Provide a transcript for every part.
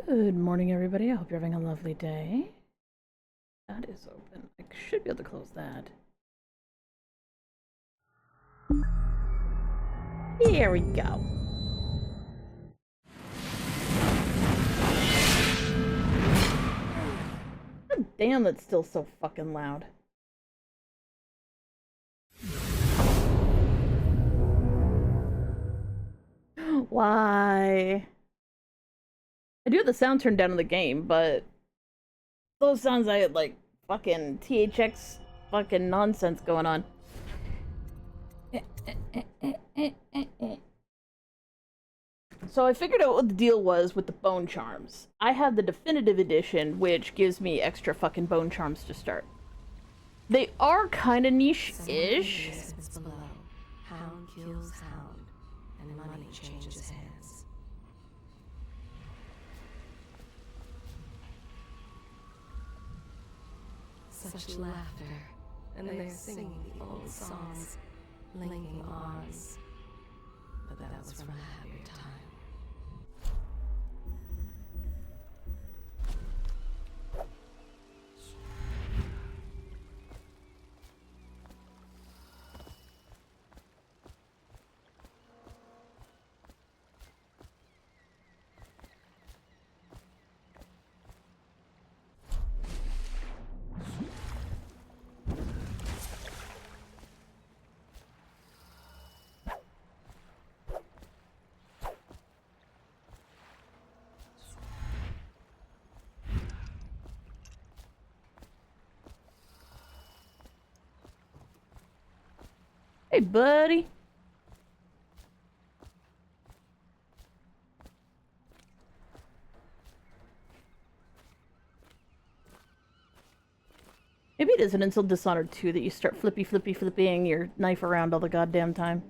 Good morning, everybody. I hope you're having a lovely day. That is open. I should be able to close that. Here we go. God damn, that's still so fucking loud. Why? I do have the sound turned down in the game, but those sounds I had like fucking THX fucking nonsense going on. So I figured out what the deal was with the Bonecharms. I have the definitive edition, which gives me extra fucking Bonecharms to start. They are kind of niche-ish. Hound kills hound, and money changes hands. Such laughter, and they're singing the old songs, linking arms. But that was from a happier time. Hey, buddy. Maybe it isn't until Dishonored 2 that you start flipping your knife around all the goddamn time.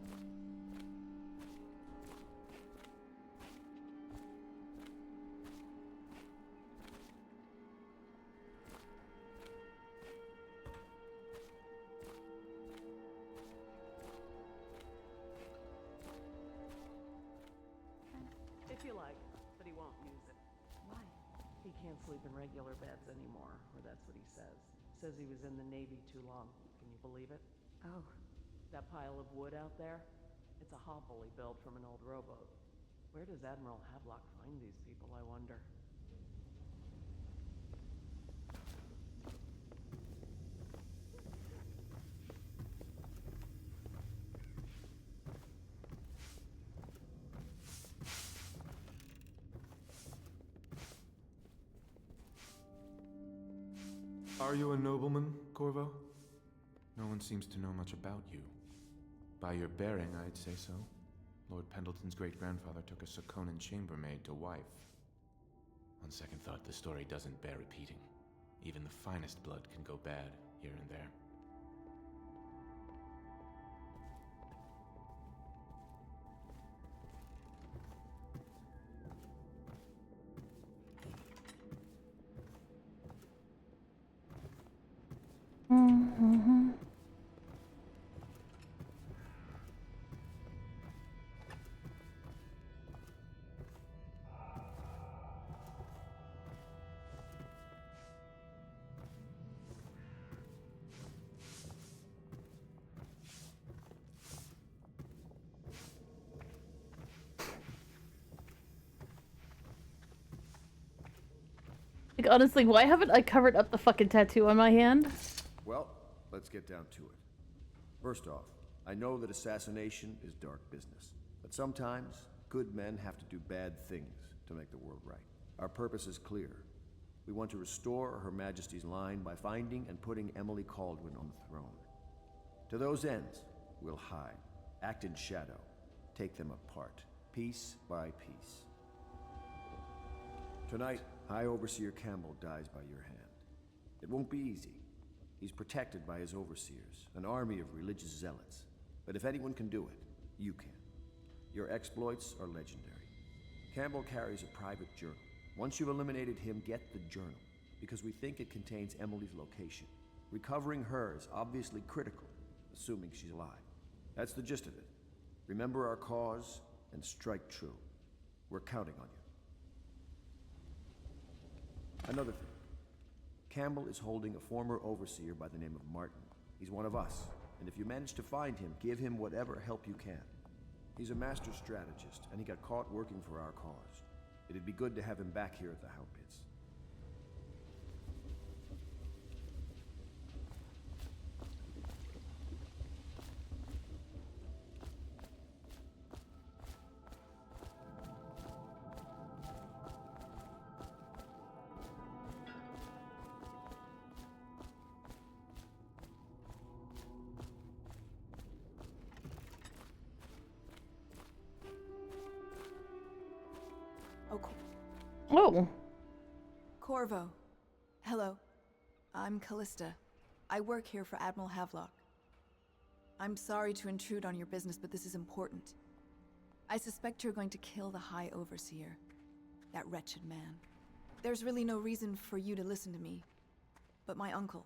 If you like, but he won't use it. Why? He can't sleep in regular beds anymore, or that's what he says. Says he was in the Navy too long. Can you believe it? Oh. That pile of wood out there? It's a hovel he built from an old rowboat. Where does Admiral Havelock find these people, I wonder? Are you a nobleman, Corvo? No one seems to know much about you. By your bearing, I'd say so. Lord Pendleton's great-grandfather took a Sakonan chambermaid to wife. On second thought, the story doesn't bear repeating. Even the finest blood can go bad here and there. Like, honestly, why haven't I covered up the fucking tattoo on my hand? Well, let's get down to it. First off, I know that assassination is dark business, but sometimes good men have to do bad things to make the world right. Our purpose is clear. We want to restore Her Majesty's line by finding and putting Emily Kaldwin on the throne. To those ends, we'll hide, act in shadow, take them apart, piece by piece. Tonight, High Overseer Campbell dies by your hand. It won't be easy. He's protected by his overseers, an army of religious zealots. But if anyone can do it, you can. Your exploits are legendary. Campbell carries a private journal. Once you've eliminated him, get the journal, because we think it contains Emily's location. Recovering her is obviously critical, assuming she's alive. That's the gist of it. Remember our cause and strike true. We're counting on you. Another thing. Campbell is holding a former overseer by the name of Martin. He's one of us, and if you manage to find him, give him whatever help you can. He's a master strategist, and he got caught working for our cause. It'd be good to have him back here at the How Pits. Oh. Corvo. Hello. I'm Callista. I work here for Admiral Havelock. I'm sorry to intrude on your business, but this is important. I suspect you're going to kill the High Overseer. That wretched man. There's really no reason for you to listen to me. But my uncle,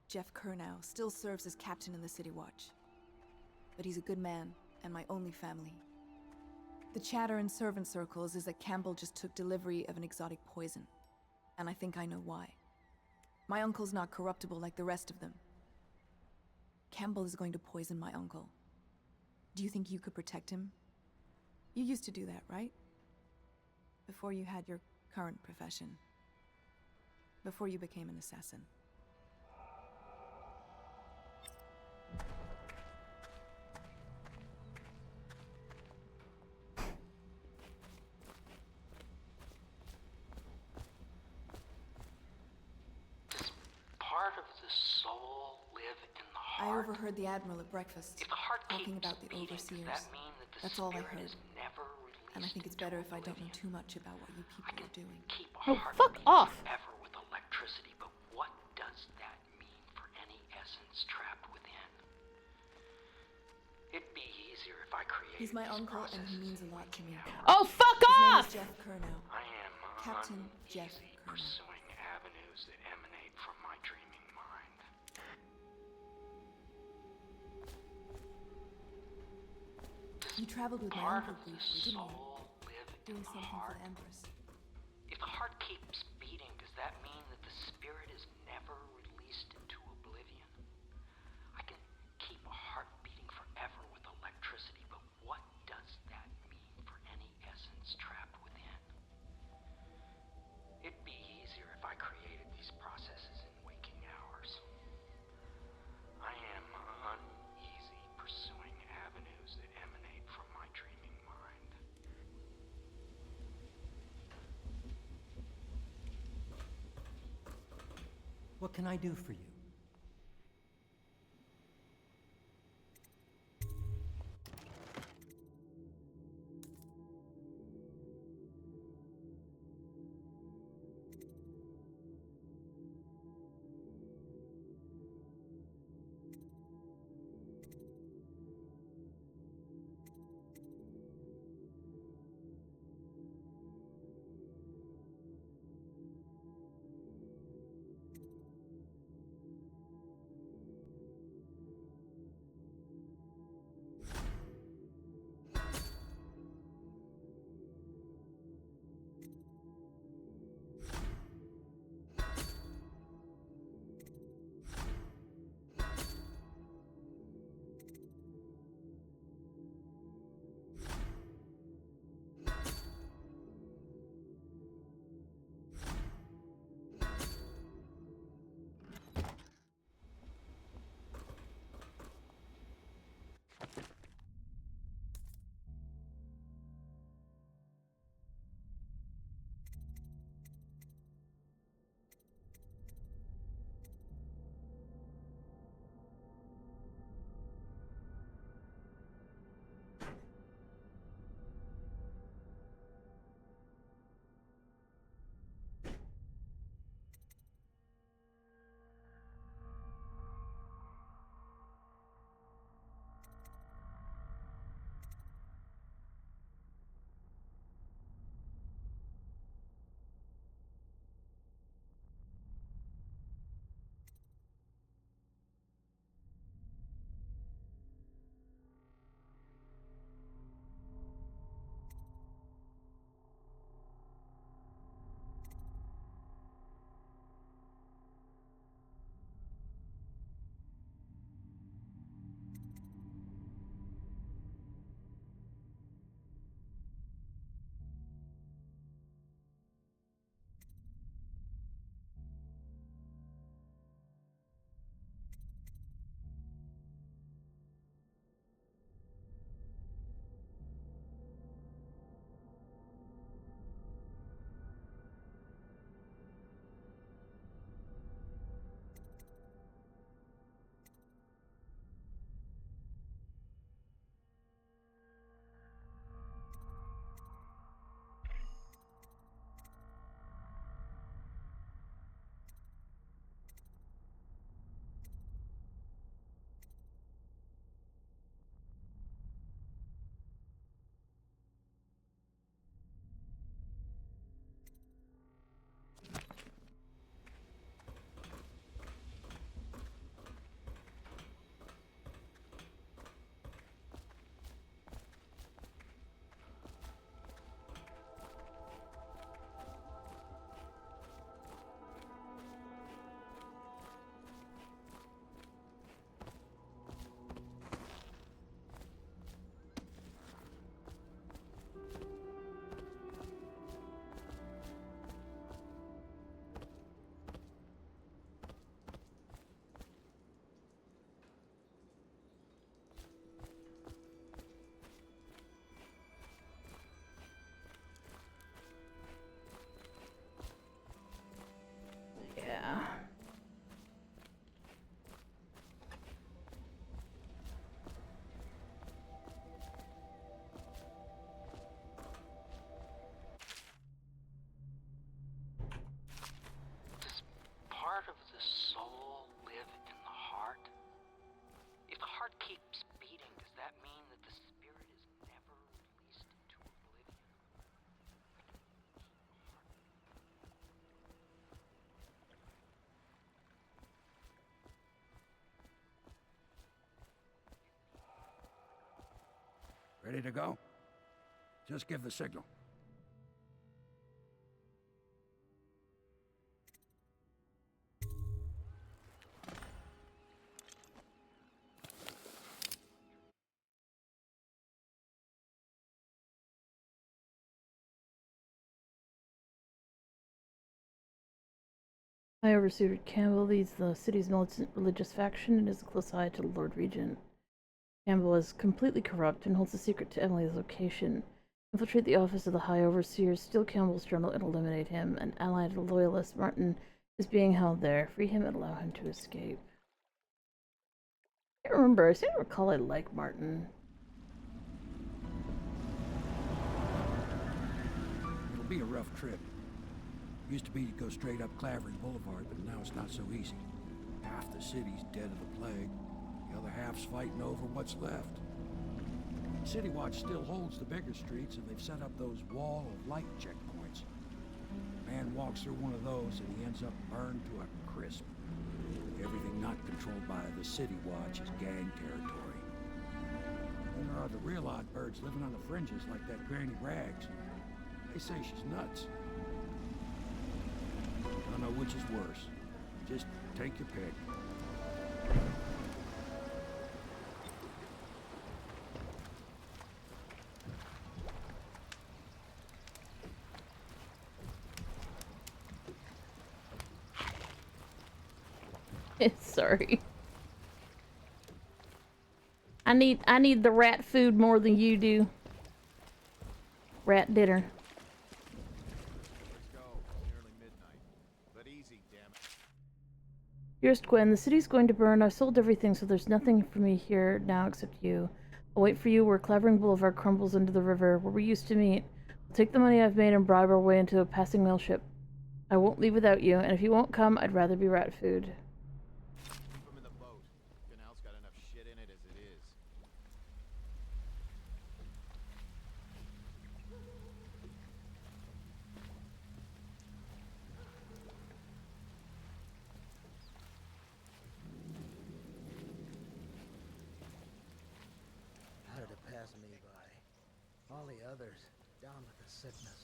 Jeff Kernow, still serves as captain in the City Watch. But he's a good man, and my only family. The chatter in servant circles is that Campbell just took delivery of an exotic poison. And I think I know why. My uncle's not corruptible like the rest of them. Campbell is going to poison my uncle. Do you think you could protect him? You used to do that, right? Before you had your current profession. Before you became an assassin. I overheard the Admiral at breakfast, talking about the Overseers. That's all I heard. And I think it's better if I don't know too much about what you people are doing. Oh, fuck off. Ever with electricity, but what does that mean for any essence trapped within? It'd be easier if I created He's my these uncle, and he processes means a in lot to me. waking Oh, fuck His name off! is Jeff Kernow. I am Captain Jeff uneasy Kernow. pursuing avenues that emanate from my dreaming mind. You traveled with my Part uncle of the briefly, didn't you? soul live in Doing the something for heart. the Empress. If the heart keeps beating, does that mean that the spirit is never released into oblivion? I can keep a heart beating forever with electricity, but what does that mean for any essence trapped within? It'd be easier if I created these processes in waking hours. I am uneasy pursuing avenues that emanate from my dreaming mind. What can I do for you? that mean that the spirit is never released into oblivion? Ready to go? Just give the signal. High Overseer Campbell leads the city's militant religious faction and is a close ally to the Lord Regent. Campbell is completely corrupt and holds a secret to Emily's location. Infiltrate the office of the High Overseer, steal Campbell's journal, and eliminate him. An ally to the Loyalist, Martin, is being held there. Free him and allow him to escape. I can't remember. I seem to recall I like Martin. It'll be a rough trip. Used to be to go straight up Clavering Boulevard, but now it's not so easy. Half the city's dead of the plague. The other half's fighting over what's left. City Watch still holds the bigger streets, and they've set up those wall of light checkpoints. Man walks through one of those, and he ends up burned to a crisp. Everything not controlled by the City Watch is gang territory. Then there are the real odd birds living on the fringes like that Granny Rags. They say she's nuts. I don't know which is worse. Just take your pick. Sorry. I need the rat food more than you do. Rat dinner. Let's go. It's nearly midnight. But easy, damn it. Dearest Gwen, the city's going to burn. I've sold everything, so there's nothing for me here now except you. I'll wait for you where Clavering Boulevard crumbles into the river, where we used to meet. I'll take the money I've made and bribe our way into a passing mail ship. I won't leave without you, and if you won't come, I'd rather be rat food. Keep them in the boat. Canal's got enough shit in it as it is. How did it pass me by? All the others, down with the sickness.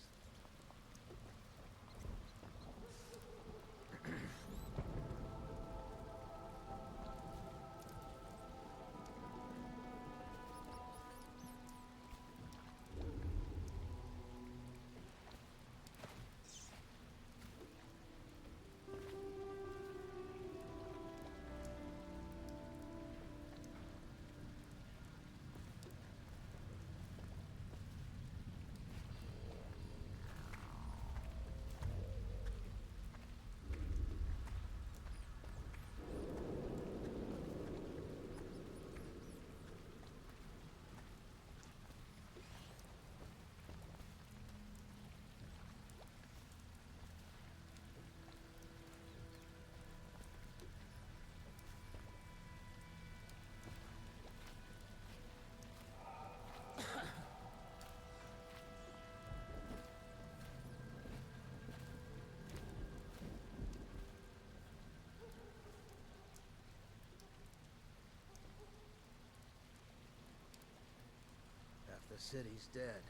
The city's dead.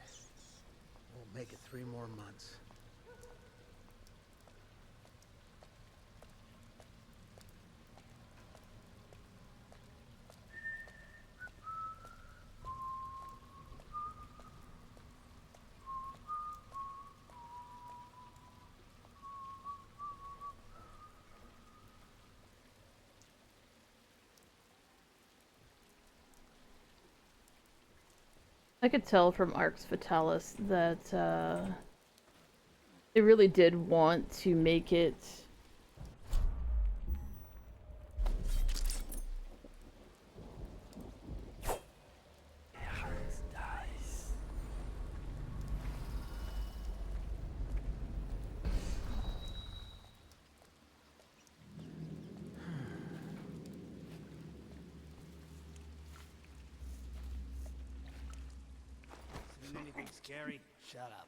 Won't make it 3 more months. I could tell from Arx Fatalis that they really did want to make it Gary, shut up.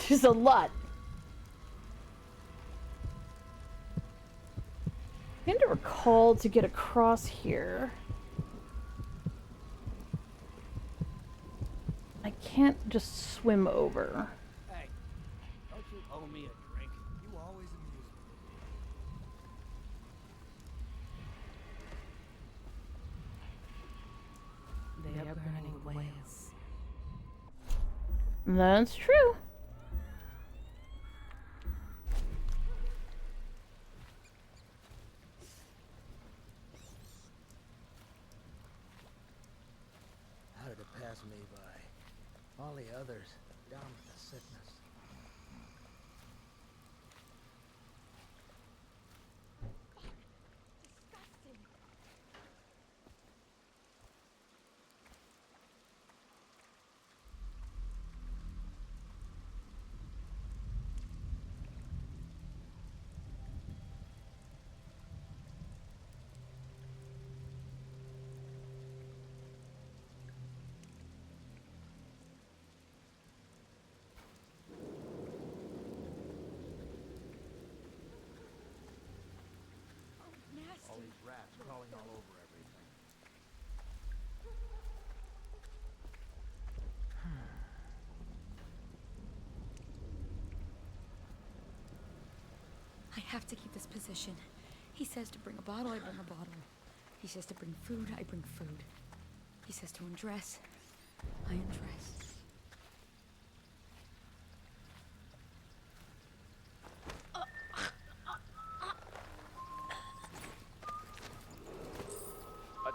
There's a lot. I need to recall to get across here. I can't just swim over. Hey, don't you owe me a drink? You always amuse me. They are burning whales. That's true. How did it pass me by? All the others down with the sickness. All these rats crawling all over everything. I have to keep this position. He says to bring a bottle, I bring a bottle. He says to bring food, I bring food. He says to undress, I undress.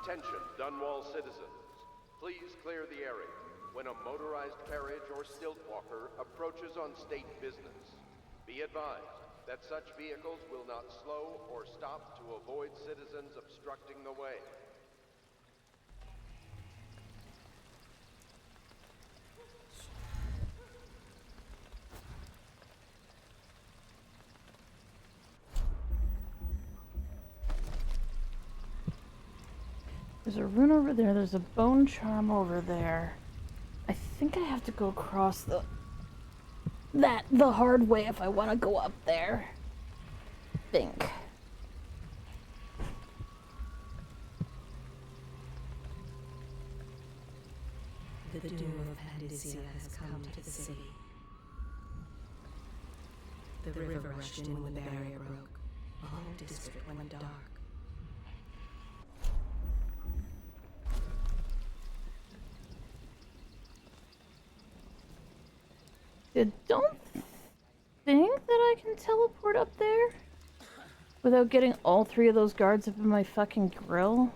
Attention, Dunwall citizens. Please clear the area when a motorized carriage or stilt walker approaches on state business. Be advised that such vehicles will not slow or stop to avoid citizens obstructing the way. There's a rune over there, there's a bone charm over there. I think I have to go across the hard way if I want to go up there. I think. The doom of Panacea has come to the city. The river rushed in when the barrier broke. The whole district went dark. I don't think that I can teleport up there without getting all three of those guards up in my fucking grill.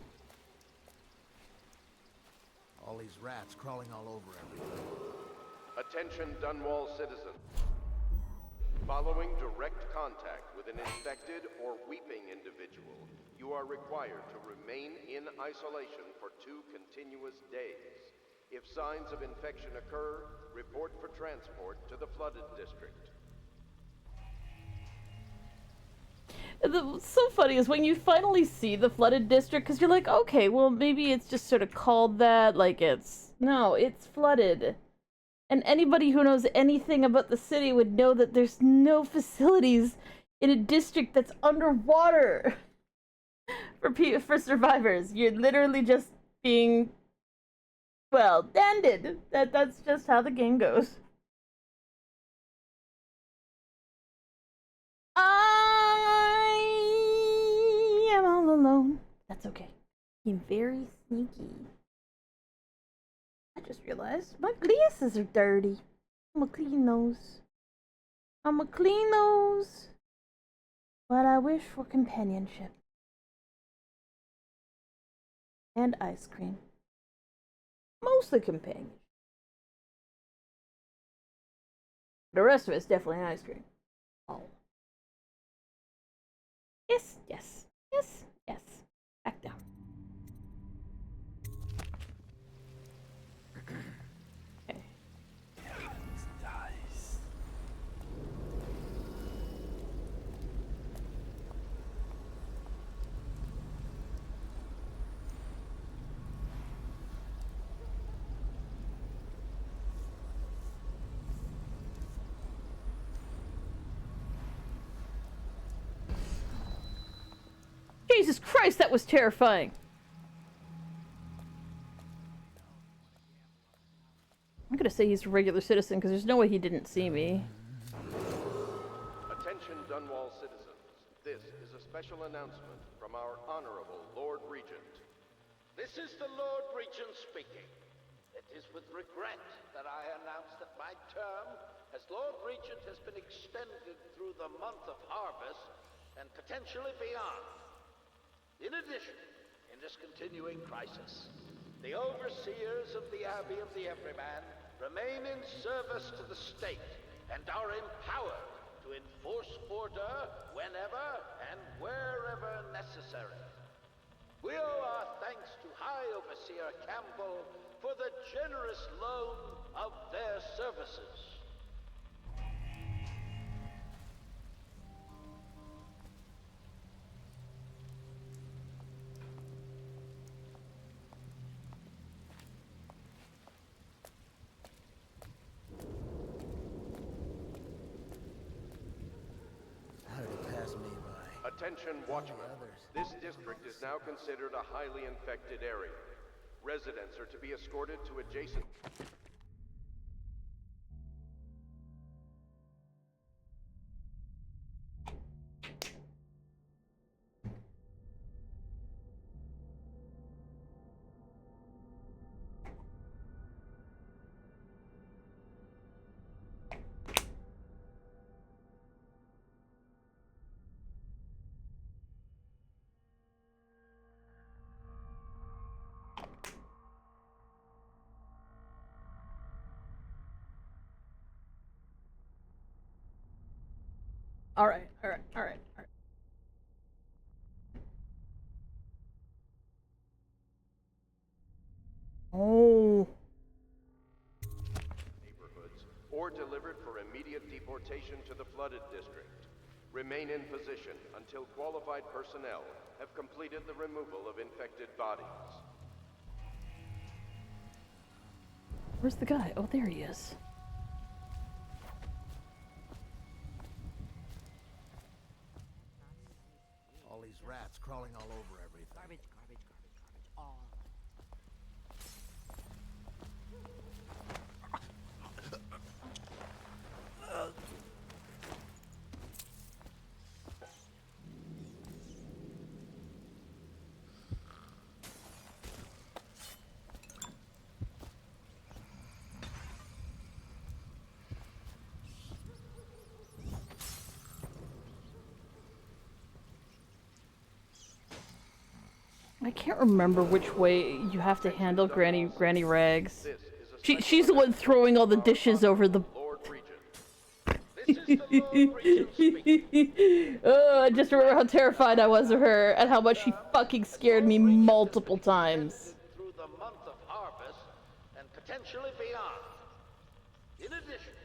All these rats crawling all over everything. Attention, Dunwall citizens. Following direct contact with an infected or weeping individual, you are required to remain in isolation for 2 continuous days. If signs of infection occur, report for transport to the flooded district. What's so funny is when you finally see the flooded district, because you're like, okay, well, maybe it's just sort of called that, like no, it's flooded. And anybody who knows anything about the city would know that there's no facilities in a district that's underwater for survivors. You're literally just being, well, ended. That's just how the game goes. alone. That's okay. Being very sneaky. I just realized my glasses are dirty. I'm gonna clean those. But I wish for companionship. And ice cream. Mostly companionship. The rest of it's definitely ice cream. Oh. Yes. Back down. Okay. Jesus Christ, that was terrifying. I'm gonna say he's a regular citizen because there's no way he didn't see me. Attention Dunwall citizens. This is a special announcement from our Honorable Lord Regent. This is the Lord Regent speaking. It is with regret that I announce that my term as Lord Regent has been extended through the month of harvest and potentially beyond. In addition, in this continuing crisis, the overseers of the Abbey of the Everyman remain in service to the state and are empowered to enforce order whenever and wherever necessary. We owe our thanks to High Overseer Campbell for the generous loan of their services. Attention Watchmen. This district is now considered a highly infected area. Residents are to be escorted to adjacent... All right. Oh. neighborhoods or delivered for immediate deportation to the flooded district. Remain in position until qualified personnel have completed the removal of infected bodies. Where's the guy? Oh, there he is. All these rats crawling all over everything. Garbage. All. I can't remember which way you have to handle Granny Rags. She's the one throwing all the dishes over the... Oh, I just remember how terrified I was of her and how much she fucking scared me multiple times. Through the month of harvest and potentially beyond. In addition,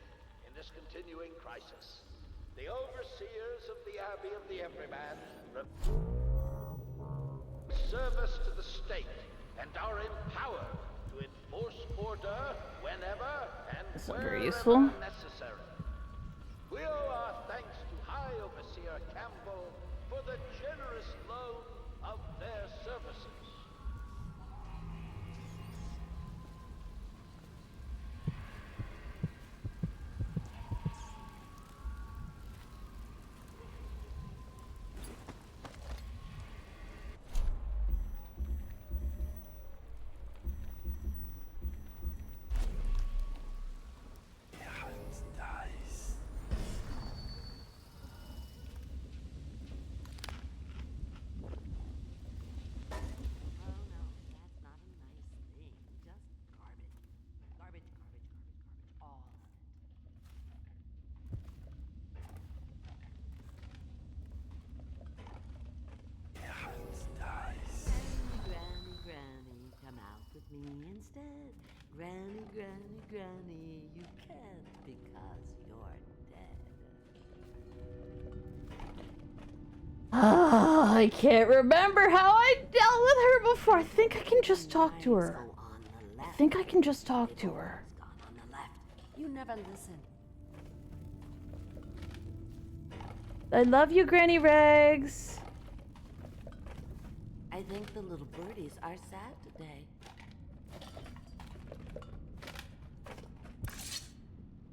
in this continuing crisis, the overseers of the Abbey of the Everyman service to the state and are empowered to enforce order whenever and wherever necessary. We owe our thanks to High Overseer Campbell for the generous loan of their services. come out with me instead. Granny, Granny, Granny, you can't because you're dead. I can't remember how I dealt with her before. I think I can just talk to her. I think I can just talk to her. On the left. You never listen. I love you, Granny Rags. I think the little birdies are sad today.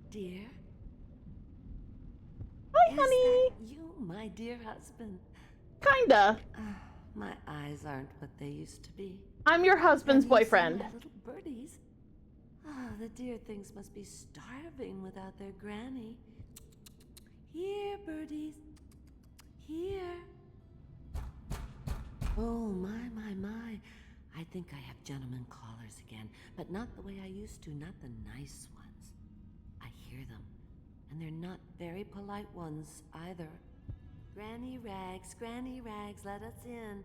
Dear? Hi, honey. Is that you, my dear husband? Kinda. My eyes aren't what they used to be. I'm your husband's boyfriend. My little birdies. The dear things must be starving without their granny. Here, birdies. Here. Oh, my. I think I have gentlemen callers again, but not the way I used to, not the nice ones. I hear them, and they're not very polite ones either. Granny Rags, let us in.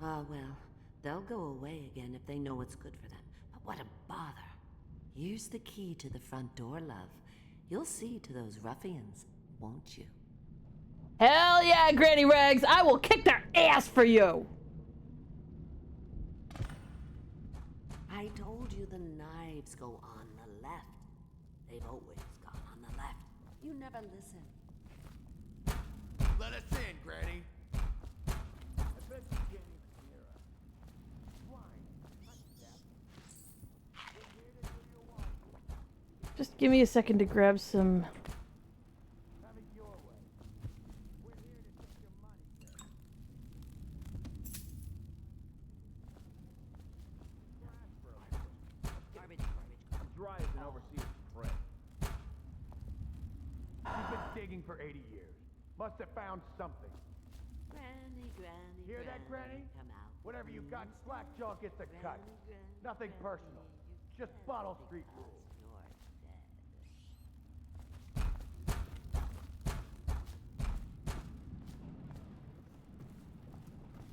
Ah, well, they'll go away again if they know what's good for them. But what a bother. Here's the key to the front door, love. You'll see to those ruffians, won't you? Hell yeah, Granny Rags. I will kick their ass for you. I told you the knives go on the left. They've always gone on the left. You never listen. Let us in, Granny. I bet you can't even hear us. Swine. We're here to do your want. Just give me a second to grab some. Have it your way. We're here to take your money, Granny. Garbage. I'm dry as an overseer's friend. You've been digging for 80 years. Must have found something. Granny. Hear that, Granny? Come out. Whatever you got, slack jaw gets a cut. Nothing personal. Just Bottle Street rules. If I was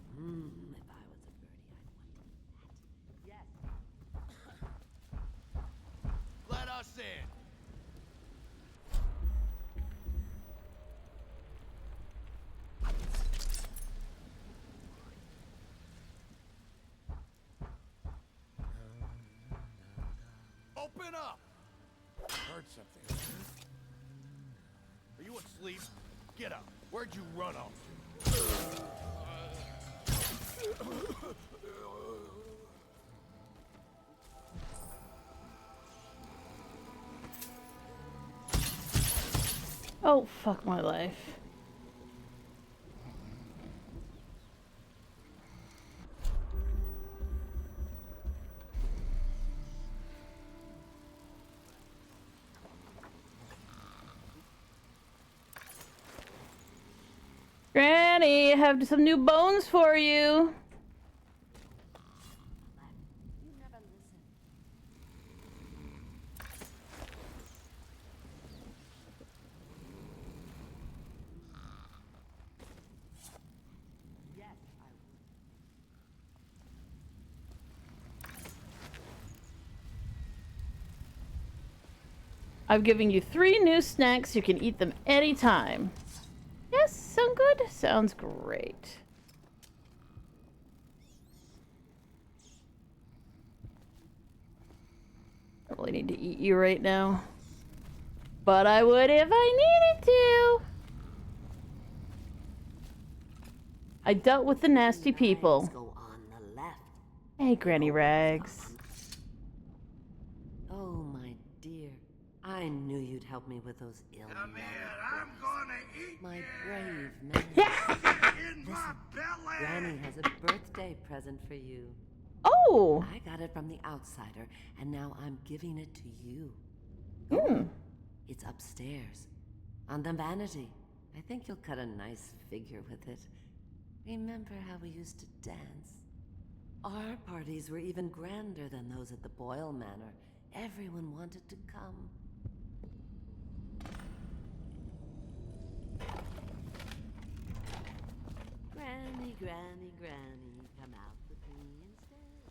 a birdie, I'd want that. Yes. Let us in. Open up! Heard something. Are you asleep? Get up. Where'd you run off to? Oh, fuck my life. Granny, I have some new bones for you. You never listen. Yes, I would. I've given you 3 new snacks. You can eat them anytime. Yes, sound good? Sounds great. I really need to eat you right now. But I would if I needed to. I dealt with the nasty people. Go on the left. Hey, Granny Rags. Oh, my dear. I knew you'd help me with those ill Come here, I'm gonna eat my you. brave man. In my belly. Granny has a birthday present for you. Oh! I got it from the outsider, and now I'm giving it to you. It's upstairs, on the vanity. I think you'll cut a nice figure with it. Remember how we used to dance? Our parties were even grander than those at the Boyle Manor. Everyone wanted to come. Granny, come out with me instead.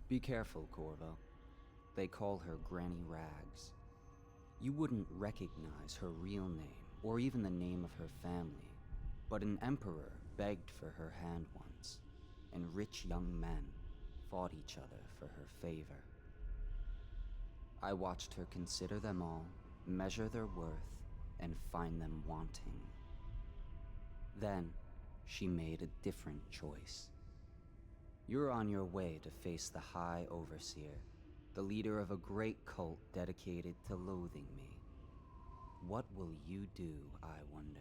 Be careful, Corvo. They call her Granny Rags. You wouldn't recognize her real name, or even the name of her family, but an emperor begged for her hand once, and rich young men fought each other for her favor. I watched her consider them all, measure their worth, and find them wanting. Then, she made a different choice. You're on your way to face the High Overseer, the leader of a great cult dedicated to loathing me. What will you do, I wonder?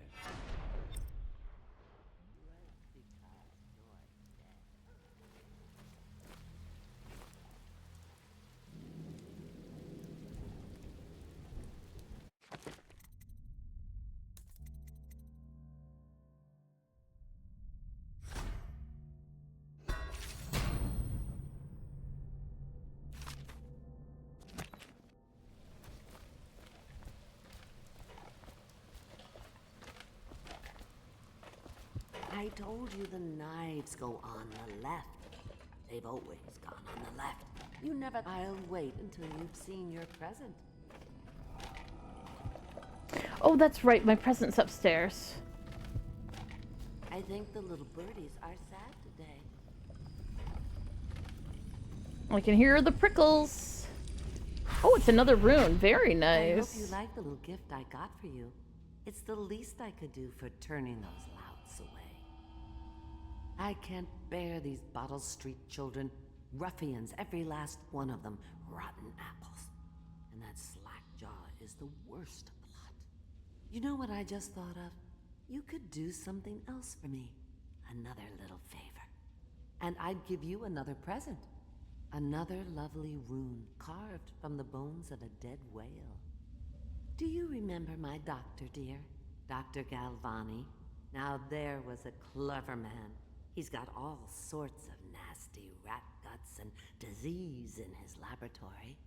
I told you the knives go on the left. They've always gone on the left. You never... I'll wait until you've seen your present. Oh, that's right. My present's upstairs. I think the little birdies are sad today. I can hear the prickles. Oh, it's another rune. Very nice. I hope you like the little gift I got for you. It's the least I could do for turning those louts away. I can't bear these Bottle Street children. Ruffians, every last one of them. Rotten apples. And that slack-jaw is the worst lot. You know what I just thought of? You could do something else for me. Another little favor. And I'd give you another present. Another lovely rune carved from the bones of a dead whale. Do you remember my doctor, dear? Dr. Galvani? Now there was a clever man. He's got all sorts of nasty rat guts and disease in his laboratory.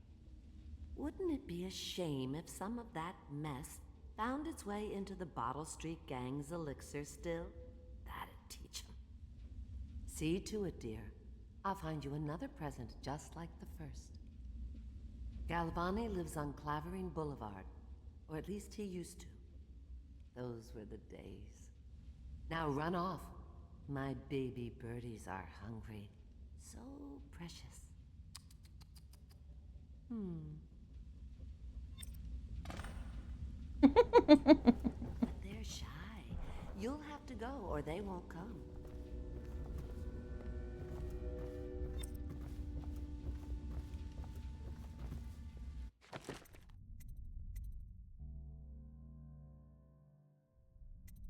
Wouldn't it be a shame if some of that mess found its way into the Bottle Street Gang's elixir still? That'd teach him. See to it, dear. I'll find you another present just like the first. Galvani lives on Clavering Boulevard, or at least he used to. Those were the days. Now run off. My baby birdies are hungry. So precious. But they're shy. You'll have to go or they won't come.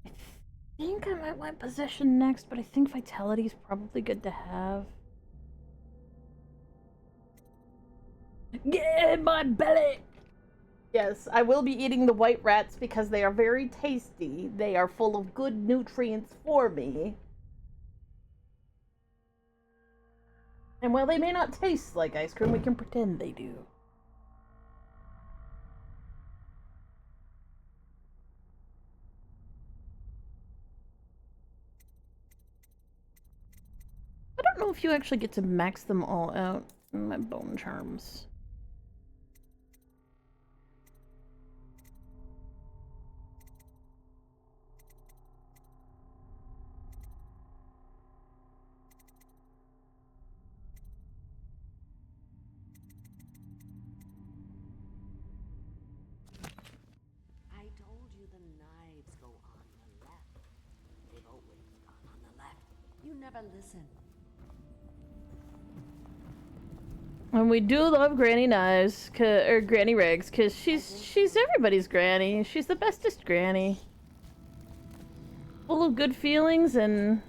I think I might want possession next, but I think vitality is probably good to have. Get in my belly! Yes, I will be eating the white rats because they are very tasty. They are full of good nutrients for me. And while they may not taste like ice cream, we can pretend they do. I don't know if you actually get to max them all out in my Bonecharms. I told you the knives go on the left. They've always gone on the left. You never listen. And we do love Granny Knives, or Granny Rags, cause she's everybody's granny. She's the bestest granny. Full of good feelings and...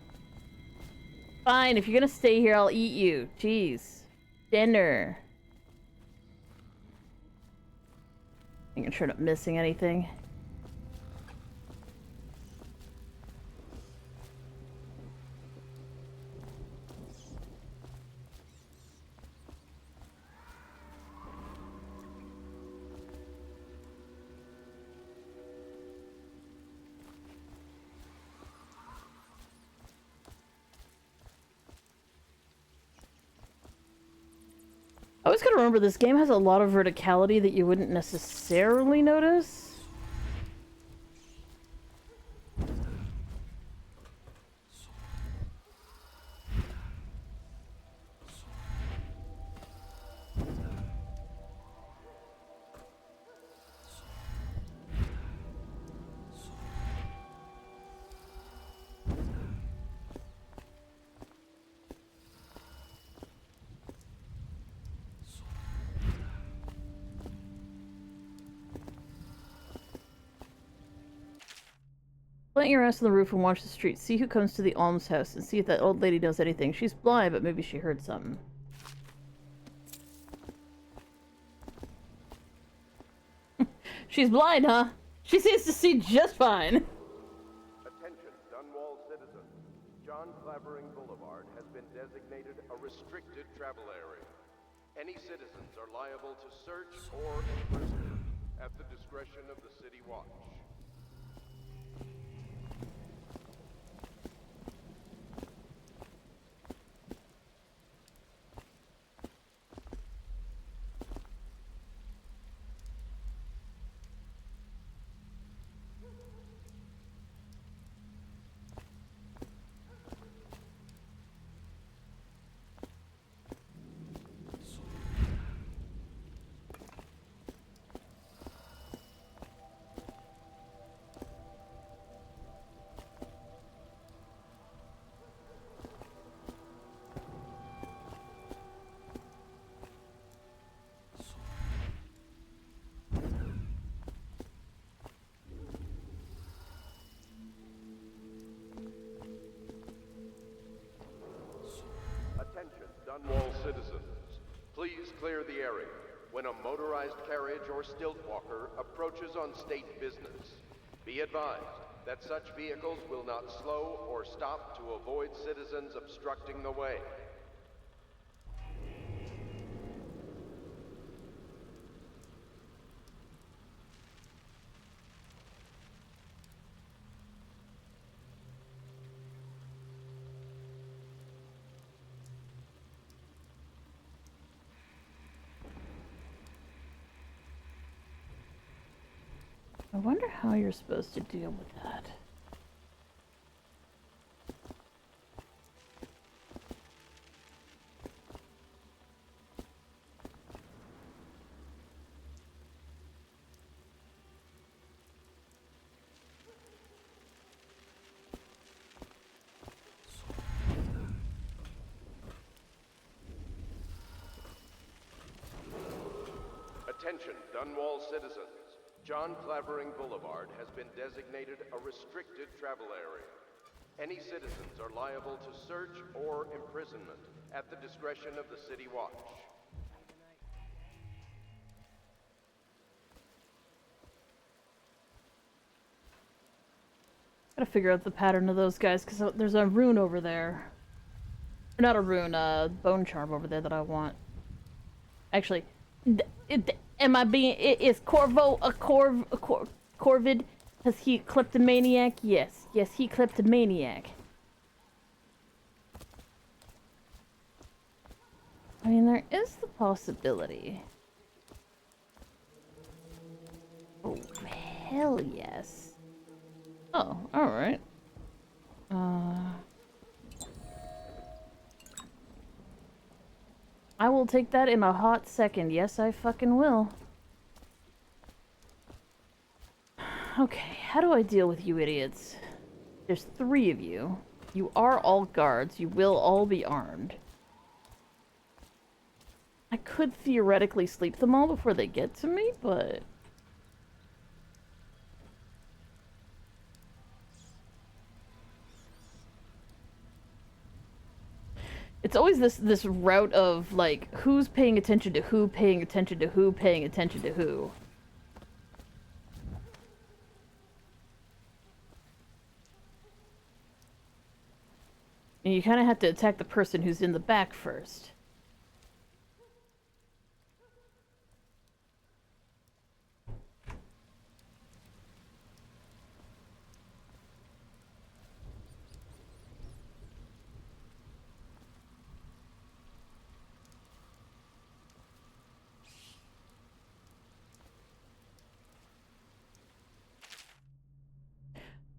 Fine, if you're gonna stay here, I'll eat you. Jeez. Dinner. Making sure not missing anything. always gotta remember this game has a lot of verticality that you wouldn't necessarily notice. Plant your ass on the roof and watch the street. See who comes to the almshouse and see if that old lady knows anything. She's blind, but maybe she heard something. She's blind, huh? She seems to see just fine. Attention, Dunwall citizens. John Clavering Boulevard has been designated a restricted travel area. Any citizens are liable to search or imprisonment at the discretion of the City Watch. Attention, Dunwall citizens. Please clear the area when a motorized carriage or stilt walker approaches on state business. Be advised that such vehicles will not slow or stop to avoid citizens obstructing the way. I wonder how you're supposed to deal with that. Attention, Dunwall citizens. John Clavering Boulevard has been designated a restricted travel area. Any citizens are liable to search or imprisonment at the discretion of the City Watch. Gotta figure out the pattern of those guys, because there's a rune over there. Or not a rune, a bone charm over there that I want. Actually, am I being... Is Corvo a Corvid? Has he kleptomaniac? Yes. Yes, he kleptomaniac. I mean, there is the possibility. Oh, hell yes. Oh, alright. I will take that in a hot second. Yes, I fucking will. Okay, how do I deal with you idiots? There's 3 of you. You are all guards. You will all be armed. I could theoretically sleep them all before they get to me, but... It's always this route of, like, who's paying attention to who, paying attention to who, paying attention to who. And you kind of have to attack the person who's in the back first.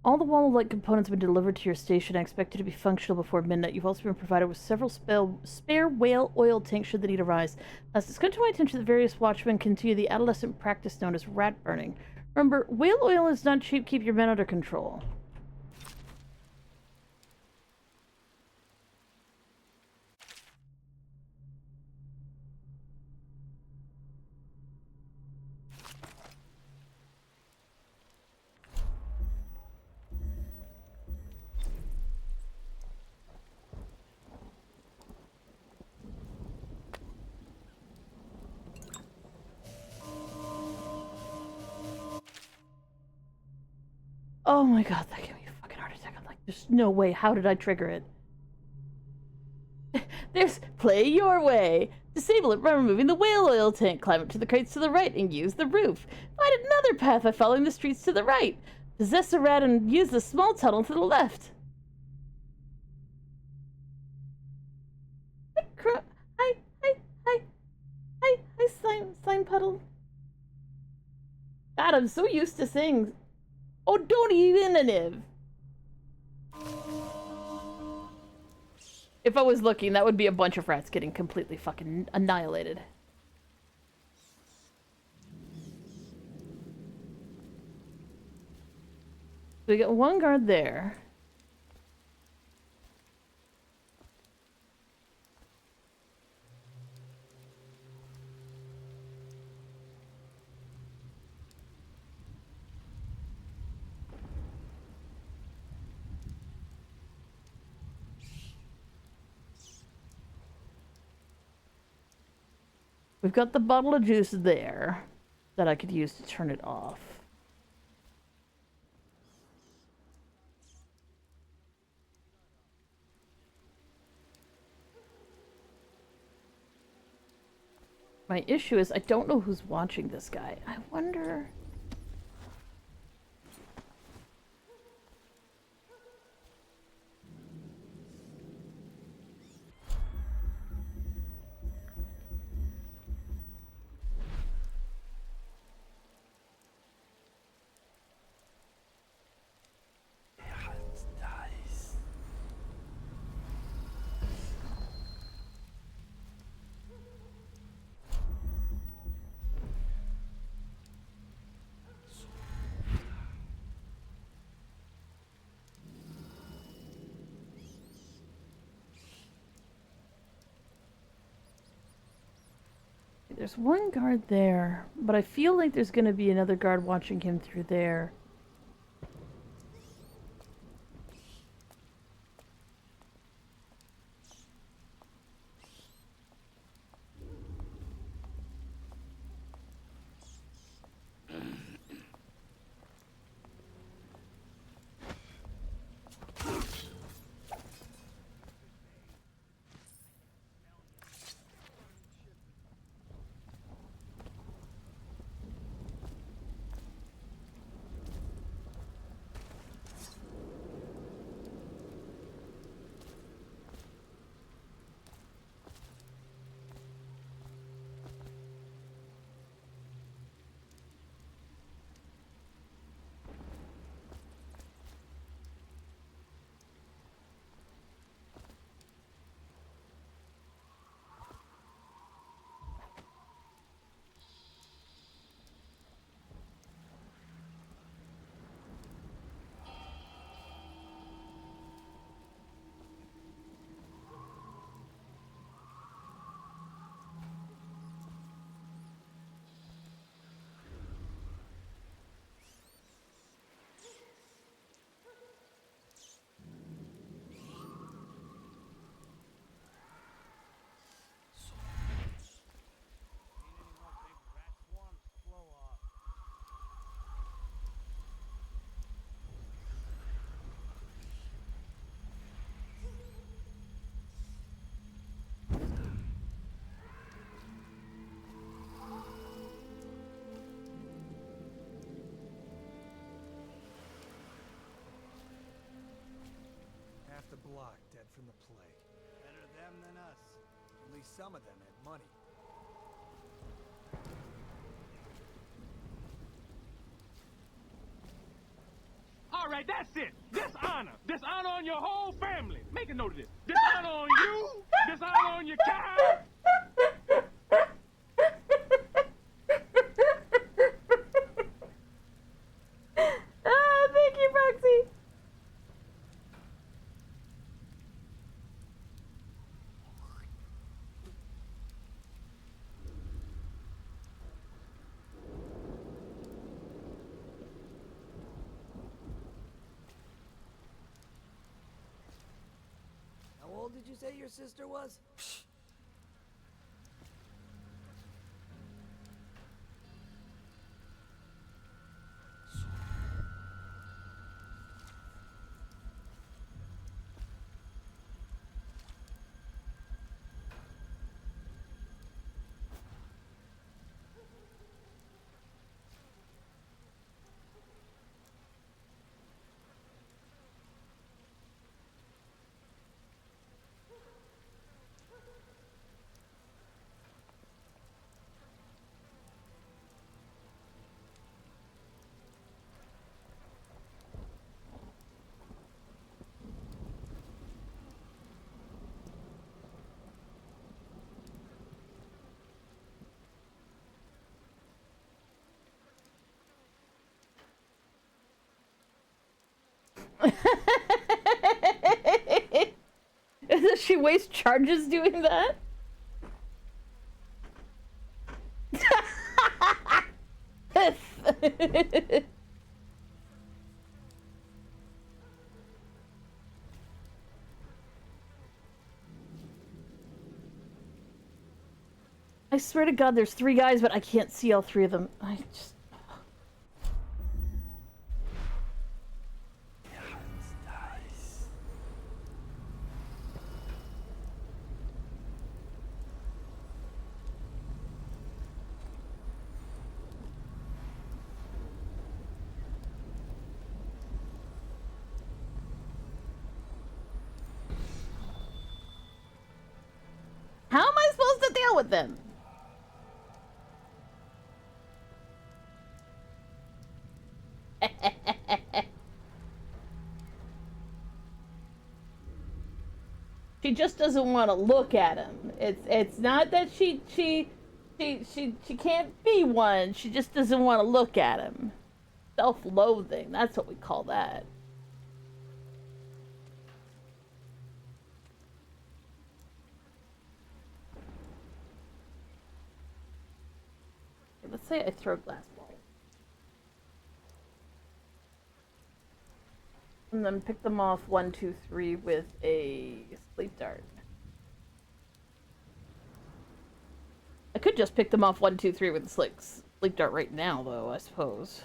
All the wall-like components have been delivered to your station and expected to be functional before midnight. You've also been provided with several spare whale oil tanks should the need arise. Last, it's come to my attention that various watchmen continue the adolescent practice known as rat burning. Remember, whale oil is not cheap. Keep your men under control. Oh my god, that gave me a fucking heart attack. I'm like, there's no way. How did I trigger it? There's play your way. Disable it by removing the whale oil tank. Climb up to the crates to the right and use the roof. Find another path by following the streets to the right. Possess a rat and use the small tunnel to the left. Hi, slime puddle. God, I'm so used to saying, oh, don't even live. If I was looking, that would be a bunch of rats getting completely fucking annihilated. We got one guard there. We've got the bottle of juice there that I could use to turn it off. My issue is I don't know who's watching this guy. I wonder... There's one guard there, but I feel like there's going to be another guard watching him through there. The block dead from the plague. Better them than us. At least some of them had money. All right, that's it. Dishonor. Dishonor on your whole family. Make a note of this. Dishonor on you. Dishonor on your cow. Ah, thank you, Roxy. How old did you say your sister was? Does she waste charges doing that? I swear to God, there's 3 guys, but I can't see all 3 of them. I just... How am I supposed to deal with them? She just doesn't want to look at him. It's not that she can't be one. She just doesn't want to look at him. Self-loathing. That's what we call that. Let's say I throw glass balls. And then pick them off 1, 2, 3 with a sleep dart. I could just pick them off 1, 2, 3 with a sleep dart right now, though, I suppose.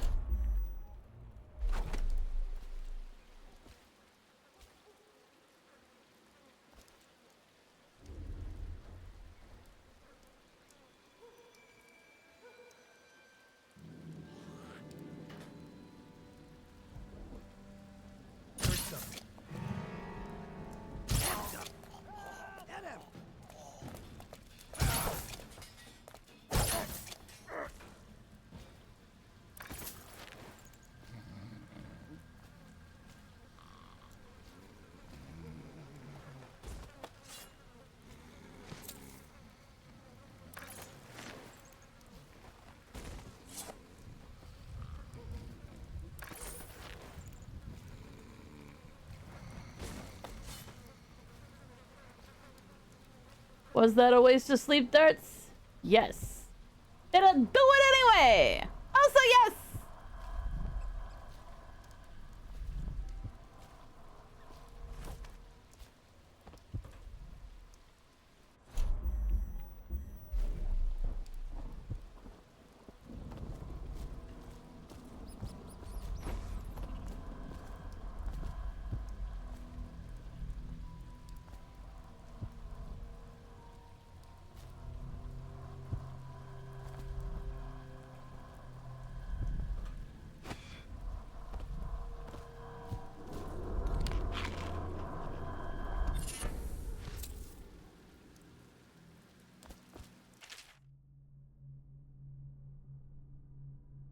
Was that a waste of sleep darts? Yes. It'll do it anyway! Also, yes!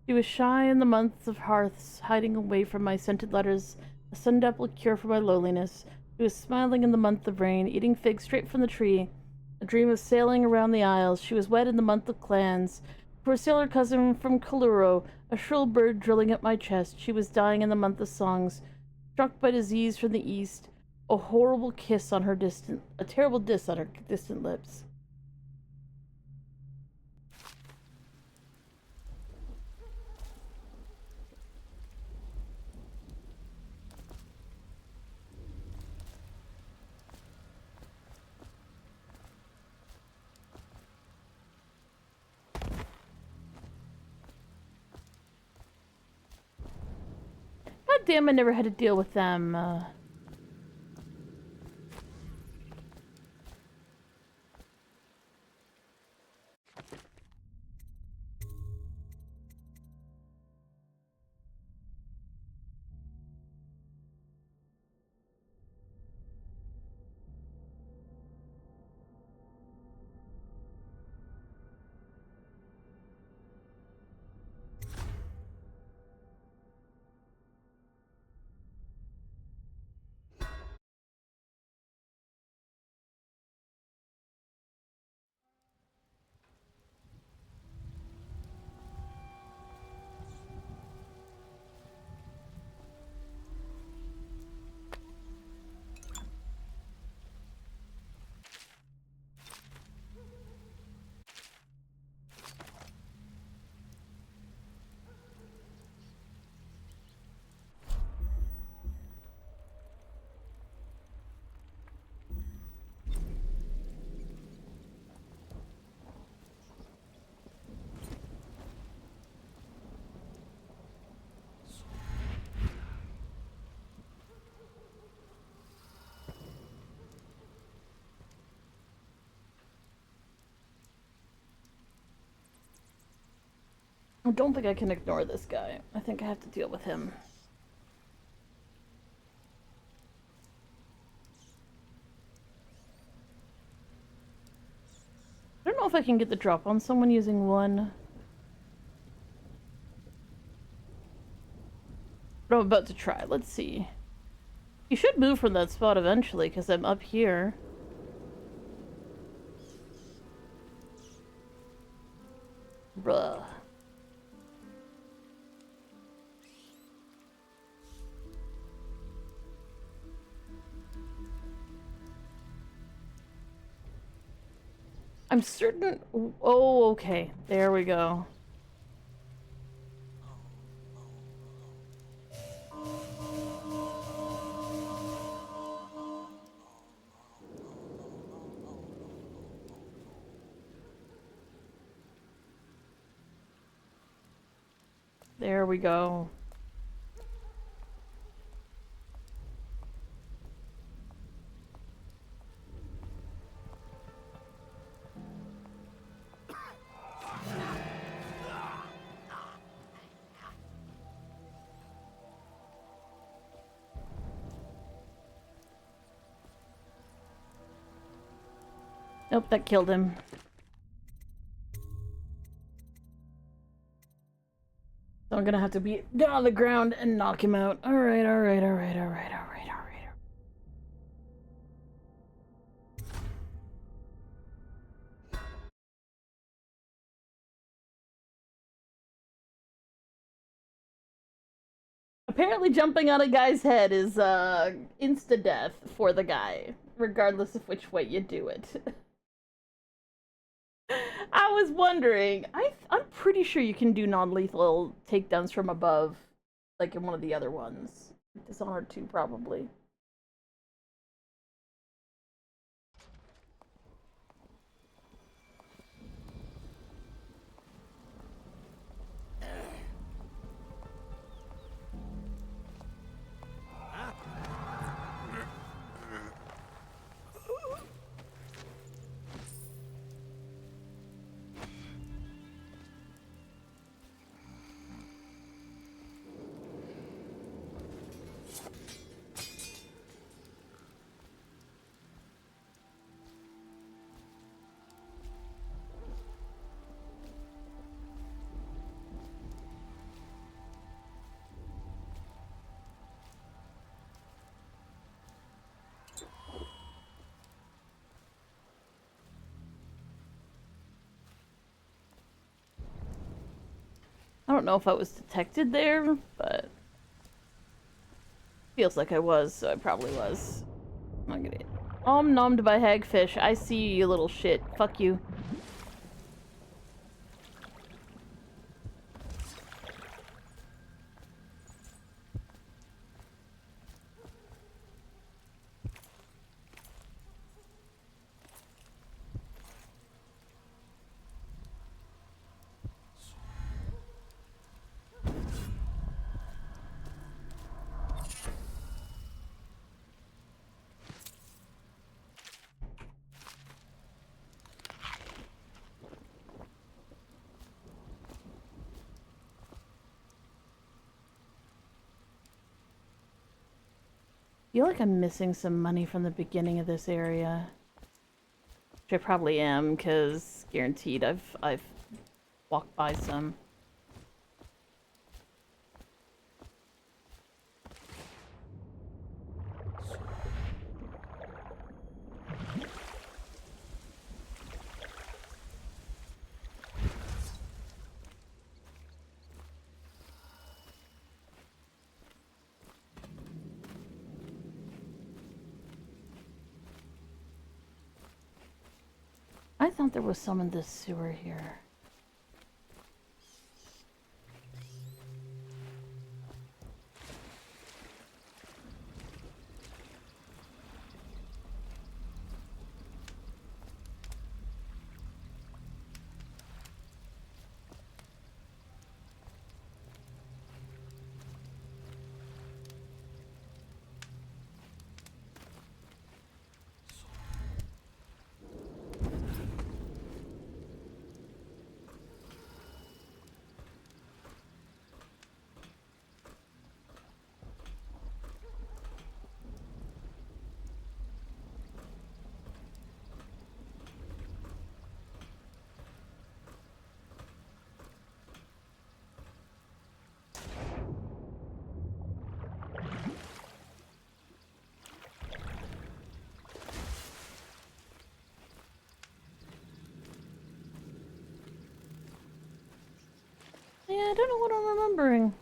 She was shy in the months of hearths, hiding away from my scented letters, a sun-dappled cure for my loneliness. She was smiling in the month of rain, eating figs straight from the tree, a dream of sailing around the isles. She was wed in the month of clans. Poor sailor cousin from Kaluro, a shrill bird drilling at my chest. She was dying in the month of songs, struck by disease from the east, a horrible kiss on her distant, a terrible diss on her distant lips. God damn, I never had to deal with them. I don't think I can ignore this guy. I think I have to deal with him. I don't know if I can get the drop on someone using one. But I'm about to try. Let's see. You should move from that spot eventually, because I'm up here. Bruh. I'm certain... Oh, okay. There we go. There we go. Nope, that killed him. So I'm gonna have to be down on the ground and knock him out. Alright, alright, alright, alright, alright, alright. Apparently jumping on a guy's head is insta-death for the guy, regardless of which way you do it. I was wondering, I'm pretty sure you can do non-lethal takedowns from above, like in one of the other ones. Dishonored 2, probably. don't know if I was detected there, but feels like I was, so I probably was. I'm gonna get nommed by hagfish. I see you, you little shit. Fuck you. I feel like I'm missing some money from the beginning of this area. Which I probably am, because guaranteed I've walked by some. I thought there was some in this sewer here. Yeah, I don't know what I'm remembering.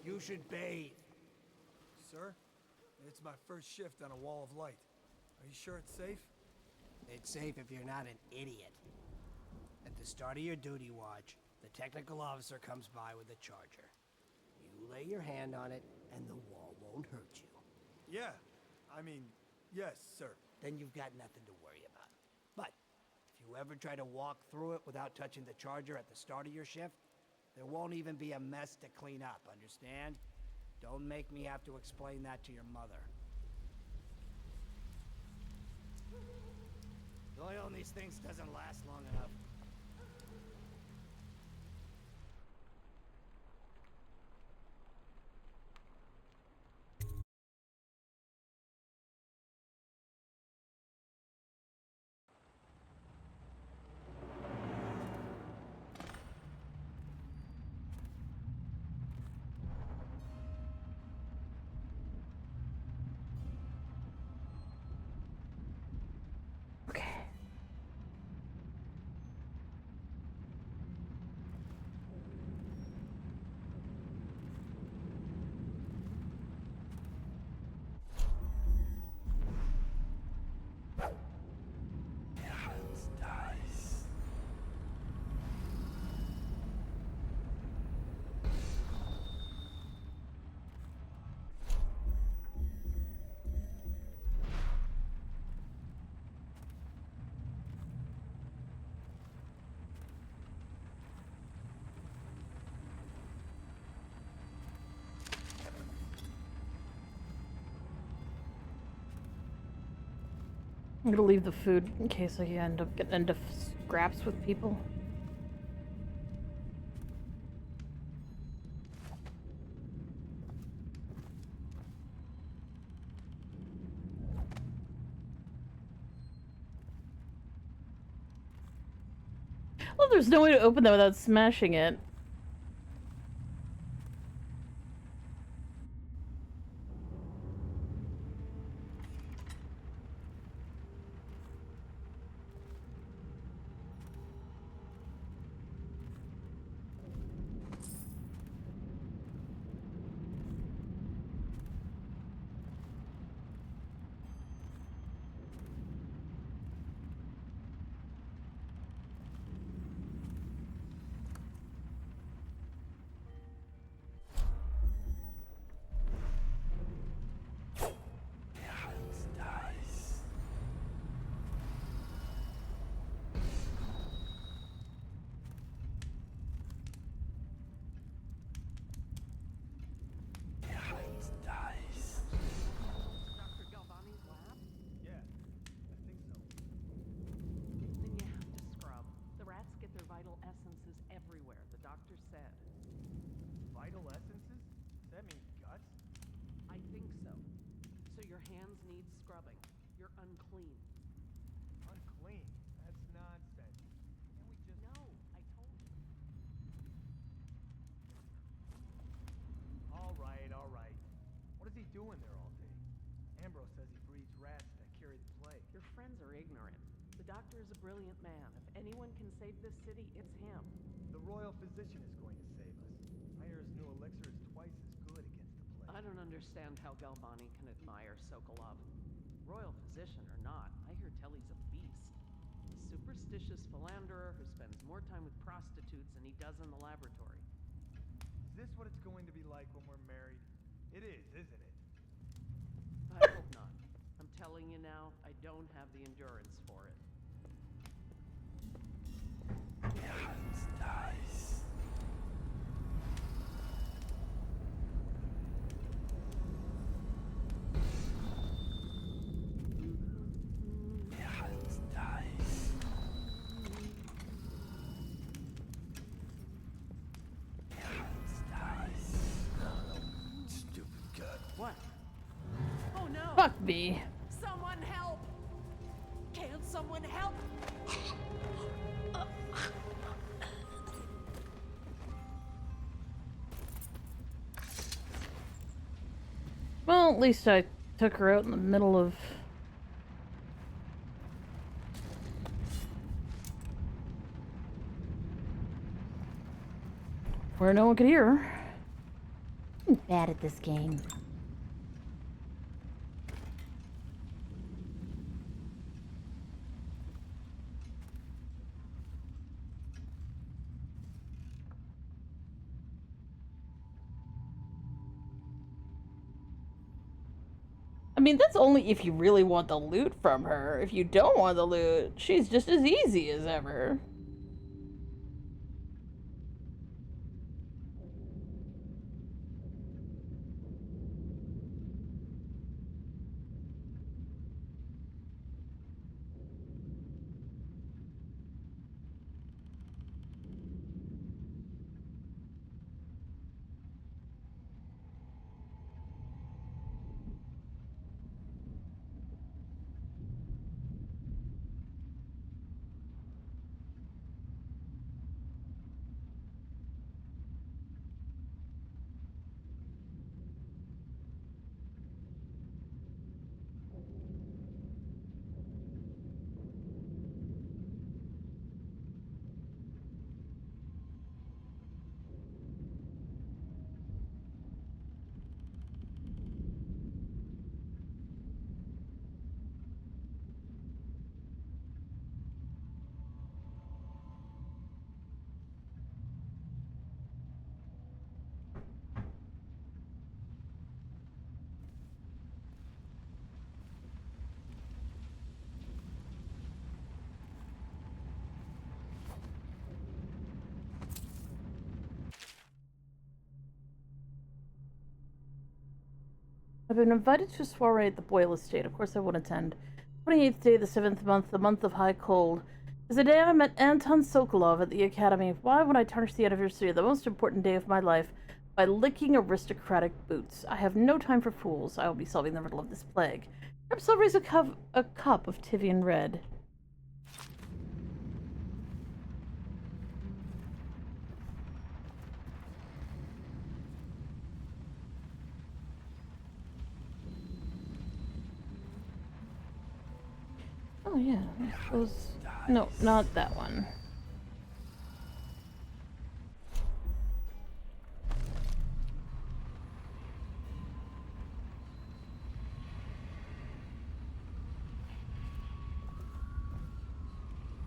You should bathe. Sir, it's my first shift on a wall of light. Are you sure it's safe? It's safe if you're not an idiot. At the start of your duty watch, the technical officer comes by with a charger. You lay your hand on it, and the wall won't hurt you. Yeah, I mean, yes, sir. Then you've got nothing to worry about. But if you ever try to walk through it without touching the charger at the start of your shift, there won't even be a mess to clean up, understand? Don't make me have to explain that to your mother. The oil on these things doesn't last long enough. I'm gonna leave the food in case I end up getting into scraps with people. Well, there's no way to open that without smashing it. Everywhere, the doctor said. Vital essences? Does that mean guts? I think so. So your hands need scrubbing. You're unclean. Unclean? That's nonsense. Can't we just... No, I told you. All right. What is he doing there all day? Ambrose says he breeds rats that carry the plague. Your friends are ignorant. The doctor is a brilliant man. If anyone can save this city, it's him. The royal physician is going to save us. I hear his new elixir is twice as good against the plague. I don't understand how Galvani can admire Sokolov. Royal physician or not, I hear tell he's a beast. A superstitious philanderer who spends more time with prostitutes than he does in the laboratory. Is this what it's going to be like when we're married? It is, isn't it? I hope not. I'm telling you now, I don't have the endurance for it. What? Oh no! Fuck me. Someone help! Can someone help? Well, at least I took her out in the middle of... where no one could hear her. I'm bad at this game. I mean, that's only if you really want the loot from her. If you don't want the loot, she's just as easy as ever. I've been invited to a soiree at the Boyle Estate. Of course I won't attend. 28th day of the 7th month, the month of high cold, is the day I met Anton Sokolov at the Academy. Why would I tarnish the anniversary of the most important day of my life by licking aristocratic boots? I have no time for fools. I will be solving the riddle of this plague. Perhaps I'll raise a cup of Tivian Red. Oh yeah, those... No, not that one.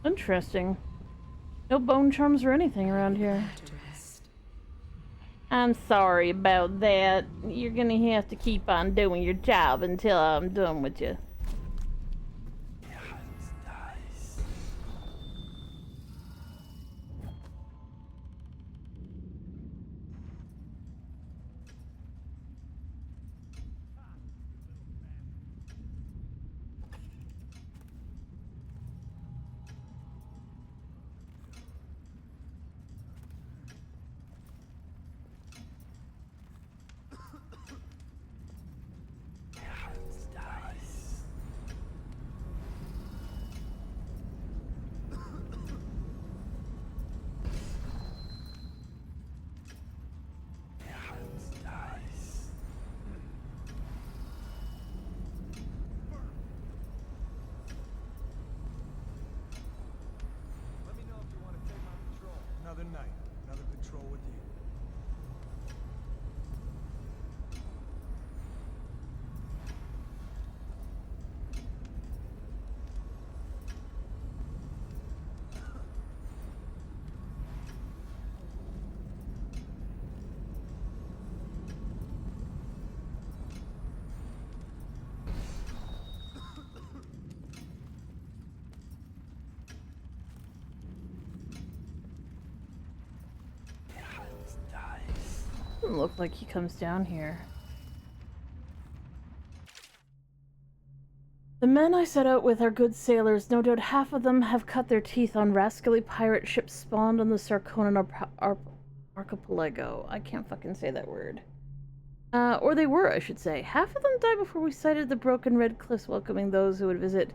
Interesting. No Bonecharms or anything around here. I'm sorry about that. You're gonna have to keep on doing your job until I'm done with you. Another night, another patrol with you. Doesn't look like he comes down here. The men I set out with are good sailors. No doubt half of them have cut their teeth on rascally pirate ships spawned on the Sarkonan archipelago. I can't fucking say that word. Or they were, I should say. Half of them died before we sighted the broken red cliffs welcoming those who would visit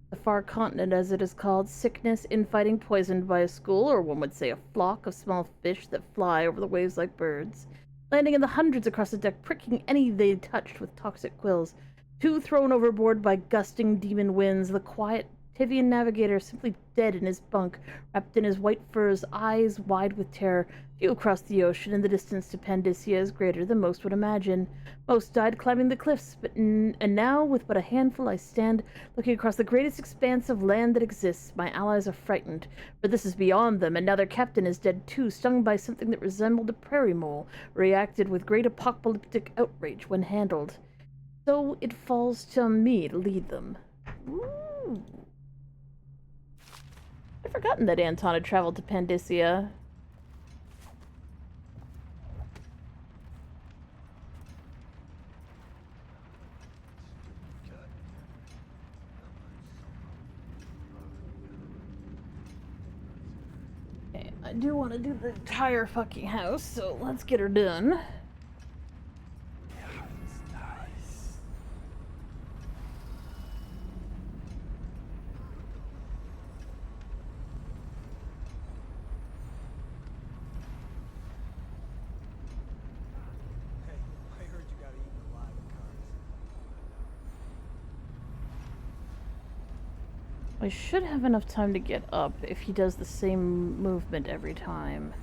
the far continent, as it is called. Sickness, infighting, poisoned by a school, or one would say a flock of small fish that fly over the waves like birds, landing in the hundreds across the deck, pricking any they touched with toxic quills. Two thrown overboard by gusting demon winds, the quiet Tivian navigator simply dead in his bunk, wrapped in his white furs, eyes wide with terror. Few across the ocean, in the distance to Pandysia is greater than most would imagine. Most died climbing the cliffs, and now, with but a handful, I stand looking across the greatest expanse of land that exists. My allies are frightened, for this is beyond them, and now their captain is dead too, stung by something that resembled a prairie mole, reacted with great apocalyptic outrage when handled. So it falls to me to lead them. Ooh. I'd forgotten that Anton had traveled to Pandysia. Okay, I do want to do the entire fucking house, so let's get her done. I should have enough time to get up if he does the same movement every time.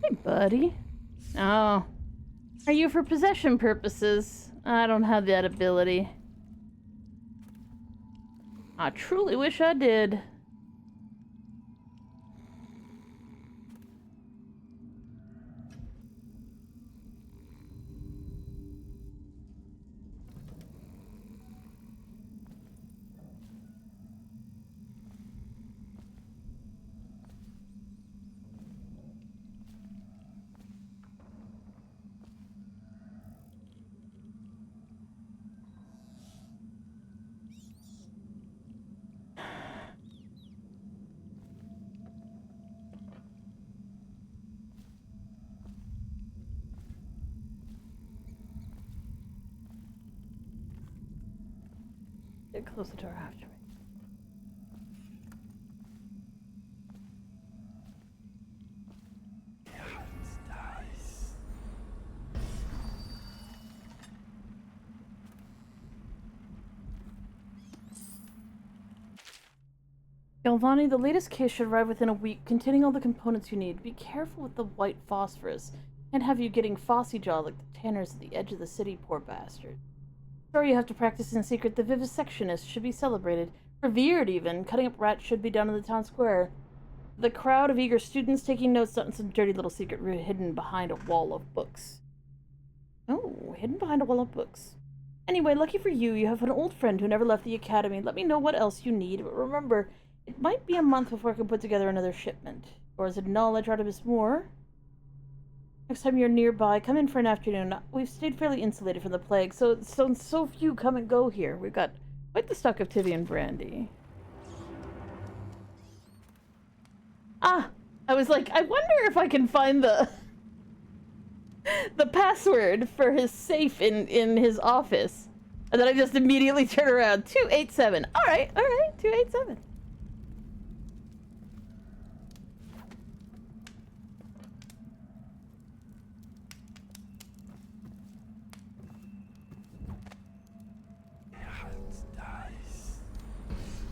Hey, buddy. Oh. Are you for possession purposes? I don't have that ability. I truly wish I did. Get close the door after me. Galvani, the latest case should arrive within a week, containing all the components you need. Be careful with the white phosphorus. Can't have you getting Fossy Jaw like the tanners at the edge of the city, poor bastard. Sorry you have to practice in secret. The vivisectionist should be celebrated. Revered, even. Cutting up rats should be done in the town square. The crowd of eager students taking notes on some dirty little secret hidden behind a wall of books. Oh, hidden behind a wall of books. Anyway, lucky for you, you have an old friend who never left the academy. Let me know what else you need, but remember, it might be a month before I can put together another shipment. Or is it knowledge, Artemis Moore? Next time you're nearby, come in for an afternoon. We've stayed fairly insulated from the plague, so few come and go here. We've got quite the stock of Tivian brandy. Ah! I was like, I wonder if I can find the password for his safe in his office. And then I just immediately turn around. 287. Alright, 287.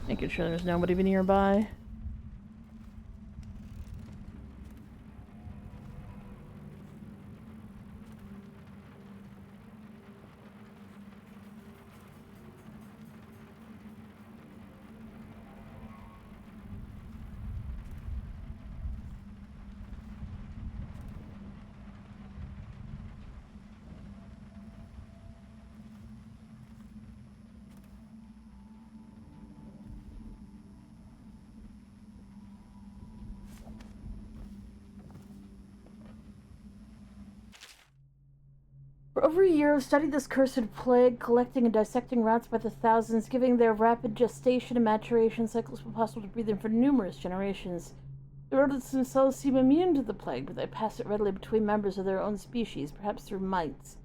Making sure there's nobody nearby. For over a year, I've studied this cursed plague, collecting and dissecting rats by the thousands, giving their rapid gestation and maturation cycles possible to breed them for numerous generations. The rodents themselves seem immune to the plague, but they pass it readily between members of their own species, perhaps through mites.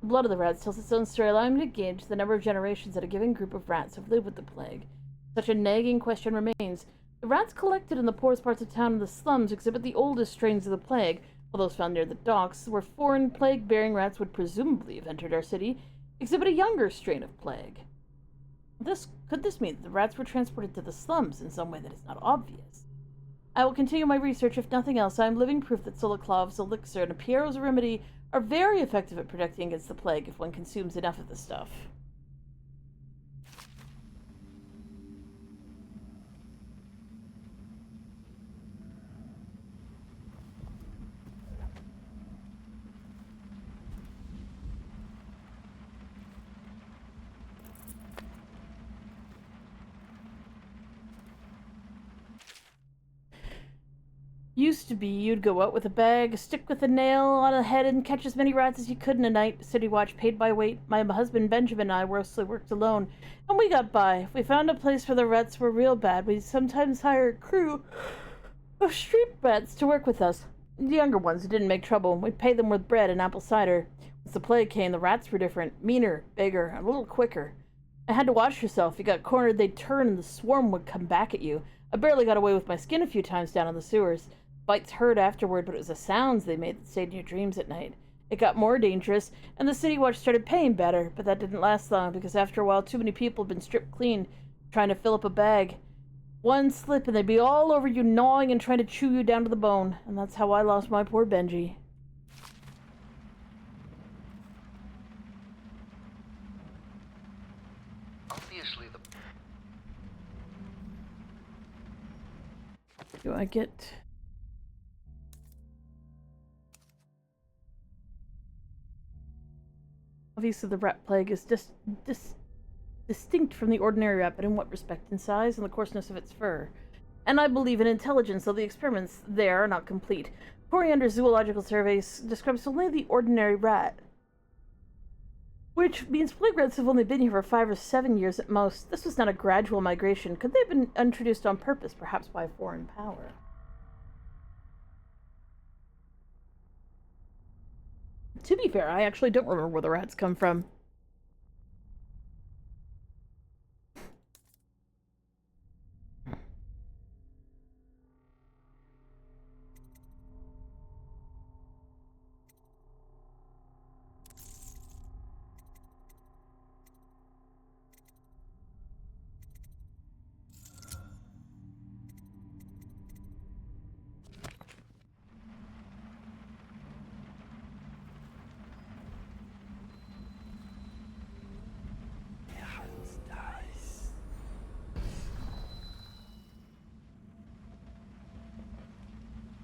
The blood of the rats tells its own story, allowing me to gauge the number of generations that a given group of rats have lived with the plague. Such a nagging question remains. The rats collected in the poorest parts of town and the slums exhibit the oldest strains of the plague, while those found near the docks, where foreign plague-bearing rats would presumably have entered our city, exhibit a younger strain of plague. Could this mean that the rats were transported to the slums in some way that is not obvious? I will continue my research. If nothing else, I am living proof that Sokolow's elixir and Piero's remedy are very effective at protecting against the plague if one consumes enough of the stuff. Used to be you'd go out with a bag, a stick with a nail on a head, and catch as many rats as you could in a night. City watch paid by weight. My husband Benjamin and I mostly worked alone, and we got by. If we found a place where the rats were real bad, we'd sometimes hire a crew of street rats to work with us. The younger ones who didn't make trouble, we'd pay them with bread and apple cider. Once the plague came, the rats were different, meaner, bigger, and a little quicker. I had to watch yourself. If you got cornered, they'd turn and the swarm would come back at you. I barely got away with my skin a few times down in the sewers. Bites hurt afterward, but it was the sounds they made that stayed in your dreams at night. It got more dangerous, and the city watch started paying better, but that didn't last long, because after a while too many people had been stripped clean, trying to fill up a bag. One slip and they'd be all over you, gnawing and trying to chew you down to the bone, and that's how I lost my poor Benji. Obviously the... Do I get... Obviously, the rat plague is distinct from the ordinary rat, but in what respect? In size and the coarseness of its fur. And I believe in intelligence, though the experiments there are not complete. Coriander's zoological surveys describes only the ordinary rat, which means plague rats have only been here for 5 or 7 years at most. This was not a gradual migration. Could they have been introduced on purpose, perhaps by a foreign power? To be fair, I actually don't remember where the rats come from.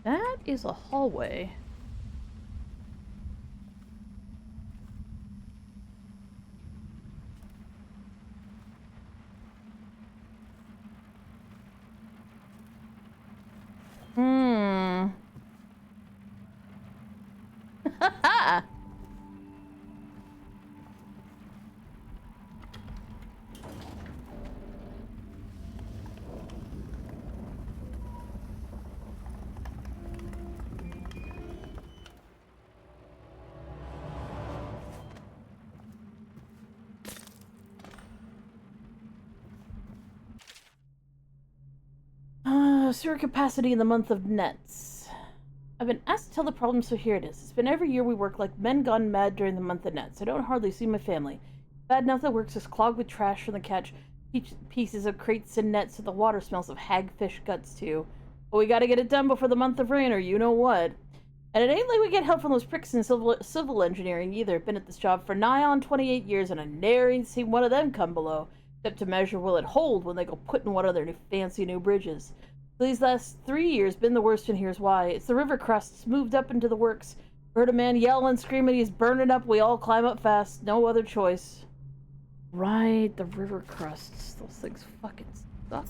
That is a hallway. Ha Sewer capacity in the month of Nets. I've been asked to tell the problem, so here it is. It's been every year we work like men gone mad during the month of Nets. I don't hardly see my family. Bad enough that works is clogged with trash from the catch, pieces of crates and nets, so the water smells of hagfish guts too. But we gotta get it done before the month of rain, or you know what. And it ain't like we get help from those pricks in civil engineering either. Been at this job for nigh on 28 years, and I ne'er ain't seen one of them come below, except to measure will it hold when they go putting one of their fancy new bridges. These last 3 years been the worst, and here's why. It's the river crusts moved up into the works. Heard a man yell and scream and he's burning up. We all climb up fast. No other choice. Right, the river crusts. Those things fucking suck.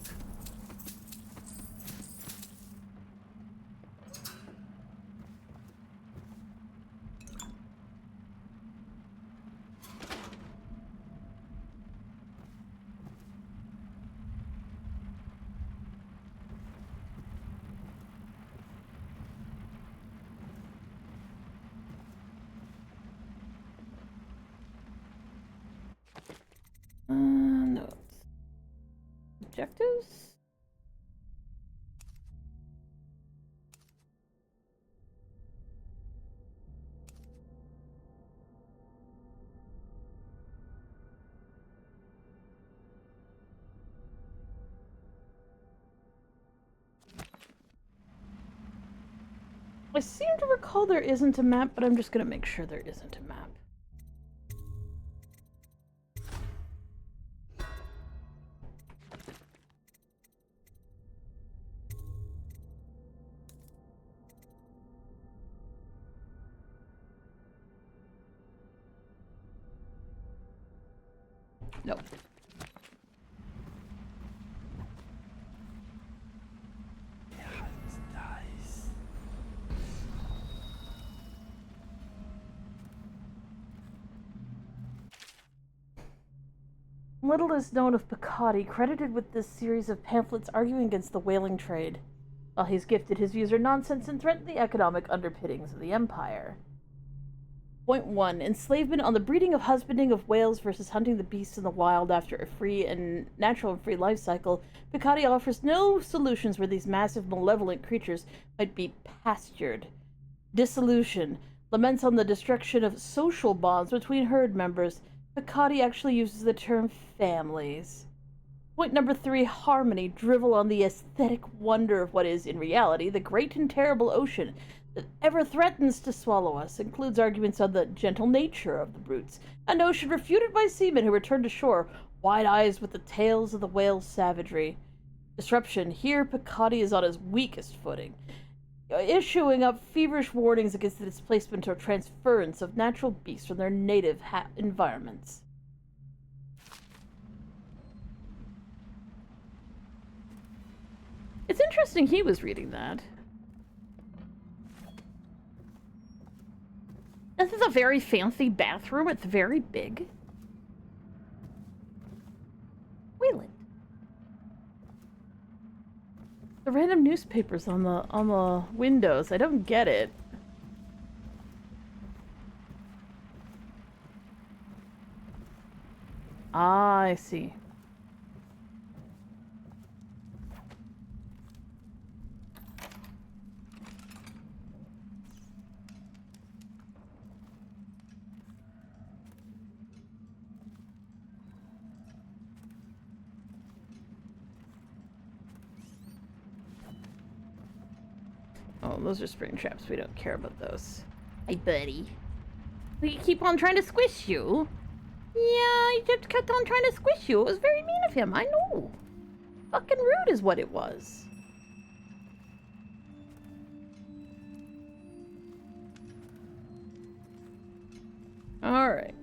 objectives? I seem to recall there isn't a map, but I'm just gonna make sure there isn't a map. Nope. Little is known of Picotti, credited with this series of pamphlets arguing against the whaling trade. While he's gifted, his views are nonsense and threaten the economic underpinnings of the empire. Point 1. Enslavement on the breeding of husbanding of whales versus hunting the beasts in the wild after a free and natural and free life cycle. Picotti offers no solutions where these massive malevolent creatures might be pastured. Dissolution. Laments on the destruction of social bonds between herd members. Picotti actually uses the term families. Point number 3, harmony. Drivel on the aesthetic wonder of what is, in reality, the great and terrible ocean that ever threatens to swallow us. Includes arguments on the gentle nature of the brutes, a notion refuted by seamen who return to shore, wide-eyed with the tales of the whale's savagery. Disruption. Here, Picotti is on his weakest footing, issuing up feverish warnings against the displacement or transference of natural beasts from their native environments. It's interesting he was reading that. This is a very fancy bathroom. It's very big. Wayland. The random newspapers on the windows. I don't get it. Ah, I see. Oh, those are spring traps. We don't care about those. Hey, buddy. We keep on trying to squish you. Yeah, he just kept on trying to squish you. It was very mean of him, I know. Fucking rude is what it was. Alright.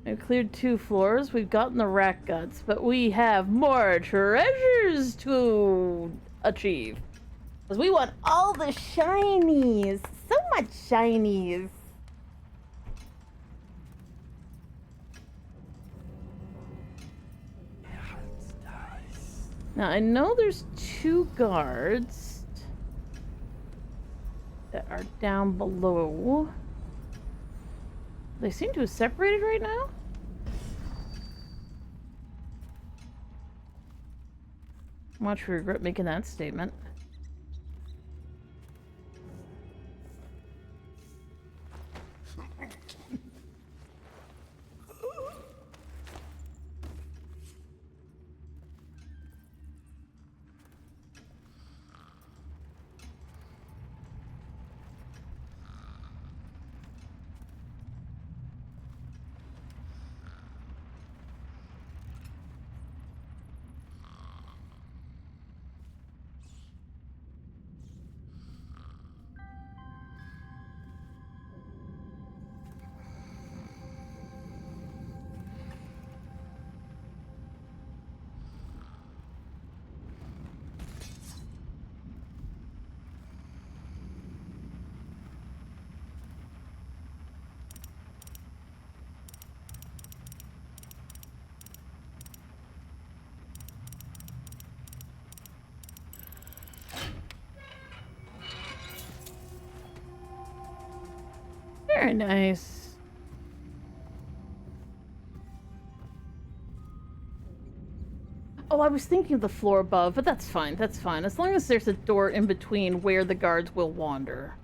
We've cleared 2 floors. We've gotten the rat guts, but we have more treasures to achieve. Because we want all the shinies. So much shinies. Now, I know there's 2 guards that are down below. They seem to have separated right now. Much regret making that statement. Very nice. was thinking of the floor above, but that's fine, that's fine. As long as there's a door in between where the guards will wander.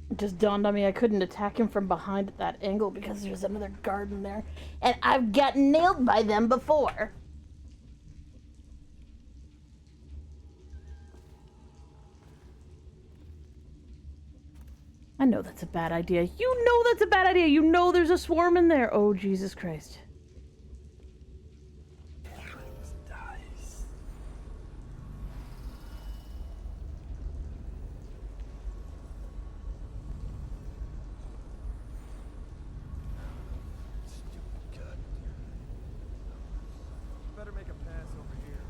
It just dawned on me I couldn't attack him from behind at that angle because there's another guard in there. And I've gotten nailed by them before. I know that's a bad idea. You know that's a bad idea. You know there's a swarm in there. Oh, Jesus Christ. Better make a pass over here.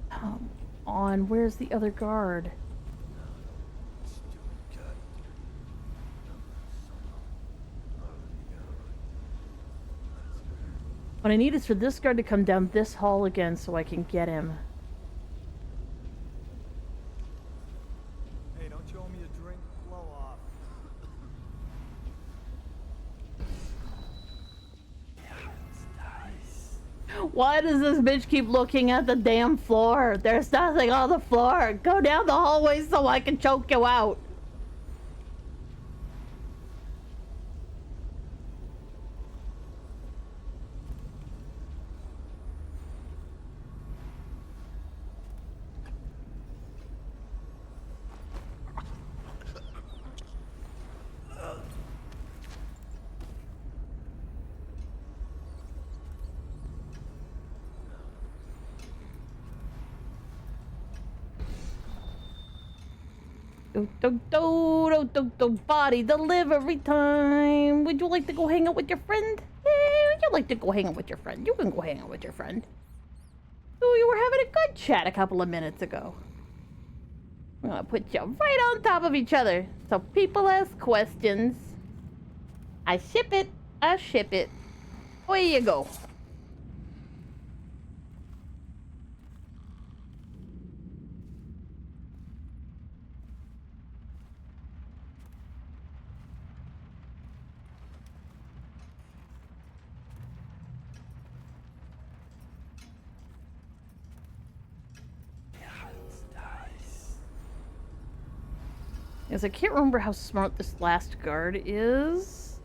Come on, where's the other guard? What I need is for this guard to come down this hall again so I can get him. Hey, don't you owe me a drink? Blow off. Why does this bitch keep looking at the damn floor? There's nothing on the floor. Go down the hallway so I can choke you out. Body delivery time. Would you like to go hang out with your friend? Yeah, would you like to go hang out with your friend? You can go hang out with your friend. Oh, you were having a good chat a couple of minutes ago. I'm gonna put you right on top of each other so people ask questions. I ship it. I ship it. Away you go. Because I can't remember how smart this last guard is.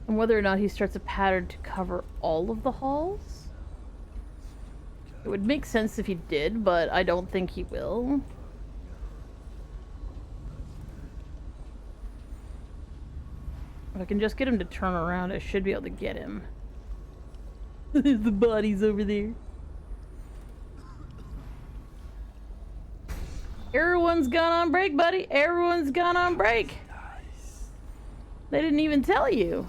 And whether or not he starts a pattern to cover all of the halls. It would make sense if he did, but I don't think he will. If I can just get him to turn around, I should be able to get him. The body's over there. Everyone's gone on break, buddy. Everyone's gone on break. They didn't even tell you.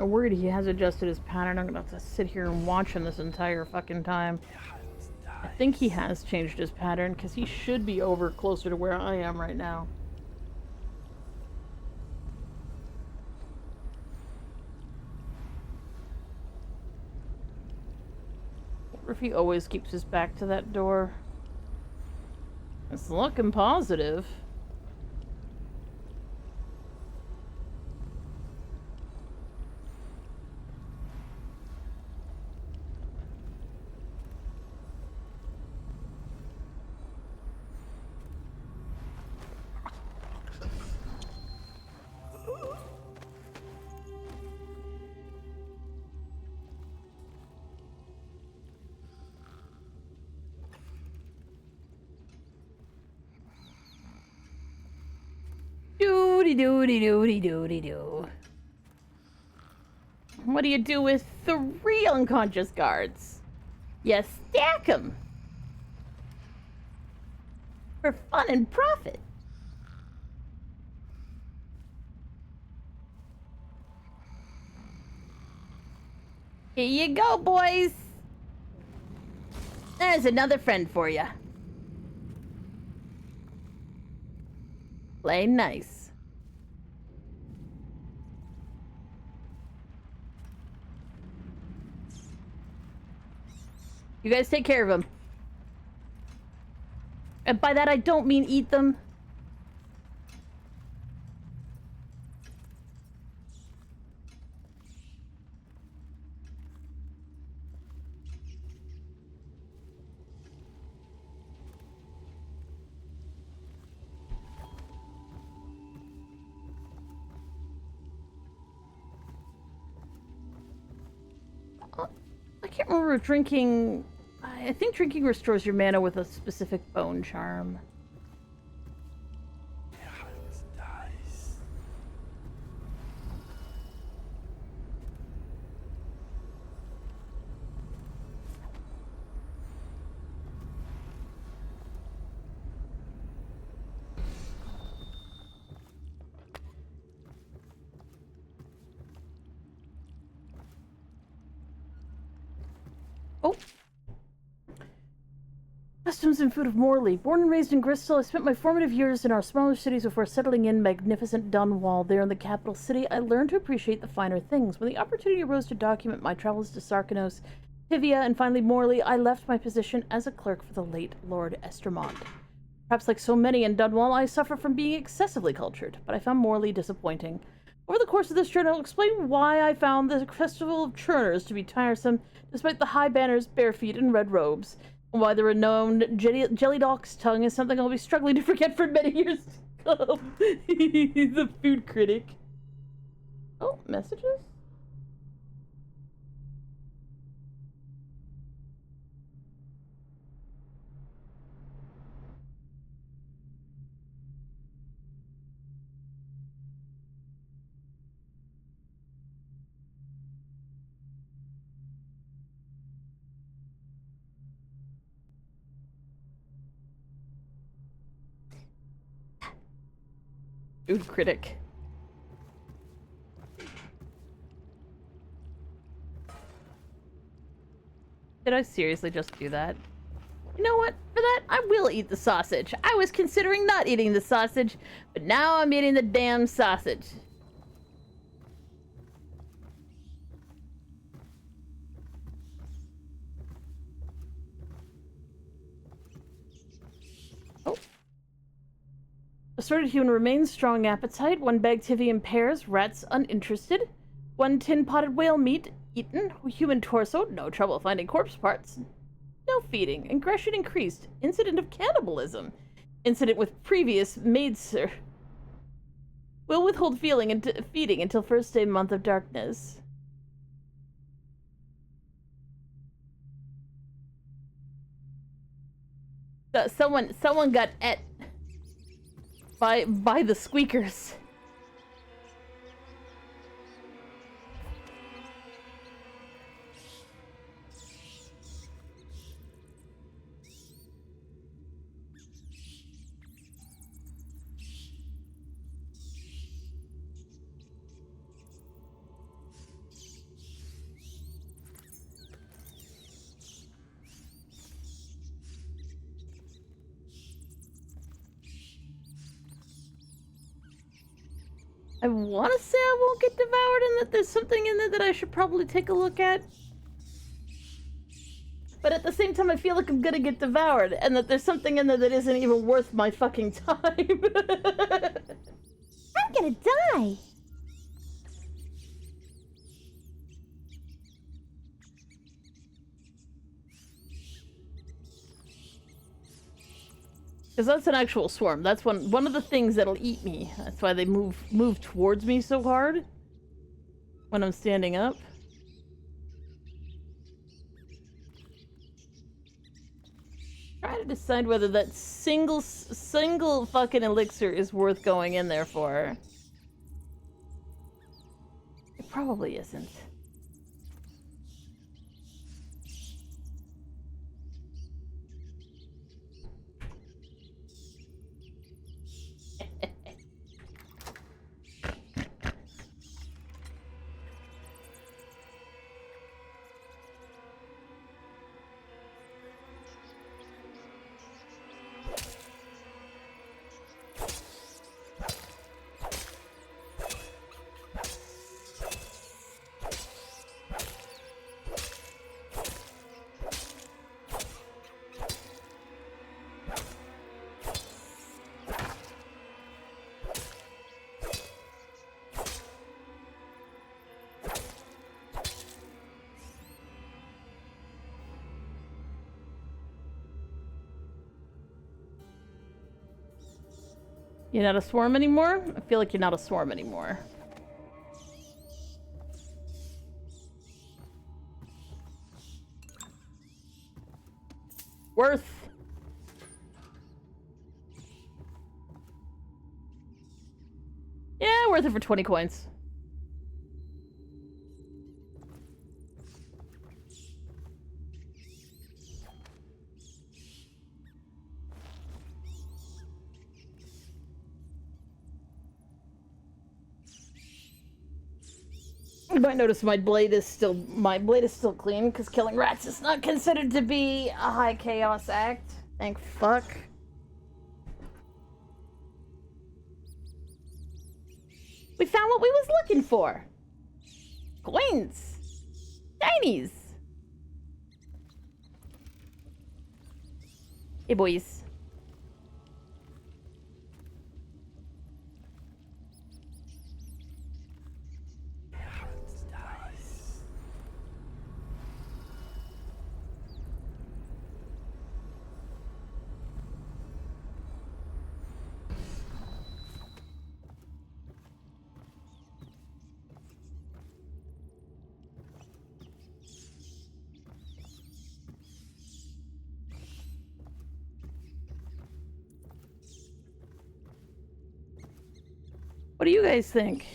I'm worried he has adjusted his pattern. I'm gonna have to sit here and watch him this entire fucking time. I think he has changed his pattern, because he should be over closer to where I am right now. I wonder if he always keeps his back to that door. It's looking positive. Doody-doody-doody-doody-doo. What do you do with 3 unconscious guards? You stack them. For fun and profit. Here you go, boys. There's another friend for you. Play nice. You guys take care of them. And by that I don't mean eat them. I can't remember if drinking... I think drinking restores your mana with a specific bone charm. Oh! Customs and food of Morley. Born and raised in Bristol, I spent my formative years in our smaller cities before settling in magnificent Dunwall. There in the capital city, I learned to appreciate the finer things. When the opportunity arose to document my travels to Sarkanos, Tivia, and finally Morley, I left my position as a clerk for the late Lord Estermont. Perhaps like so many in Dunwall, I suffer from being excessively cultured, but I found Morley disappointing. Over the course of this journey, I'll explain why I found the Festival of Churners to be tiresome, despite the high banners, bare feet, and red robes, and why the renowned Jelly Doc's tongue is something I'll be struggling to forget for many years to come. He's a food critic. Oh, messages? Food critic. Did I seriously just do that? You know what? For that, I will eat the sausage. I was considering not eating the sausage, but now I'm eating the damn sausage. Oh. Assorted human remains, strong appetite, 1 bag Tivian pears, rats uninterested, 1 tin potted whale meat, eaten, human torso, no trouble finding corpse parts, no feeding, aggression increased, incident of cannibalism, incident with previous maid sir. Will withhold feeding until first day month of darkness. Someone got et by the squeakers. I want to say I won't get devoured and that there's something in there that I should probably take a look at. But at the same time, I feel like I'm gonna get devoured and that there's something in there that isn't even worth my fucking time. I'm gonna die. Because that's an actual swarm. That's one of the things that'll eat me. That's why they move towards me so hard when I'm standing up. Try to decide whether that single fucking elixir is worth going in there for. It probably isn't. You're not a swarm anymore? I feel like you're not a swarm anymore. Worth. Yeah, worth it for 20 coins. You might notice my blade is still clean because killing rats is not considered to be a high chaos act. Thank fuck. We found what we was looking for. Coins. Shinies. Hey boys. What do you guys think?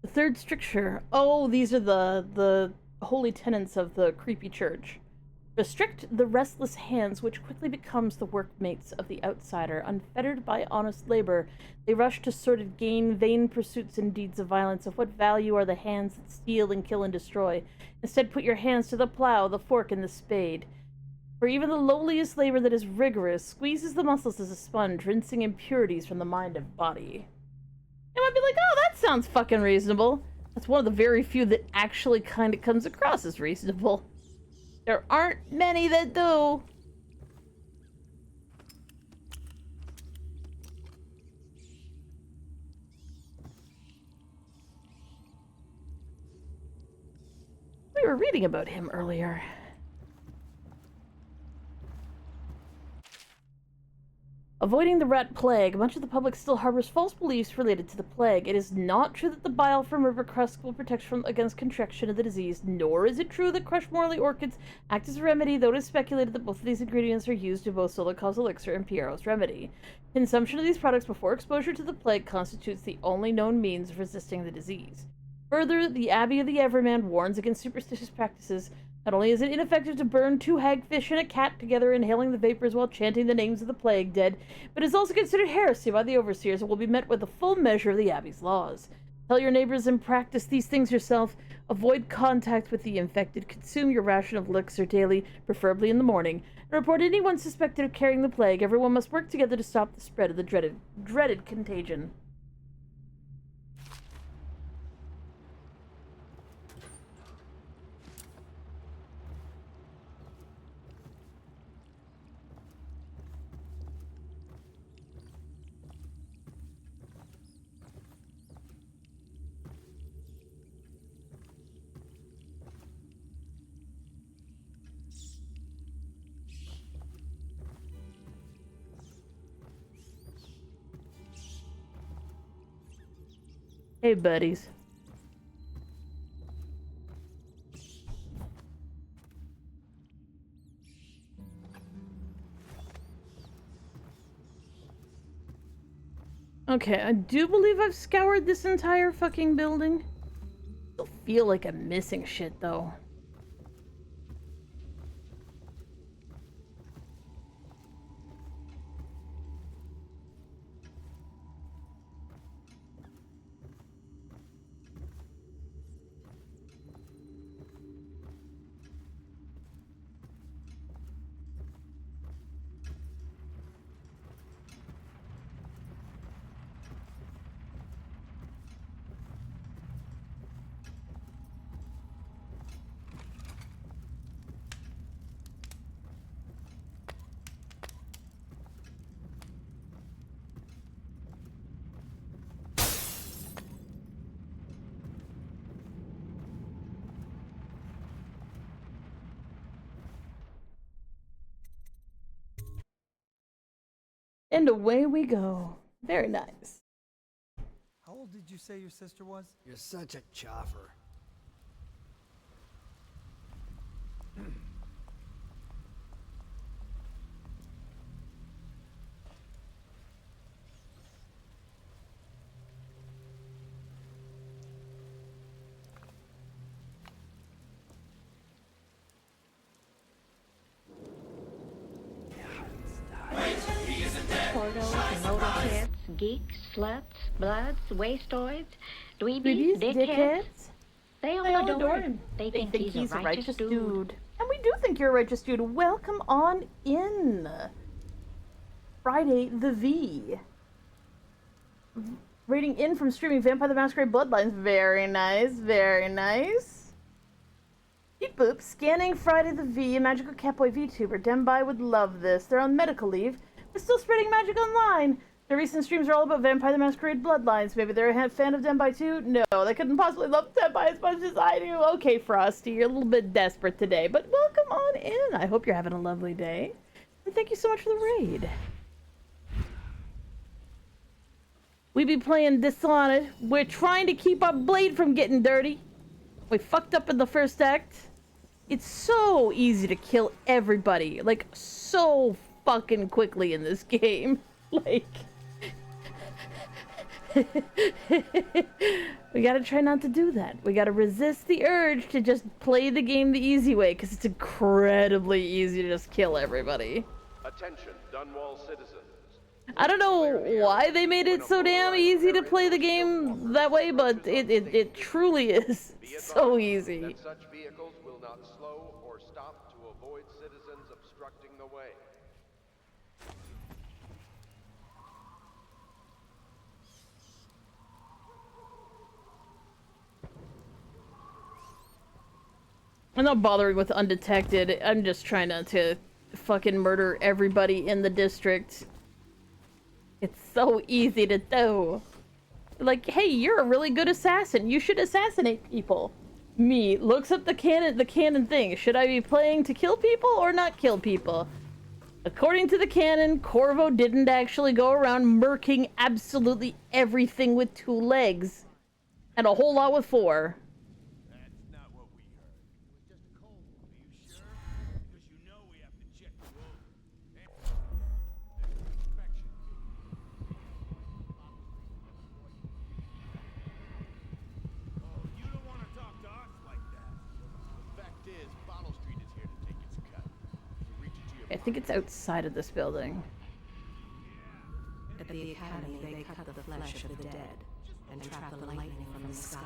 The third stricture. Oh, these are the holy tenants of the creepy church. Restrict the restless hands, which quickly becomes the workmates of the outsider. Unfettered by honest labor, they rush to sordid gain, vain pursuits and deeds of violence. Of what value are the hands that steal and kill and destroy? Instead, put your hands to the plow, the fork, and the spade. For even the lowliest labor that is rigorous squeezes the muscles as a sponge, rinsing impurities from the mind and body. You might be like, oh, that sounds fucking reasonable. That's one of the very few that actually kind of comes across as reasonable. There aren't many that do. We were reading about him earlier. Avoiding the rat plague, much of the public still harbors false beliefs related to the plague. It is not true that the bile from river crusk will protect against contraction of the disease, nor is it true that crushed morley orchids act as a remedy, though it is speculated that both of these ingredients are used in both Soloca's elixir and Piero's remedy. Consumption of these products before exposure to the plague constitutes the only known means of resisting the disease. Further, the Abbey of the Everyman warns against superstitious practices. Not only is it ineffective to burn 2 hagfish and a cat together, inhaling the vapors while chanting the names of the plague dead, but is also considered heresy by the overseers and will be met with the full measure of the Abbey's laws. Tell your neighbors and practice these things yourself. Avoid contact with the infected. Consume your ration of elixir daily, preferably in the morning, and report anyone suspected of carrying the plague. Everyone must work together to stop the spread of the dreaded contagion. Hey, buddies. Okay, I do believe I've scoured this entire fucking building. I feel like I'm missing shit, though. And away we go. Very nice. How old did you say your sister was? You're such a choffer. Portals, motorheads, geeks, sluts, bloods, wastoids, dweebies, Dweebies, dickheads. They all all adore him. They think he's a righteous dude. And we do think you're a righteous dude. Welcome on in. Friday the V. Rating in from streaming Vampire the Masquerade Bloodlines. Very nice, very nice. Beep boop. Scanning Friday the V, a magical catboy VTuber. Dembai would love this. They're on medical leave, but still spreading magic online. Their recent streams are all about Vampire the Masquerade Bloodlines. Maybe they're a fan of Dembai too? No, they couldn't possibly love Dembai as much as I do. Okay, Frosty, you're a little bit desperate today, but welcome on in. I hope you're having a lovely day. And thank you so much for the raid. We be playing Dishonor. We're trying to keep our blade from getting dirty. We fucked up in the first act. It's so easy to kill everybody. Like, so fucking quickly in this game. Like... We gotta try not to do that. We gotta resist the urge to just play the game the easy way, because it's incredibly easy to just kill everybody. Attention, Dunwall citizens. I don't know why they made it so damn easy to play the game that way, but it truly is so easy. That such vehicles will not slow or stop to avoid citizens obstructing the way. I'm not bothering with undetected. I'm just trying not to fucking murder everybody in the district. It's so easy to do. Like, hey, you're a really good assassin. You should assassinate people. Me looks up the canon thing. Should I be playing to kill people or not kill people? According to the canon, Corvo didn't actually go around murking absolutely everything with 2 legs. And a whole lot with 4. I think it's outside of this building. At the Academy, they cut the flesh of the dead and trap the lightning from the sky.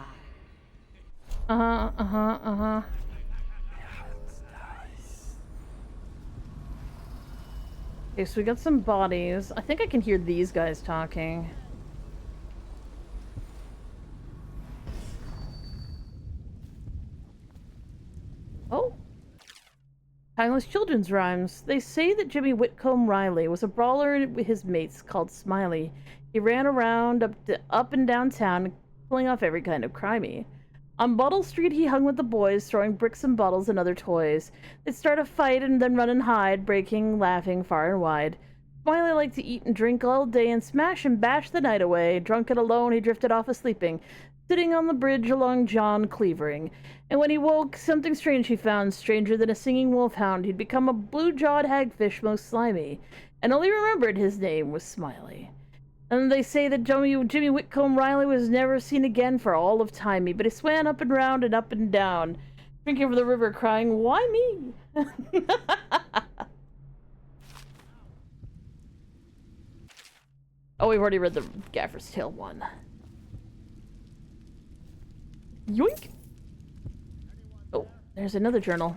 Okay, so we got some bodies. I think I can hear these guys talking. Oh. Timeless children's rhymes. They say that Jimmy Whitcomb Riley was a brawler with his mates called Smiley. He ran around up and down town, pulling off every kind of crimey. On Bottle Street, he hung with the boys, throwing bricks and bottles and other toys. They'd start a fight and then run and hide, breaking, laughing far and wide. Smiley liked to eat and drink all day and smash and bash the night away. Drunk and alone, he drifted off asleeping, sitting on the bridge along John Cleavering. And when he woke, something strange he found, stranger than a singing wolfhound. He'd become a blue-jawed hagfish, most slimy, and only remembered his name was Smiley. And they say that Jimmy Whitcomb Riley was never seen again for all of timey, but he swam up and round and up and down, drinking over the river, crying, "Why me?" Oh, we've already read the Gaffer's Tale one. Yoink! Oh, there's another journal.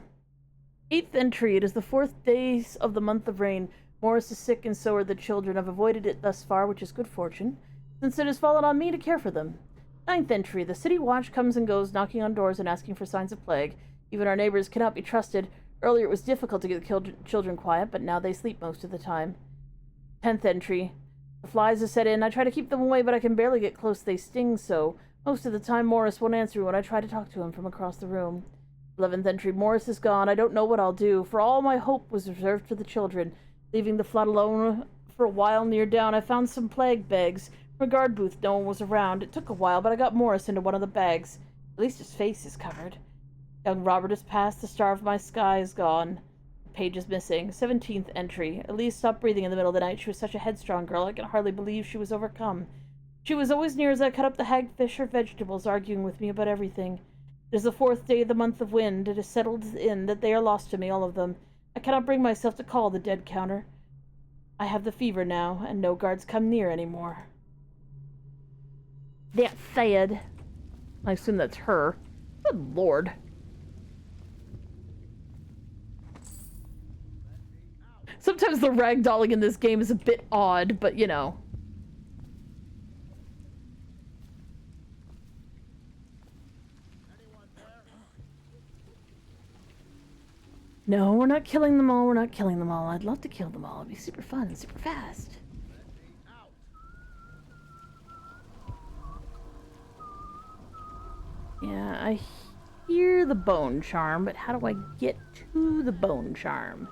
8th entry. It is the 4th day of the month of rain. Morris is sick and so are the children. I've avoided it thus far, which is good fortune, since it has fallen on me to care for them. 9th entry. The city watch comes and goes, knocking on doors and asking for signs of plague. Even our neighbors cannot be trusted. Earlier it was difficult to get the children quiet, but now they sleep most of the time. 10th entry. The flies have set in. I try to keep them away, but I can barely get close. They sting so. Most of the time, Morris won't answer me when I try to talk to him from across the room. 11th entry. Morris is gone. I don't know what I'll do, for all my hope was reserved for the children. Leaving the flood alone for a while near down, I found some plague bags. From a guard booth, no one was around. It took a while, but I got Morris into one of the bags. At least his face is covered. Young Robert has passed. The star of my sky is gone. The page is missing. 17th entry. Elise stopped breathing in the middle of the night. She was such a headstrong girl, I can hardly believe she was overcome. She was always near as I cut up the hagfish or vegetables, arguing with me about everything. It is the 4th day of the month of wind. It is settled in that they are lost to me, all of them. I cannot bring myself to call the dead counter. I have the fever now, and no guards come near anymore. That said, I assume that's her. Good lord. Sometimes the ragdolling in this game is a bit odd, but you know. No, we're not killing them all. We're not killing them all. I'd love to kill them all. It'd be super fun and super fast. Yeah, I hear the bone charm, but how do I get to the bone charm?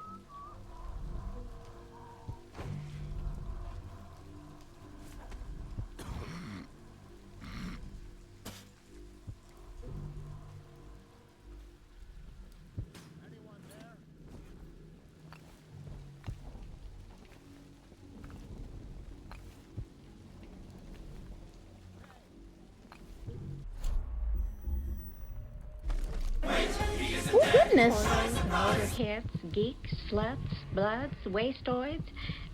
goodness. Motorheads, geeks, sluts, bloods, wastoids,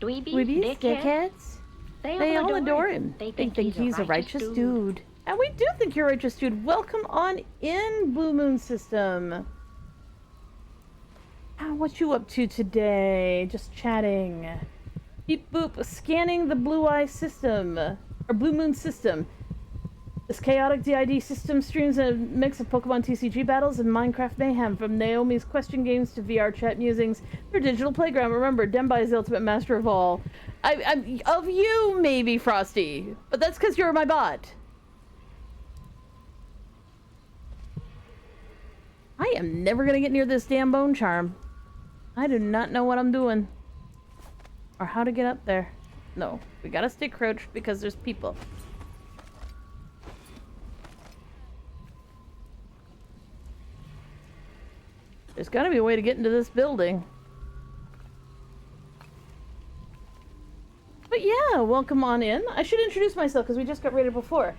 dweebies, Dweebies, dickheads. They all adore him. They think he's a righteous dude. And we do think you're a righteous dude. Welcome on in, Blue Moon System. What you up to today? Just chatting. Beep boop, scanning the Blue Eye system. Or Blue Moon System. This chaotic DID system streams a mix of Pokemon TCG battles and Minecraft mayhem, from Naomi's question games to VR chat musings. Their digital playground. Remember, Dembai is the ultimate master of all. I'm of you, maybe, Frosty, but that's because you're my bot. I am never gonna get near this damn Bonecharm. I do not know what I'm doing, or how to get up there. No, we gotta stay crouched because there's people. There's gotta be a way to get into this building. But yeah, welcome on in. I should introduce myself because we just got rated before.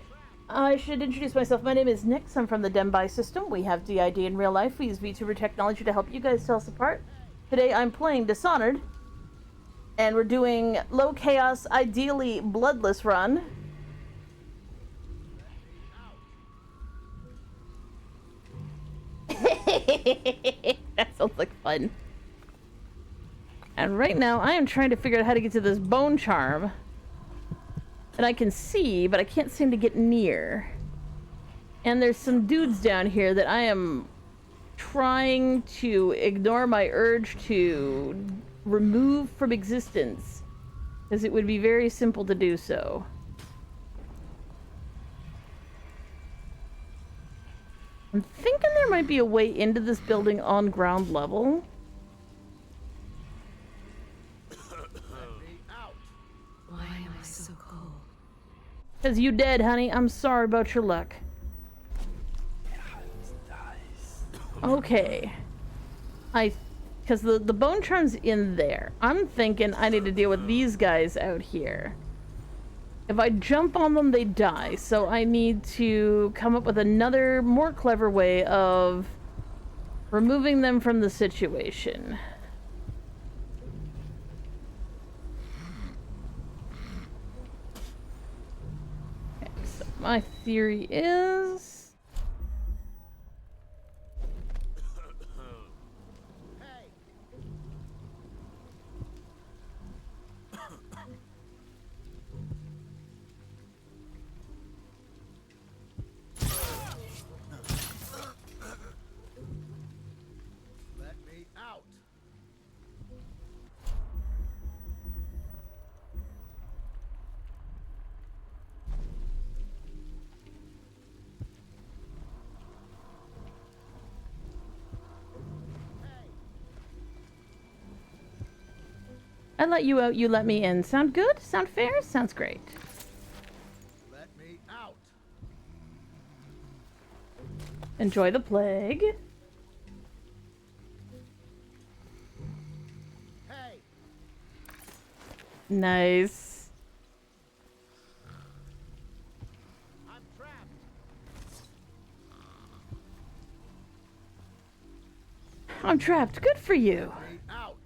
I should introduce myself. My name is Nyx. I'm from the Dembai system. We have DID in real life. We use VTuber technology to help you guys tell us apart. Today I'm playing Dishonored. And we're doing low chaos, ideally bloodless run. That sounds like fun. And right now I am trying to figure out how to get to this Bonecharm. And I can see, but I can't seem to get near. And there's some dudes down here that I am trying to ignore my urge to remove from existence, because it would be very simple to do so. I'm thinking there might be a way into this building on ground level. Why am I so cold? Because you dead, honey. I'm sorry about your luck. Okay. Because the Bonecharm's in there. I'm thinking I need to deal with these guys out here. If I jump on them, they die. So I need to come up with another, more clever way of removing them from the situation. Okay, so my theory is... I let you out, you let me in. Sound good? Sound fair? Sounds great. Let me out. Enjoy the plague. Hey. Nice. I'm trapped. I'm trapped. Good for you. Let me out.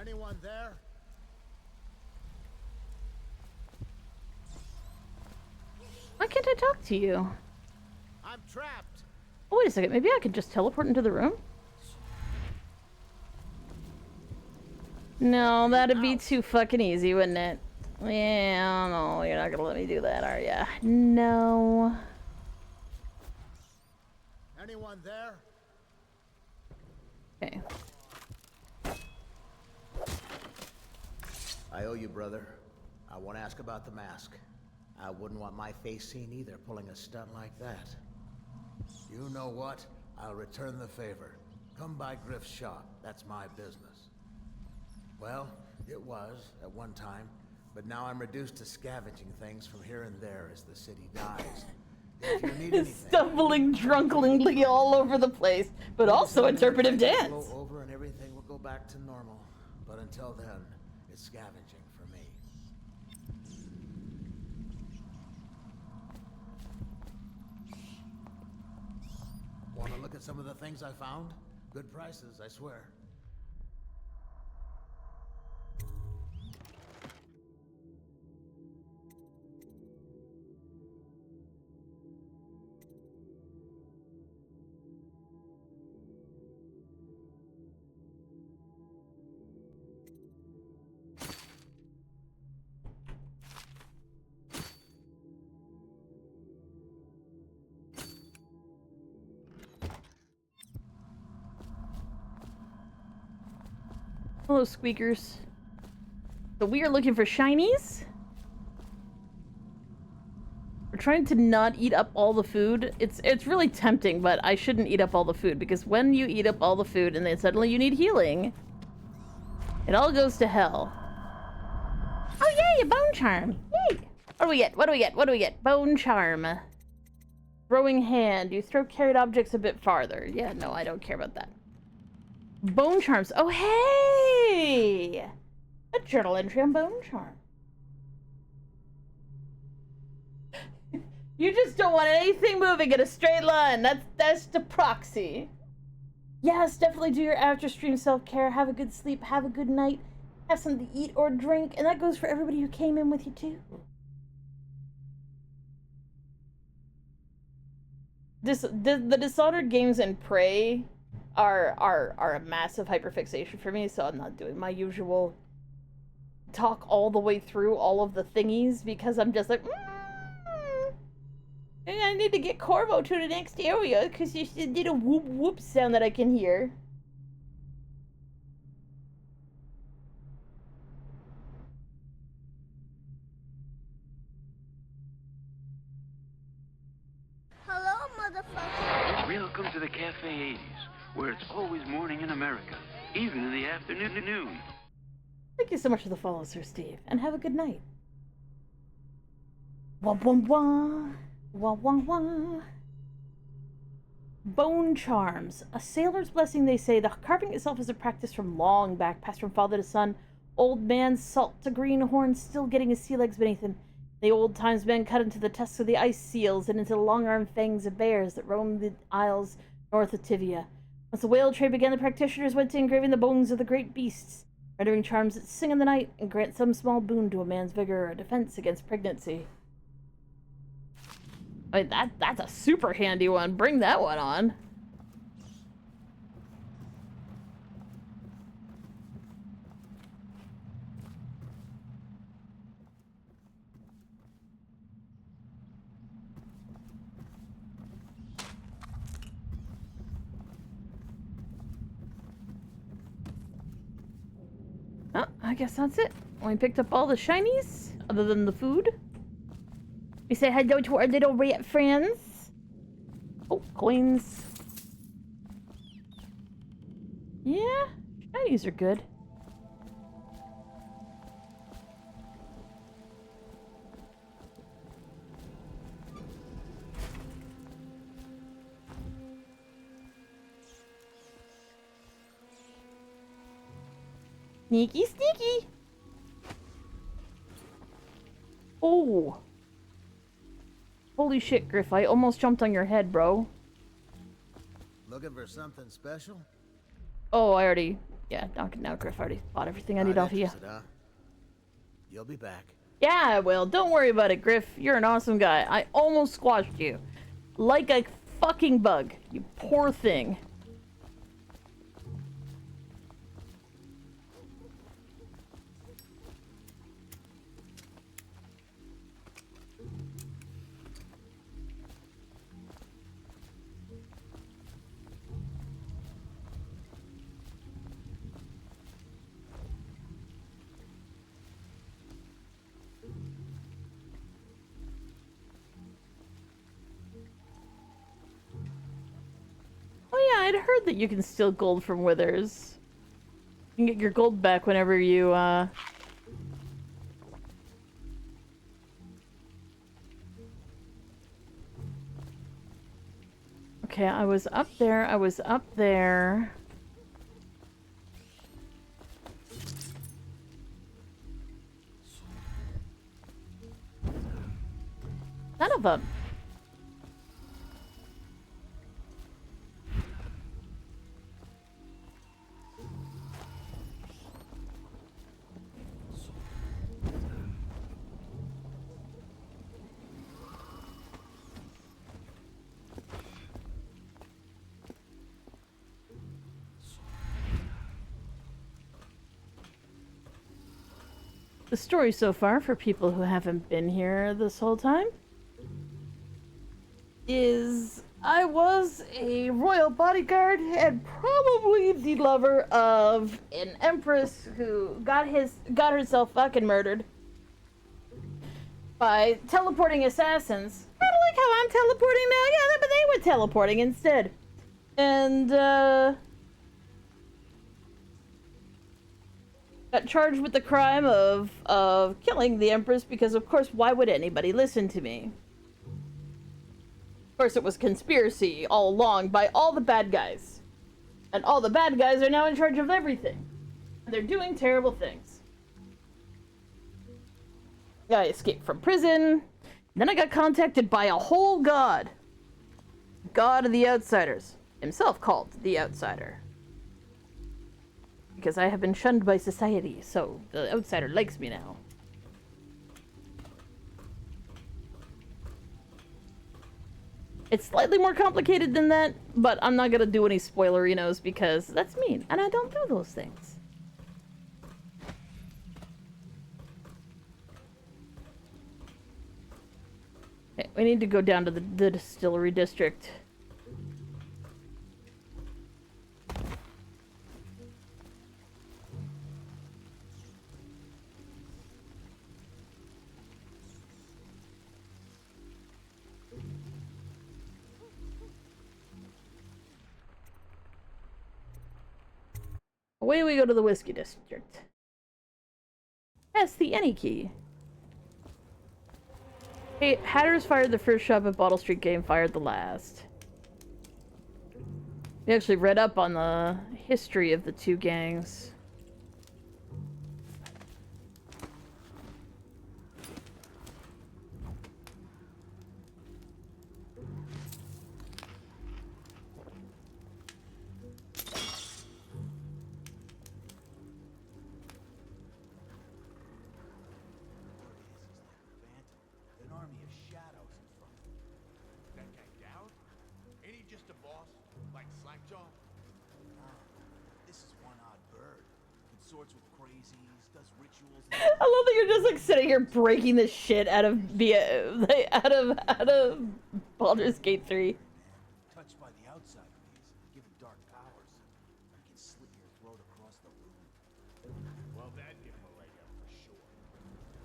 Anyone there? Why can't I talk to you? I'm trapped. Oh, wait a second. Maybe I could just teleport into the room? No, that'd be too fucking easy, wouldn't it? Yeah, no, you're not gonna let me do that, are ya? No. Anyone there? Okay. I owe you, brother. I won't ask about the mask. I wouldn't want my face seen either, pulling a stunt like that. You know what? I'll return the favor. Come by Griff's shop. That's my business. Well, it was, at one time, but now I'm reduced to scavenging things from here and there as the city dies. If you need anything... Stumbling drunkenly all over the place, but also interpretive dance. Blow over and everything will go back to normal. But until then, it's scavenging for me. look at some of the things I found? Good prices, I swear. Hello, squeakers. So we are looking for shinies. We're trying to not eat up all the food. It's really tempting, but I shouldn't eat up all the food because when you eat up all the food and then suddenly you need healing, it all goes to hell. Oh yay, a bone charm! Yay! What do we get? What do we get? What do we get? Bone charm. Throwing hand. You throw carried objects a bit farther. Yeah, no, I don't care about that. Bonecharms. Oh, hey! A journal entry on Bonecharm. You just don't want anything moving in a straight line. That's the proxy. Yes, definitely do your after stream self-care. Have a good sleep. Have a good night. Have something to eat or drink. And that goes for everybody who came in with you, too. The Dishonored games and Prey are a massive hyperfixation for me, so I'm not doing my usual talk all the way through all of the thingies because I'm just like, I need to get Corvo to the next area because you did a whoop whoop sound that I can hear. Hello, motherfucker. Welcome to the Cafe 80s, where it's always morning in America, even in the afternoon. Thank you so much for the follow, Sir Steve, and have a good night. Wah wah wah. Wah wah wah. Bonecharms. A sailor's blessing, they say. The carving itself is a practice from long back, passed from father to son. Old man, salt to greenhorn, still getting his sea legs beneath him. The old times men cut into the tusks of the ice seals and into the long-armed fangs of bears that roamed the isles north of Tivia. Once the whale trade began, the practitioners went to engraving the bones of the great beasts, rendering charms that sing in the night and grant some small boon to a man's vigor or a defense against pregnancy. I mean, that's a super handy one. Bring that one on. Oh, I guess that's it. We picked up all the shinies, other than the food. We say hello to our little rat friends. Oh, coins. Yeah, shinies are good. Sneaky, sneaky. Oh. Holy shit, Griff, I almost jumped on your head, bro. Looking for something special? Oh, I already... Yeah, now Griff, I already bought everything I need off of you. Huh? You'll be back. Yeah, I will. Don't worry about it, Griff. You're an awesome guy. I almost squashed you. Like a fucking bug. You poor thing. Oh yeah, I'd heard that you can steal gold from withers. You can get your gold back whenever you, Okay, I was up there. None of them. The story so far, for people who haven't been here this whole time, is I was a royal bodyguard and probably the lover of an empress who got herself fucking murdered by teleporting assassins. Kind of like how I'm teleporting now. Yeah, but they were teleporting instead. And, got charged with the crime of killing the Empress because, of course, why would anybody listen to me? Of course, it was conspiracy all along by all the bad guys. And all the bad guys are now in charge of everything. And they're doing terrible things. I escaped from prison. Then I got contacted by a whole god. God of the Outsiders. Himself called the Outsider. Because I have been shunned by society, so the Outsider likes me now. It's slightly more complicated than that, but I'm not gonna do any spoilerinos because that's mean, and I don't do those things. Okay, we need to go down to the distillery district. Away we go to the whiskey district. Yes, the any key. Hey, Hatters fired the first shot, but Bottle Street Game fired the last. We actually read up on the history of the two gangs. I love that you're just like sitting here breaking the shit out of out of Baldur's Gate 3. Touched by the outside of these, given dark powers, I can slit your throat across the room. Well, that'd give him a leg up for sure.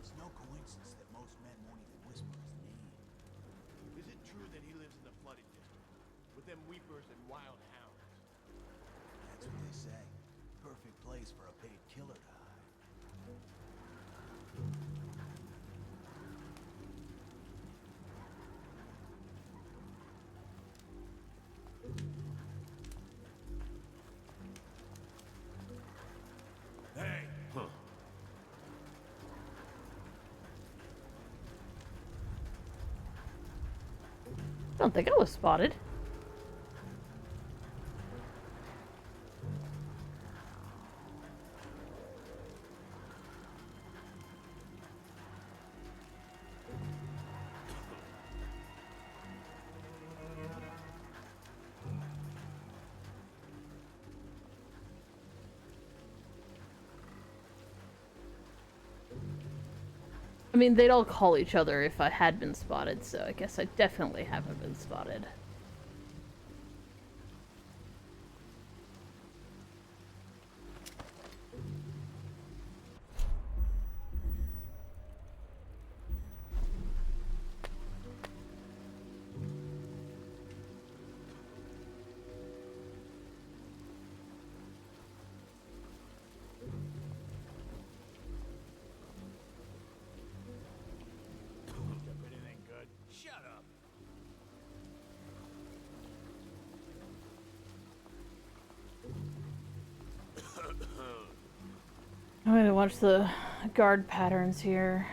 It's no coincidence that most men won't even whisper his name. Is it true that he lives in the flooded district with them weepers and wild hounds? That's what they say. Perfect place for a paid killer to hide. Hey! Huh. I don't think I was spotted. I mean, they'd all call each other if I had been spotted, so I guess I definitely haven't been spotted. I'm gonna watch the guard patterns here.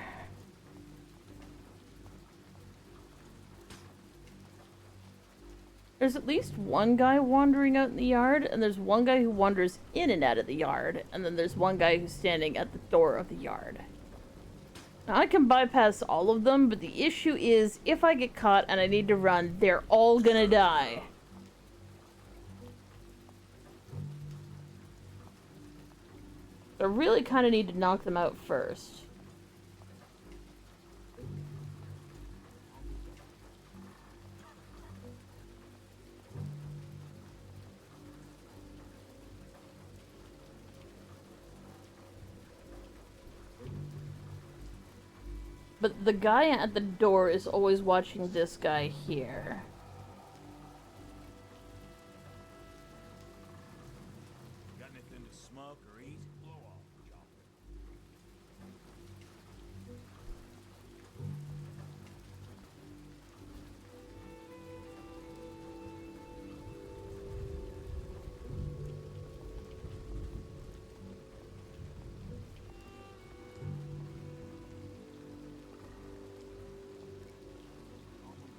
There's at least one guy wandering out in the yard, and there's one guy who wanders in and out of the yard, and then there's one guy who's standing at the door of the yard. Now, I can bypass all of them, but the issue is, if I get caught and I need to run, they're all gonna die. I really kind of need to knock them out first. But the guy at the door is always watching this guy here. Got anything to smoke or eat? Blow off, chopper.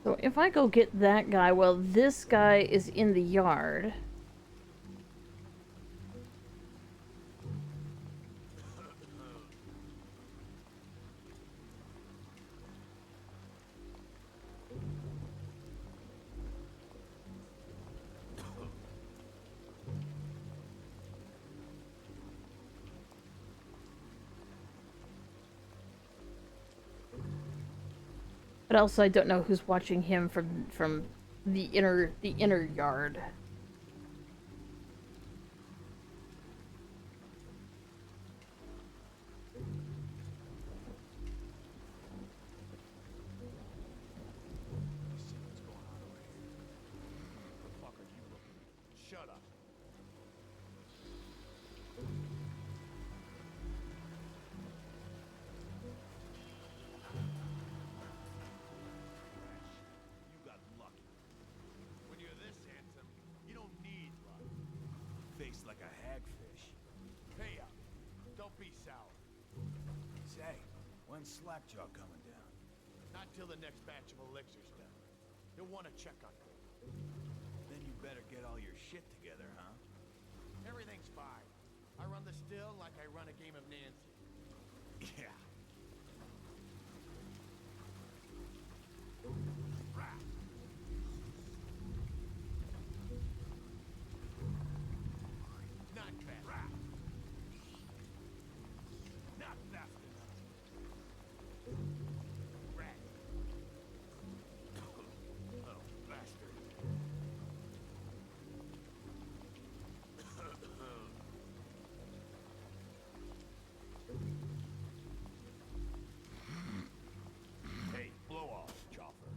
So if I go get that guy while this guy is in the yard... But also I don't know who's watching him from the inner yard. Shut up. You got lucky. When you're this handsome, you don't need luck. Face like a hagfish. Pay up. Don't be sour. Say, when's Slackjaw coming down? Not till the next batch of elixirs done. You'll want to check on me. Then you better get all your shit together, huh? Everything's fine. I run the still like I run a game of Nancy. Yeah. Rat. Not fast. Rat. Not fast enough. Rat. Oh, bastard. Hey, blow off, chopper.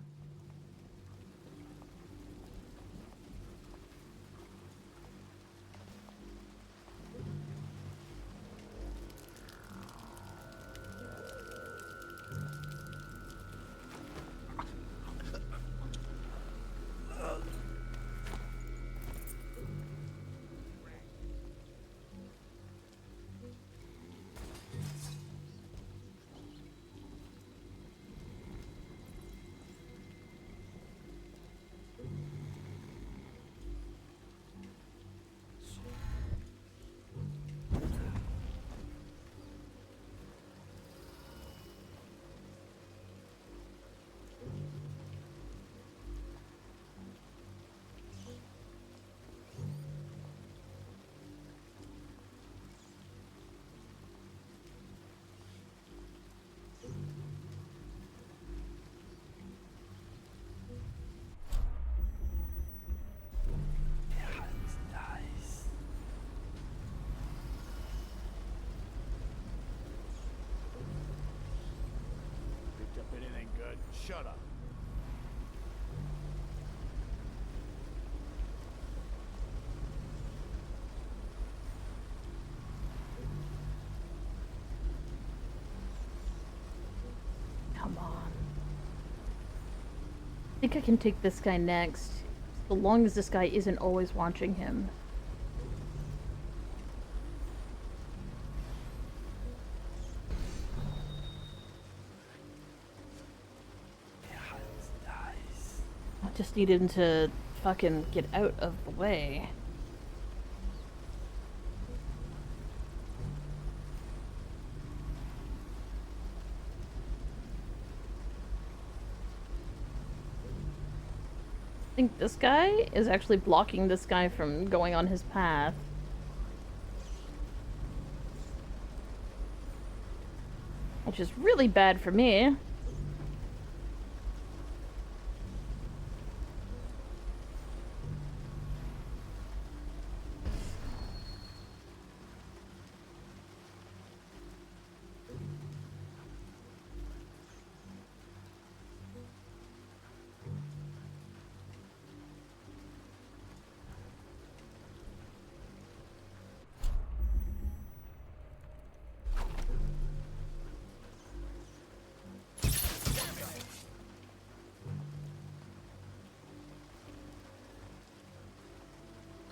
Picked up anything good? Shut up. Come on. I think I can take this guy next, so long as this guy isn't always watching him. I just need him to fucking get out of the way. I think this guy is actually blocking this guy from going on his path. Which is really bad for me.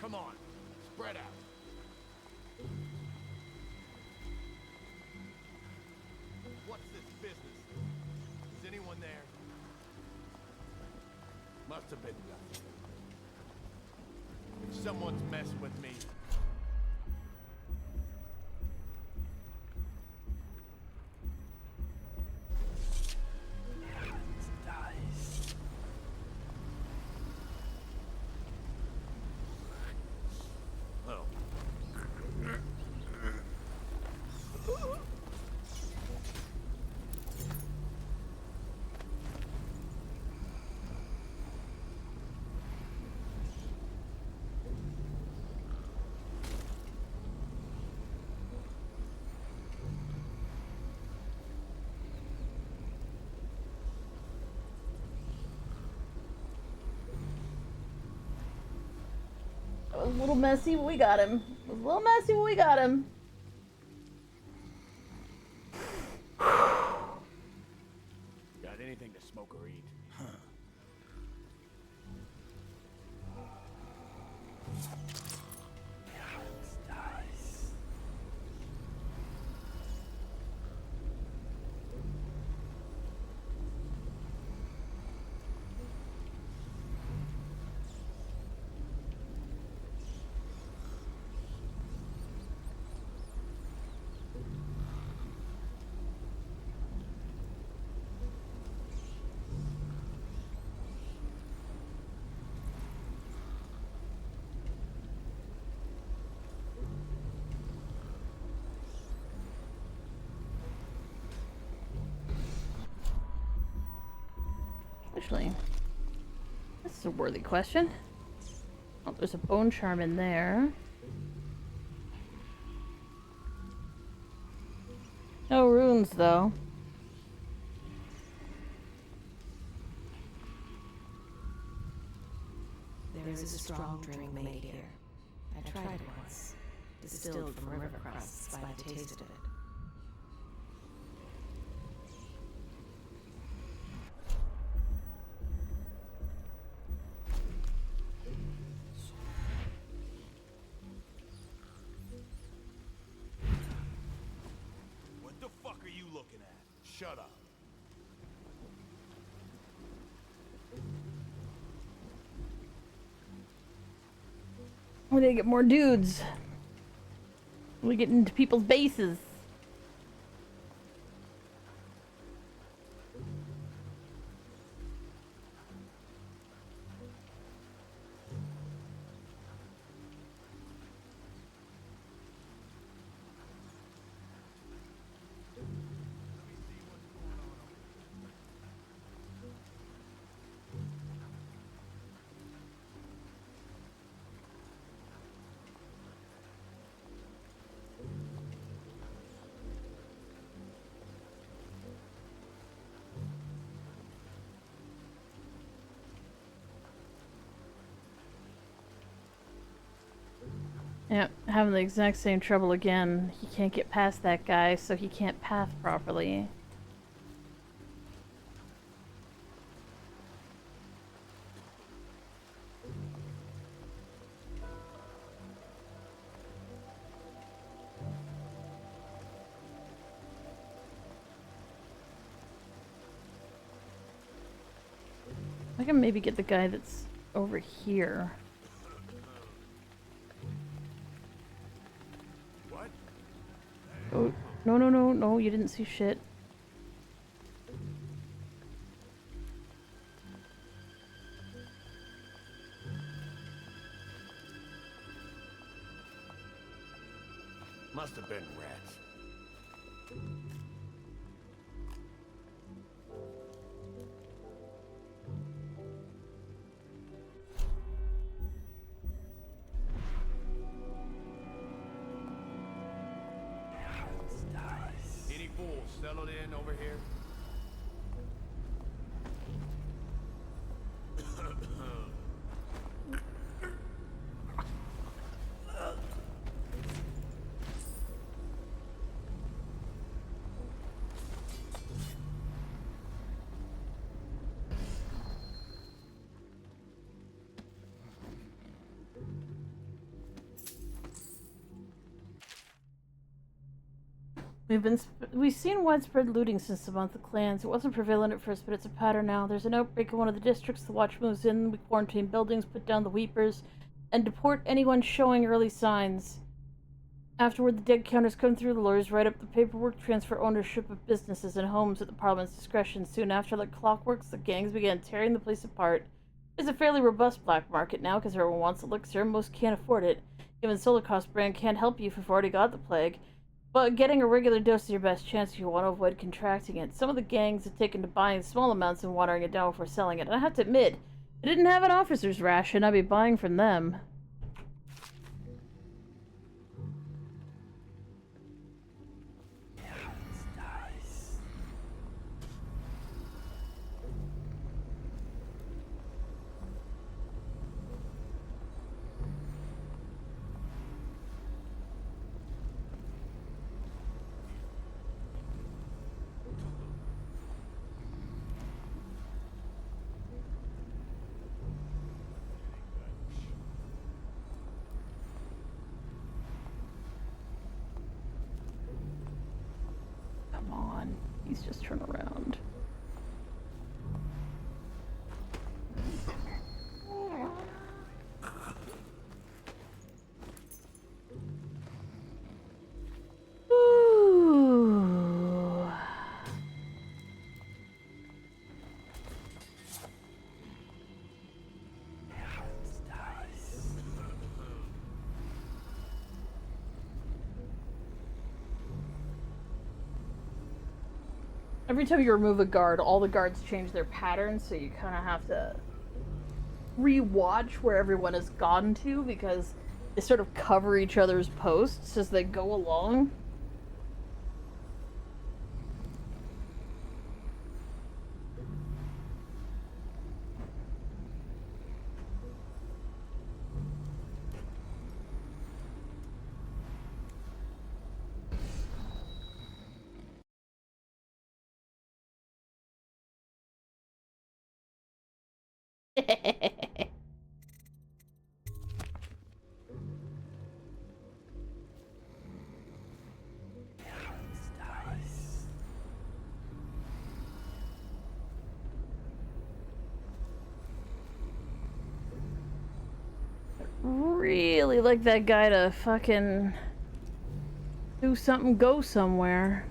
Come on, spread out. What's this business? Is anyone there? Must have been nothing. Someone's messing with me. It was a little messy, but we got him. It was a little messy, but we got him. Got anything to smoke or eat? Actually, this is a worthy question. Oh, there's a bone charm in there. No runes, though. There is a strong drink made here. I tried it once. Distilled from river crusts by the taste of it. What the fuck are you looking at? Shut up. We need to get more dudes. We get into people's bases. Yep, having the exact same trouble again. He can't get past that guy, so he can't path properly. I can maybe get the guy that's over here. What? Oh, no, no, no, no, you didn't see shit. Must have been rats. Any fools settled in over here? We've seen widespread looting since the month of clans. It wasn't prevalent at first, but it's a pattern now. There's an outbreak in one of the districts. The watch moves in. We quarantine buildings, put down the weepers, and deport anyone showing early signs. Afterward, the dead counters come through. The lawyers write up the paperwork, transfer ownership of businesses and homes at the Parliament's discretion. Soon after, like clockworks, the gangs began tearing the place apart. There's a fairly robust black market now because everyone wants elixir. Most can't afford it. Even Solarcost brand can't help you if you've already got the plague. But getting a regular dose is your best chance if you want to avoid contracting it. Some of the gangs have taken to buying small amounts and watering it down before selling it. And I have to admit, if I didn't have an officer's ration, I'd be buying from them. Come on, he's just turned around. Ooh. Every time you remove a guard, all the guards change their patterns, so you kind of have to re-watch where everyone has gone to because they sort of cover each other's posts as they go along. Really like that guy to fucking do something, go somewhere.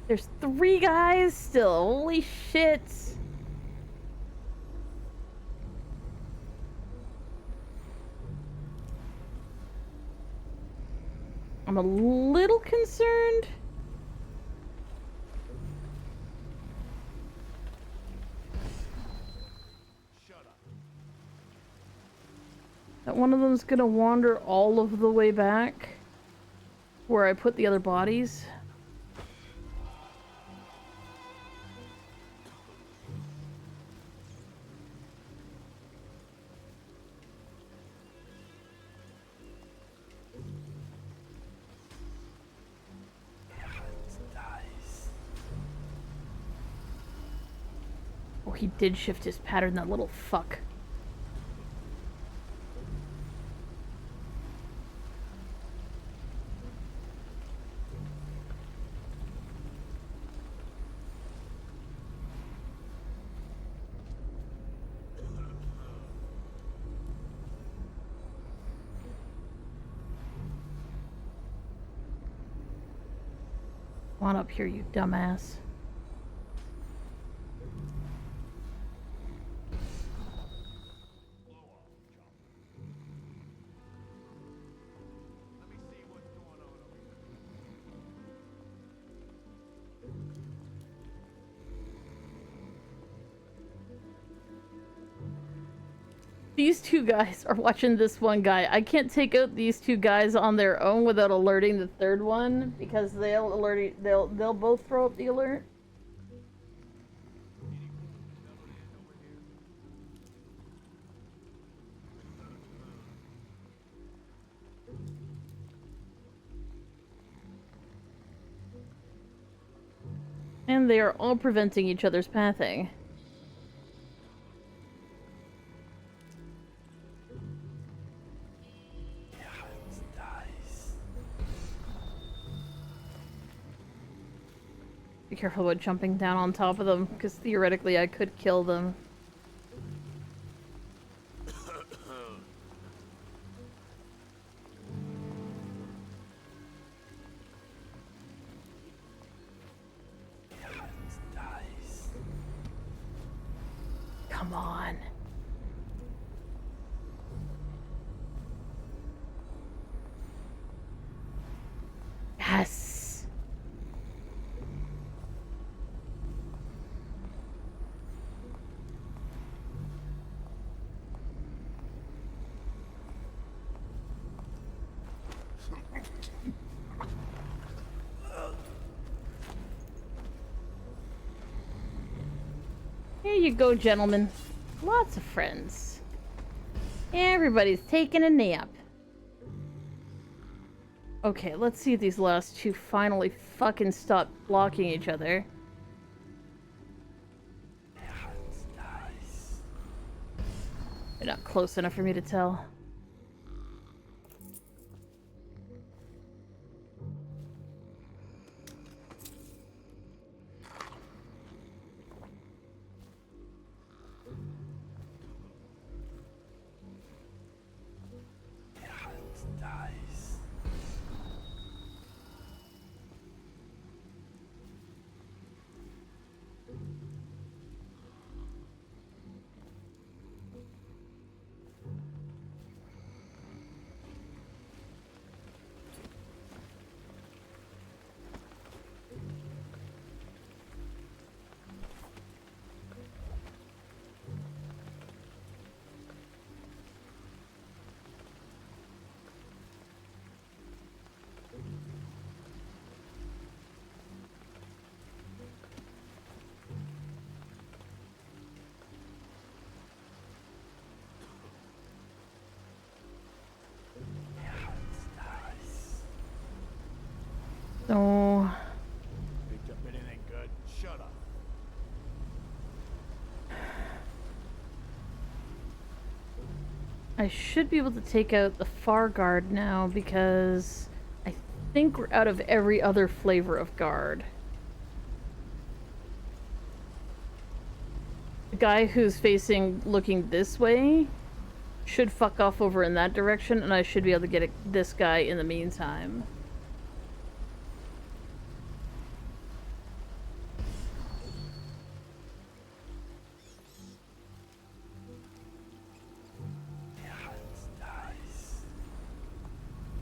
There's 3 guys still. Holy shit. I'm a little concerned. That one of them's gonna wander all of the way back where I put the other bodies. Oh, he did shift his pattern, that little fuck. Come on up here, you dumbass. These 2 guys are watching this one guy. I can't take out these 2 guys on their own without alerting the 3rd one because they'll both throw up the alert. And they are all preventing each other's pathing. careful about jumping down on top of them, because theoretically I could kill them. Come on. Yes. Here you go, gentlemen. Lots of friends. Everybody's taking a nap. Okay, let's see if these last two finally fucking stop blocking each other. They're not close enough for me to tell. So Picked up anything good? Shut up. I should be able to take out the far guard now because I think we're out of every other flavor of guard. The guy who's facing looking this way should fuck off over in that direction, and I should be able to get this guy in the meantime.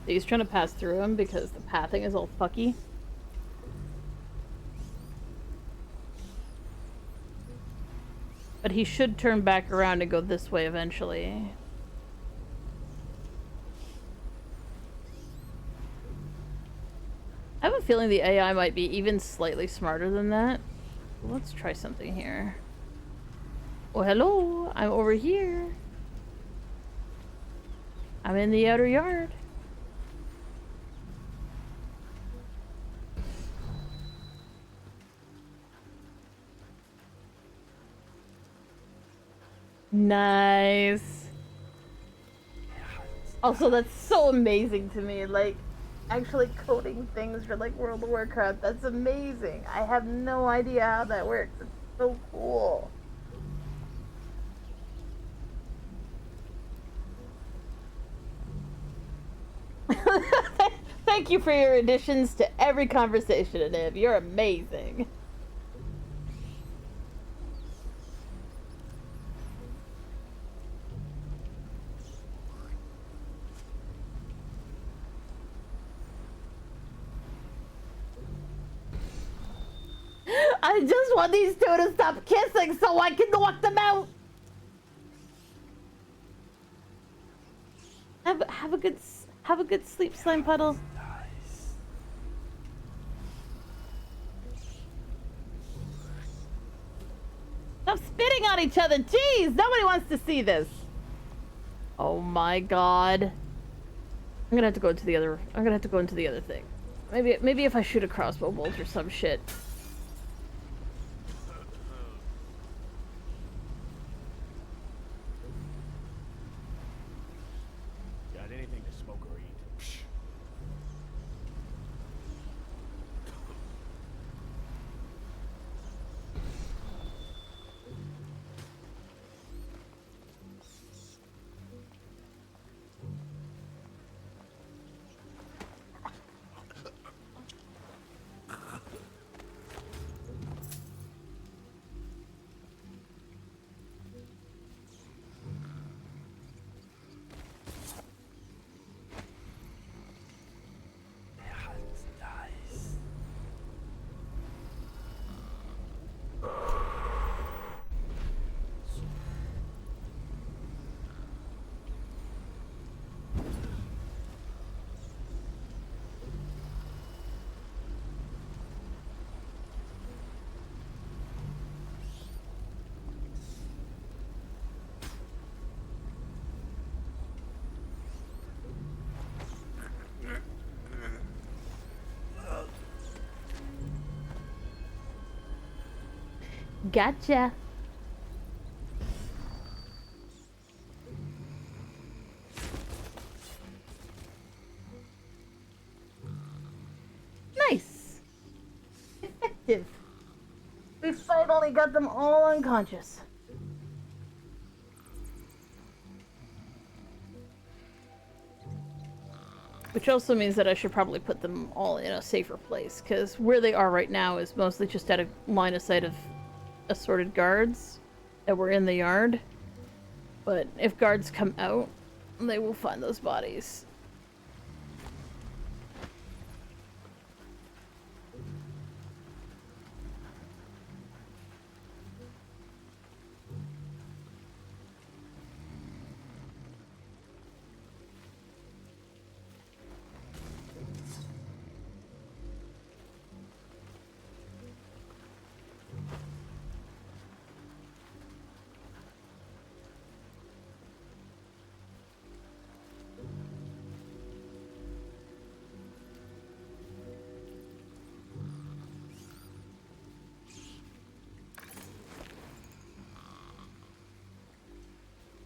He's trying to pass through him because the pathing is all fucky. But he should turn back around and go this way eventually. I have a feeling the AI might be even slightly smarter than that. Let's try something here. Oh, hello! I'm over here. I'm in the outer yard. Nice. Also, that's so amazing to me. Like, actually coding things for like World of Warcraft. That's amazing. I have no idea how that works. It's so cool. Thank you for your additions to every conversation, Anib. You're amazing. I just want these two to stop kissing so I can knock them out. Have a good sleep, slime puddle. Stop spitting on each other. Jeez, nobody wants to see this. Oh my god. I'm gonna have to go into the other. I'm gonna have to go into the other thing. Maybe if I shoot a crossbow bolt or some shit. Got anything to smoke or eat? Psh. Gotcha. Nice. Effective. We finally got them all unconscious. Which also means that I should probably put them all in a safer place, because where they are right now is mostly just at a line of sight of assorted guards that were in the yard. But if guards come out, they will find those bodies.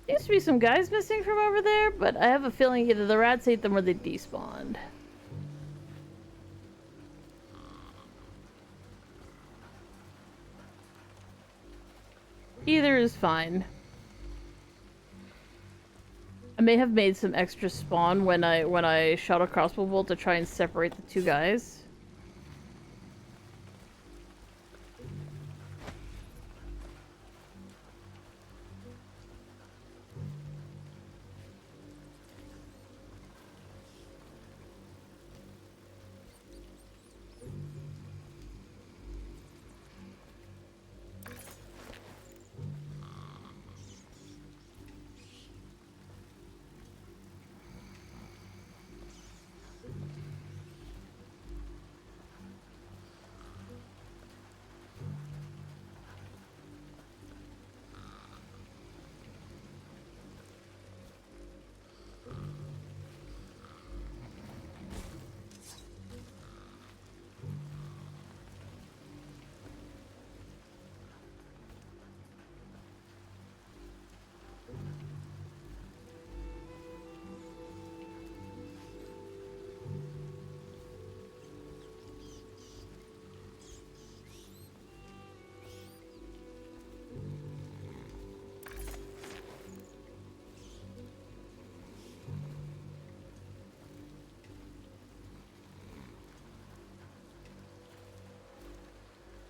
Used to be some guys missing from over there, but I have a feeling either the rats ate them or they despawned. Either is fine. I may have made some extra spawn when I shot a crossbow bolt to try and separate the two guys.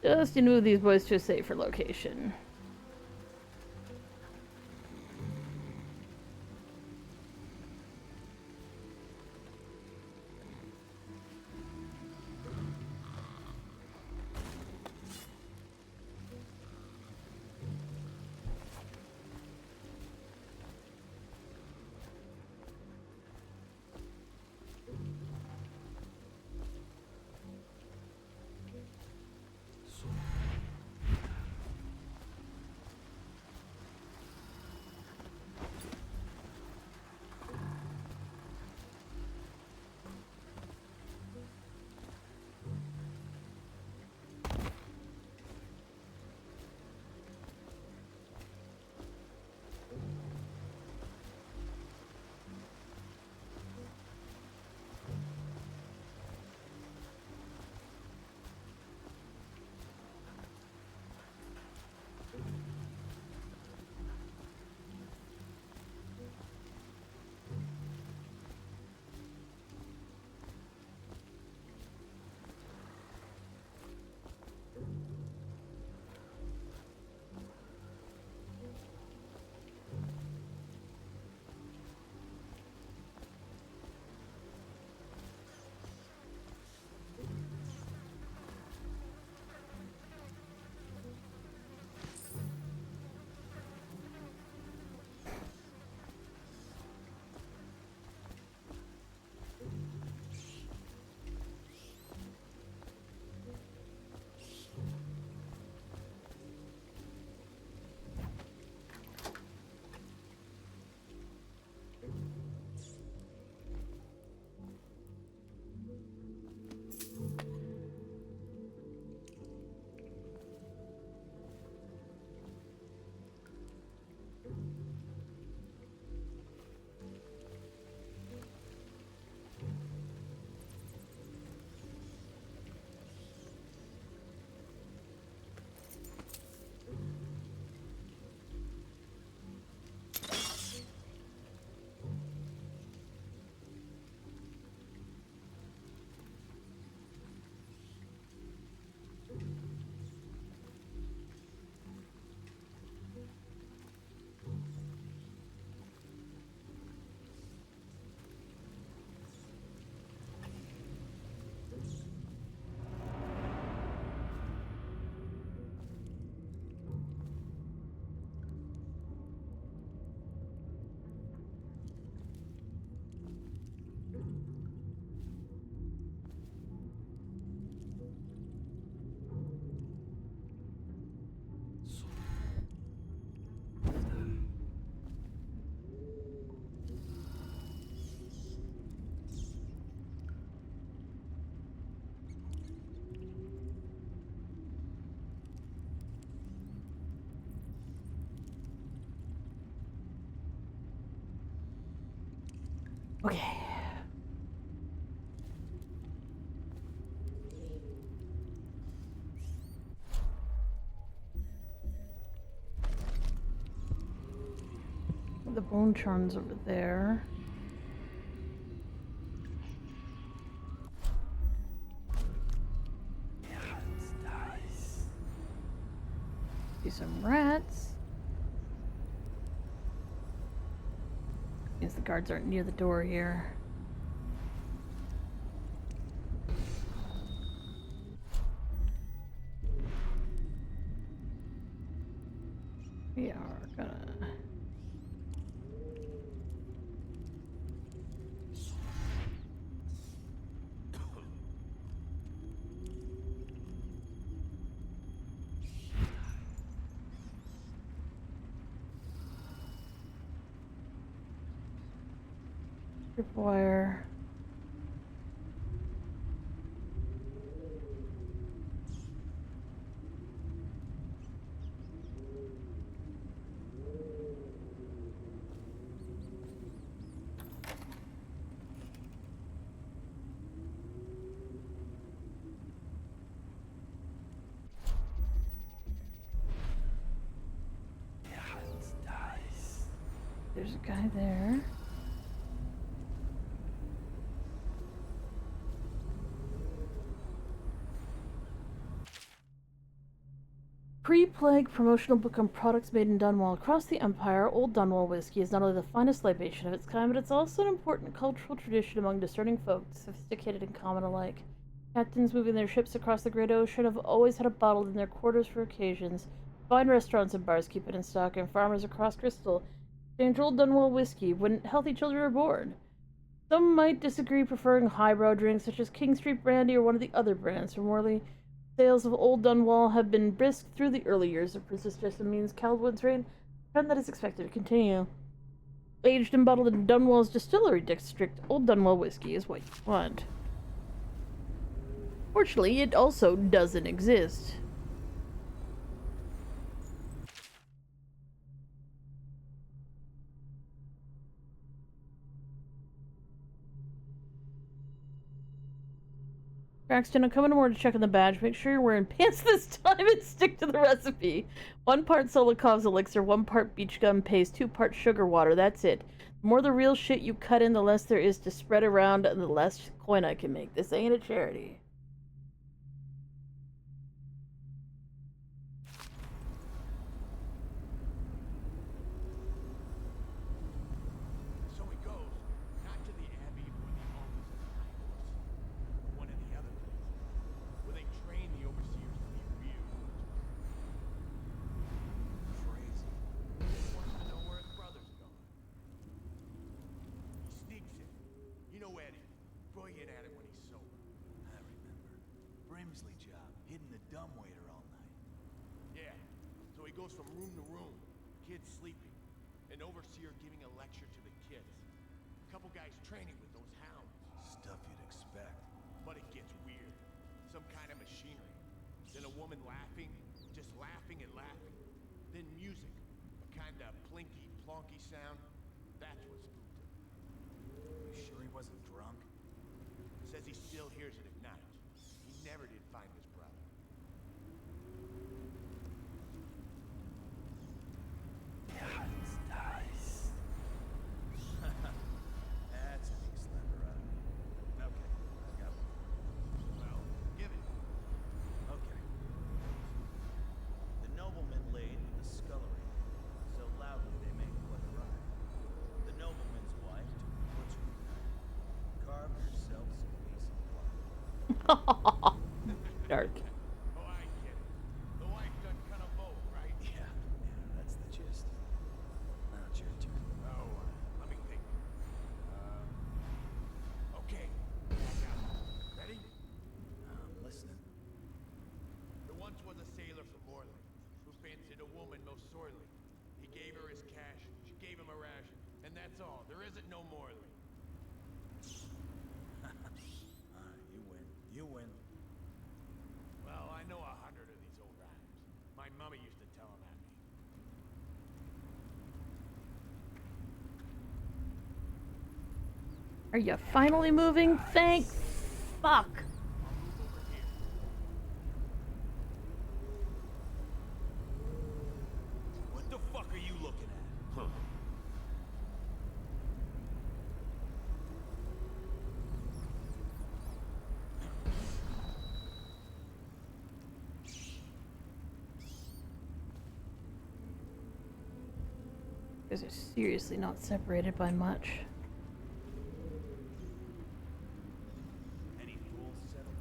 Just to move these boys to a safer location. Okay. The Bonecharms over there. See some rats. Means the guards aren't near the door here. We are gonna... Wire. There's a guy there. Pre-plague promotional book on products made in Dunwall. Across the Empire, Old Dunwall whiskey is not only the finest libation of its kind, but it's also an important cultural tradition among discerning folk, sophisticated and common alike. Captains moving their ships across the Great Ocean have always had a bottle in their quarters for occasions. Fine restaurants and bars keep it in stock, and farmers across Crystal exchange Old Dunwall whiskey when healthy children are born. Some might disagree, preferring highbrow drinks such as King Street Brandy or one of the other brands from Morley. Sales of Old Dunwall have been brisk through the early years of Princess Jessamine's Caldwood's reign, a trend that is expected to continue. Aged and bottled in Dunwall's distillery district, Old Dunwall whiskey is what you want. Fortunately, it also doesn't exist. Braxton, I'm coming tomorrow to check on the badge. Make sure you're wearing pants this time and stick to the recipe. 1 part Solokov's elixir, 1 part beach gum paste, 2 parts sugar water. That's it. The more the real shit you cut in, the less there is to spread around, and the less coin I can make. This ain't a charity. So he goes, not to the Abbey or the office of the High Horse, one of the other places, where they train the overseers to be real. Crazy. He wants to know where his brother's gone. He sneaks in. You know Eddie. Brilliant at it when he's sober. I remember. Brimsley job, hidden the dumbwaiter all night. Yeah. So he goes from room to room, kids sleeping, an overseer giving a lecture to the kids. A couple guys training with those hounds. Stuff you'd expect. But it gets weird. Some kind of machinery. Then a woman laughing, just laughing and laughing. Then music, a kind of plinky, plonky sound. That's what spooked him. You sure he wasn't drunk? Says he still hears it at night. He never did find his brother. That's nice. That's a big slapper out of me. Okay, I got one. Well, give it. Okay. The nobleman laid with the scullery, so loudly they made quite a riot. The nobleman's wife took the butchering knife, carved herself some decent blood. Dark. Oh, I get it. The wife done kind of both, right? Yeah, that's the gist. Now it's your turn. Oh, let me think. Okay. I got it. Ready? I'm listening. There once was a sailor from Morley who fancied a woman most sorely. He gave her his cash, she gave him a ration, and that's all. There isn't no Morley. You win. You win. Well, I know 100 of these old rhymes. My mama used to tell them at me. Are you finally moving? Thank fuck. What the fuck are you looking at? Huh. These are seriously not separated by much. Any fools settle?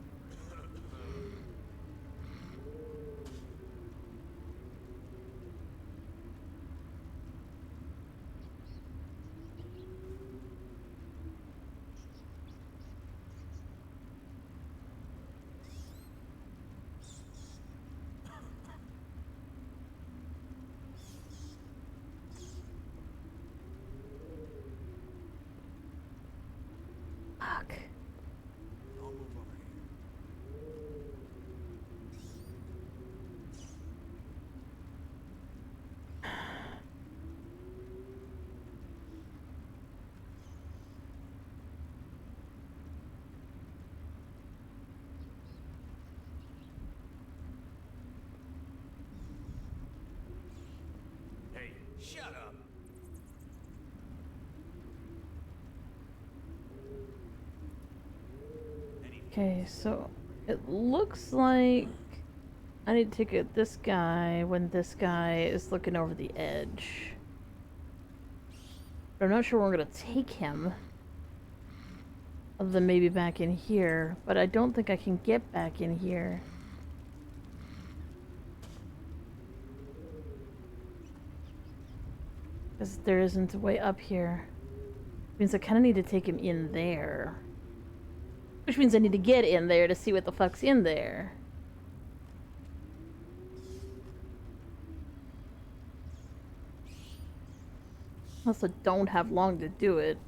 Fuck. I'll move over here. Hey, shut up. Okay, so it looks like I need to take out this guy when this guy is looking over the edge. But I'm not sure where we're gonna take him. Other than maybe back in here. But I don't think I can get back in here. Because there isn't a way up here. Means I kind of need to take him in there. Which means I need to get in there to see what the fuck's in there. Also, don't have long to do it.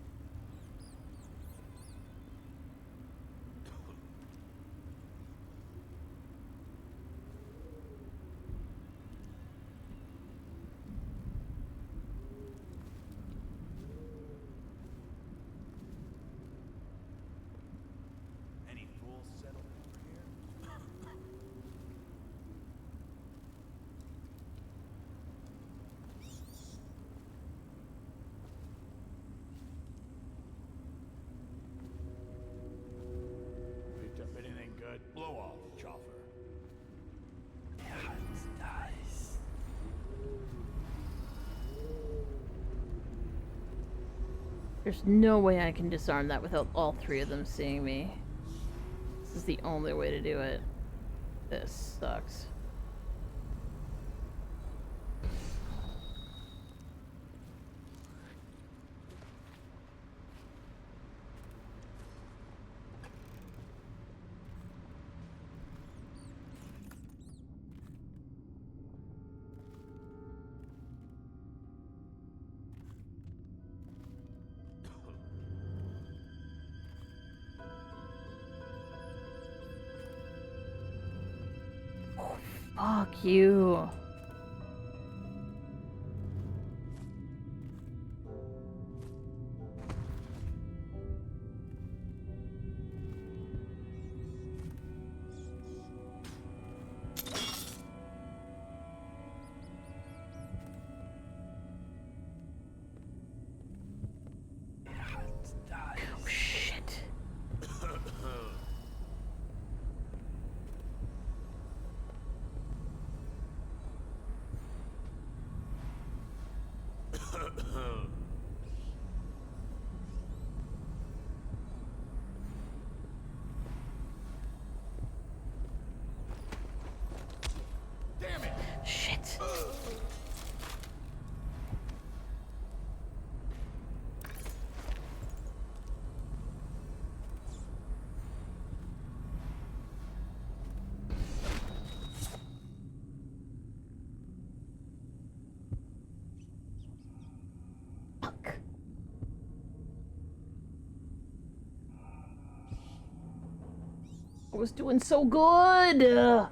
Any fools settle over here? Picked up anything good? Blow off, Chopper. Nice. There's no way I can disarm that without all three of them seeing me. This is the only way to do it. This sucks. Fuck you. Oh, shit. Damn it! Shit. Fuck. I was doing so good.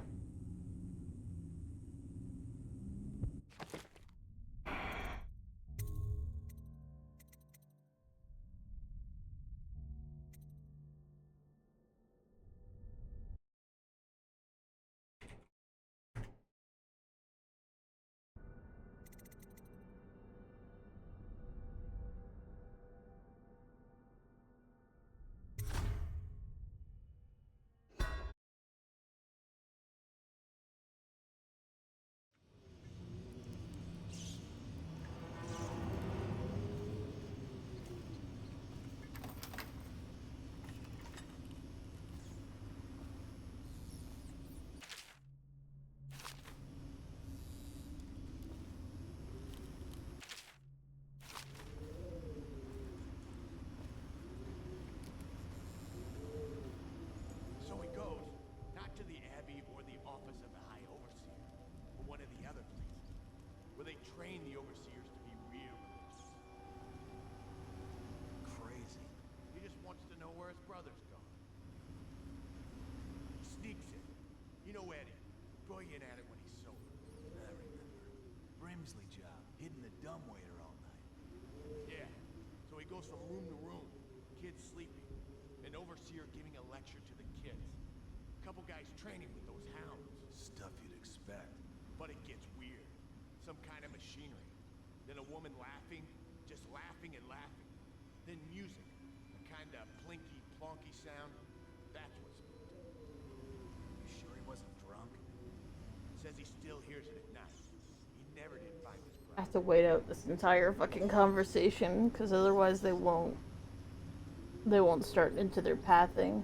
Brimsley job, hitting the dumbwaiter all night. Yeah, so he goes from room to room, kids sleeping, an overseer giving a lecture to the kids. A couple guys training with those hounds. Stuff you'd expect. But it gets weird. Some kind of machinery. Then a woman laughing, just laughing and laughing. Then music, a kind of plinky, plonky sound. That's what spooked him. You sure he wasn't drunk? Says he still hears it at night. He never did find his brother. I have to wait out this entire fucking conversation, because otherwise they won't start into their pathing.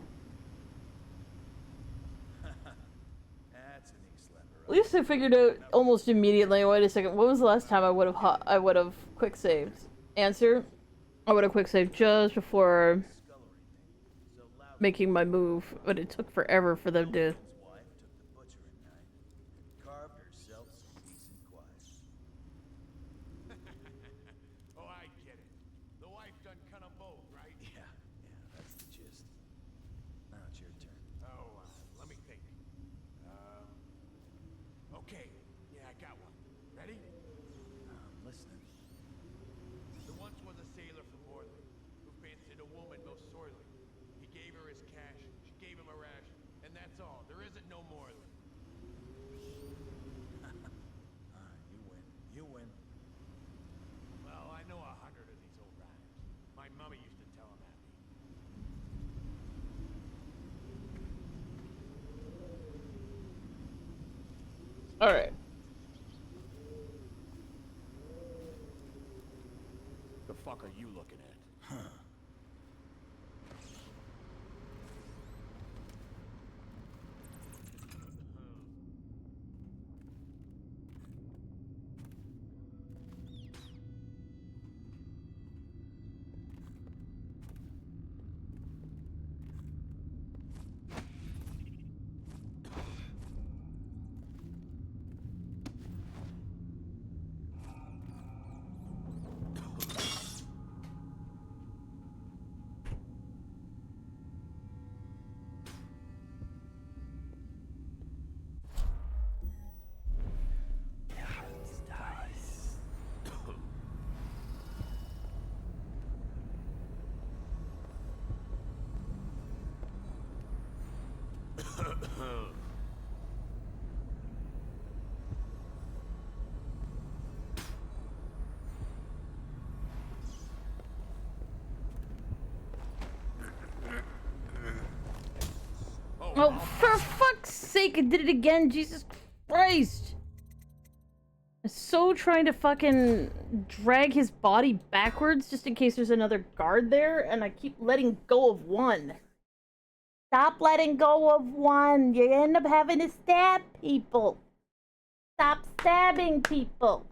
That's an ink slapper. At least I figured out almost immediately. Wait a second. When was the last time I would have quick saved? Answer: I would have quick saved just before making my move, but it took forever for them to. Carved herself some decent quiet. Oh, I get it. The wife done cut 'em both, right? Yeah, that's the gist. Now it's your turn. Oh, let me think. Okay. Yeah, I got one. Ready? I'm listening. There once was a sailor from Morley who fancied a woman most sorely. He gave her his cash, she gave him a ration, and that's all. There isn't no Morley. You win. Well, I know 100 of these old rhymes. My mummy used to tell them at me. Alright. The fuck are you looking at? Huh. Oh, for fuck's sake, I did it again, Jesus Christ! I'm so trying to fucking drag his body backwards just in case there's another guard there, and I keep letting go of one. Stop letting go of one! You end up having to stab people! Stop stabbing people!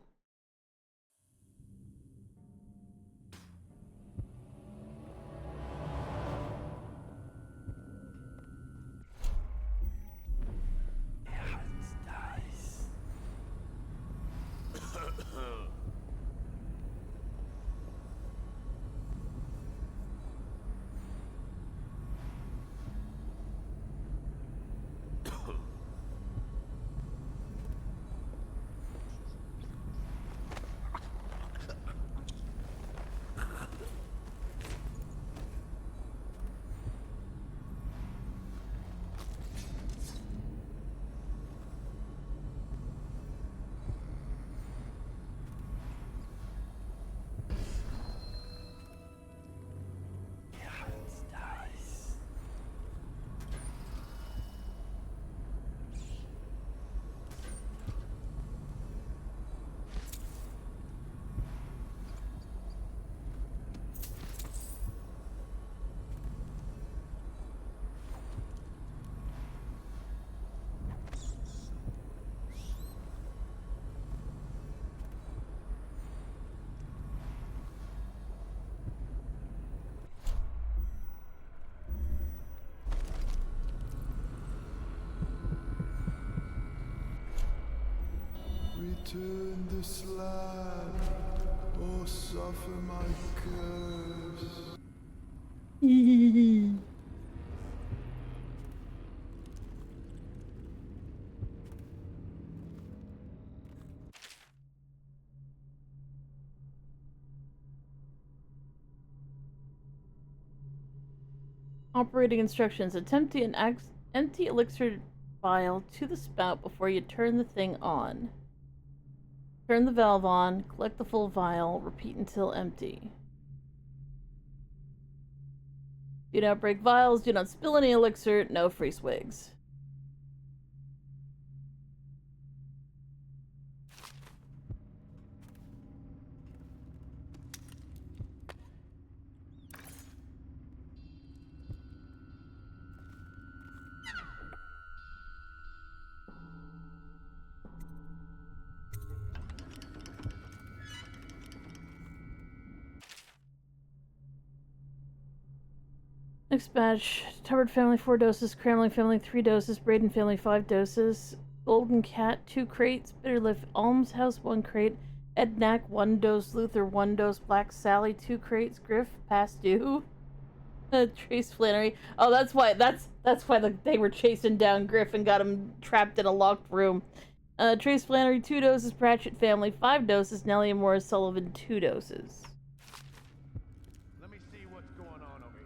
Return this land, or suffer my curse. Operating instructions. Attempt an empty elixir vial to the spout before you turn the thing on. Turn the valve on, collect the full vial, repeat until empty. Do not break vials, do not spill any elixir, no free swigs. Next batch. Tubbard family 4 doses, Cramling family 3 doses, Braden family 5 doses, Golden Cat 2 crates, Bitterleaf Almshouse 1 crate, Ednac 1 dose, Luther 1 dose, Black Sally 2 crates, Griff past due. Trace Flannery. Oh, that's why they were chasing down Griff and got him trapped in a locked room. Trace Flannery 2 doses, Pratchett family 5 doses, Nellie and Morris Sullivan 2 doses. Let me see what's going on over here.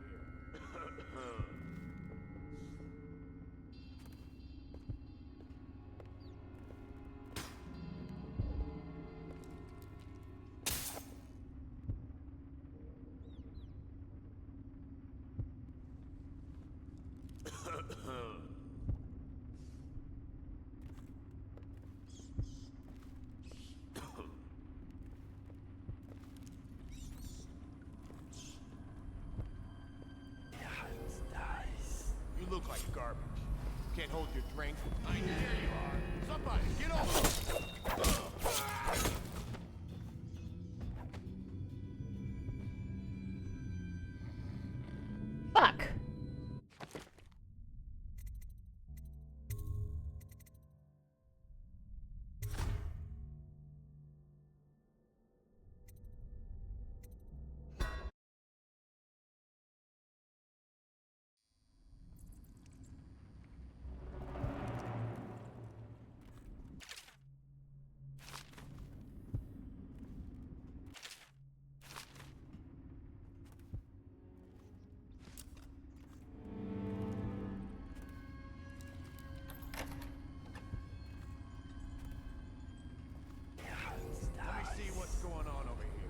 You look like garbage. Can't hold your drink. I dare you are. Somebody, get over! Fuck. Let me see what's going on over here.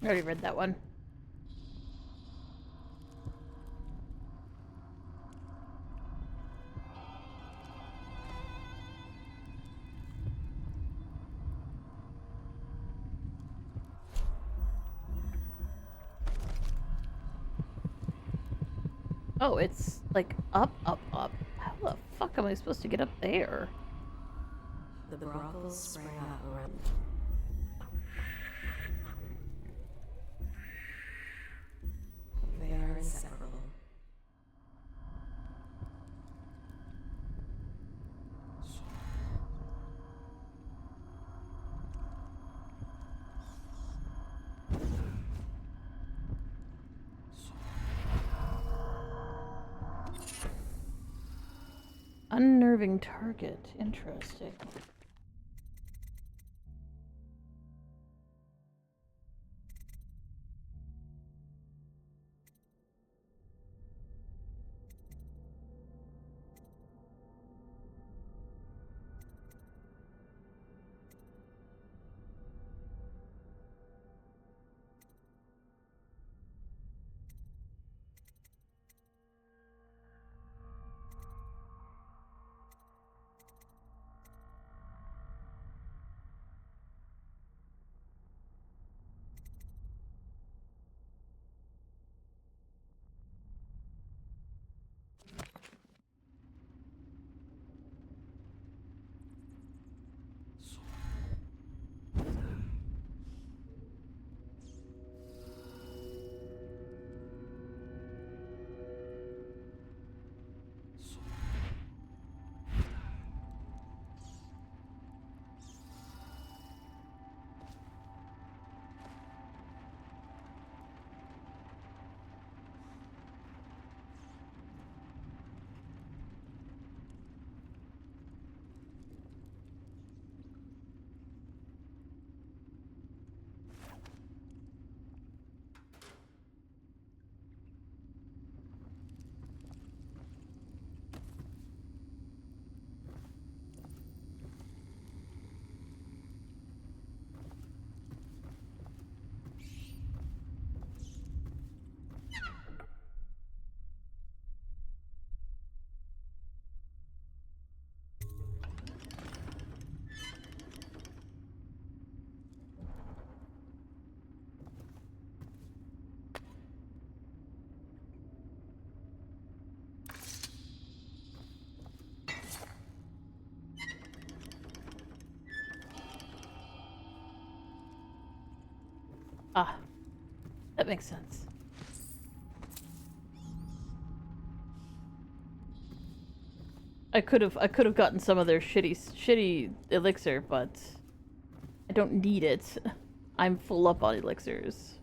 I already read that one. Oh, it's like up, up, up. How the fuck am I supposed to get up there? The brothels sprang up around. They are inseparable. Unnerving target. Interesting. Ah, that makes sense. I could have gotten some of their shitty elixir, but I don't need it. I'm full up on elixirs.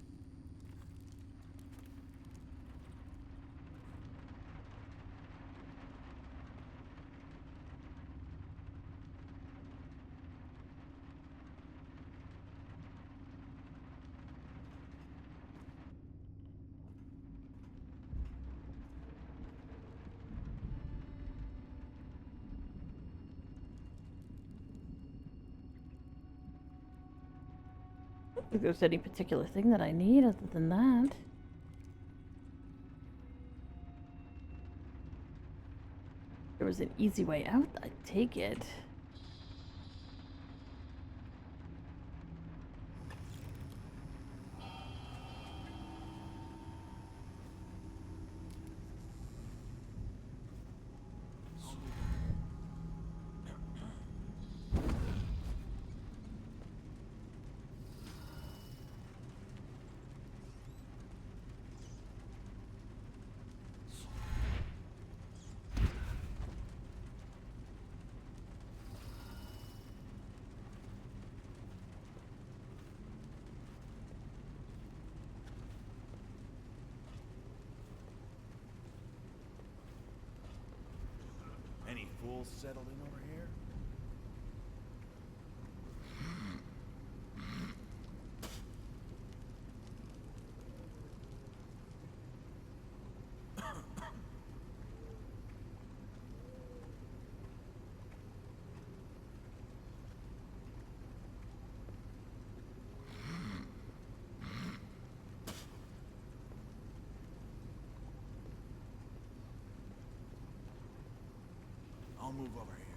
I don't think there's any particular thing that I need other than that. If there was an easy way out, I'd take it. Any fools settled in over here? I'll move over here.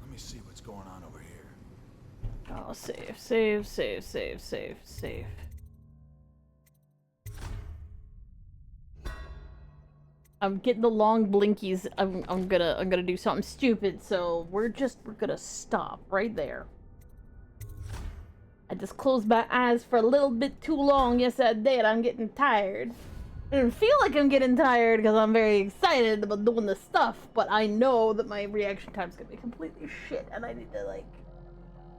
Let me see what's going on over here. Oh, save, save, save, save, save, save. I'm getting the long blinkies. I'm gonna do something stupid, so we're gonna stop right there. I just closed my eyes for a little bit too long. Yes, I did. I'm getting tired. I didn't feel like I'm getting tired because I'm very excited about doing this stuff, but I know that my reaction time's gonna be completely shit, and I need to, like,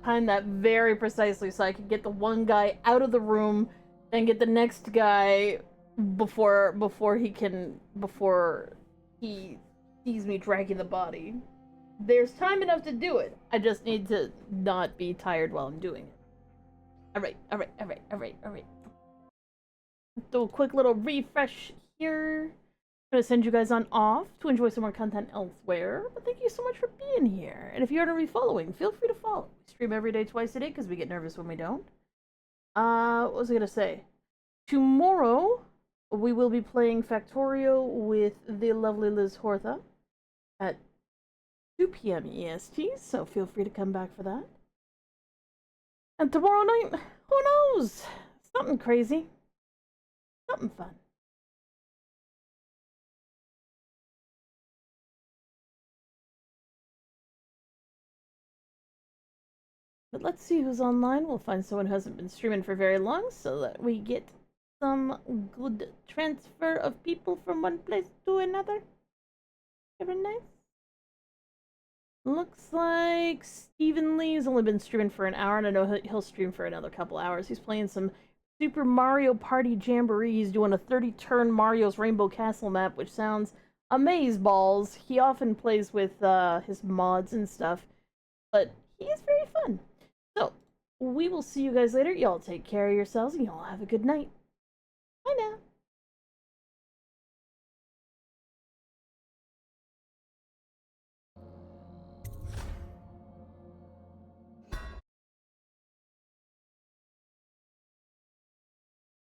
time that very precisely so I can get the one guy out of the room and get the next guy before he sees me dragging the body. There's time enough to do it. I just need to not be tired while I'm doing it. Alright. Do a quick little refresh here. I'm gonna send you guys on off to enjoy some more content elsewhere. But thank you so much for being here. And if you aren't already following, feel free to follow. We stream every day, twice a day, because we get nervous when we don't. What was I gonna say? Tomorrow, we will be playing Factorio with the lovely Liz Hortha at 2 p.m. EST, so feel free to come back for that. And tomorrow night, who knows? Something crazy. Something fun. But let's see who's online. We'll find someone who hasn't been streaming for very long so that we get some good transfer of people from one place to another. Very nice. Looks like Stephen Lee's only been streaming for an hour, and I know he'll stream for another couple hours. He's playing some Super Mario Party Jamboree. He's doing a 30-turn Mario's Rainbow Castle map, which sounds amazeballs. He often plays with his mods and stuff, but he is very fun. So, we will see you guys later. Y'all take care of yourselves, and y'all have a good night. Bye now.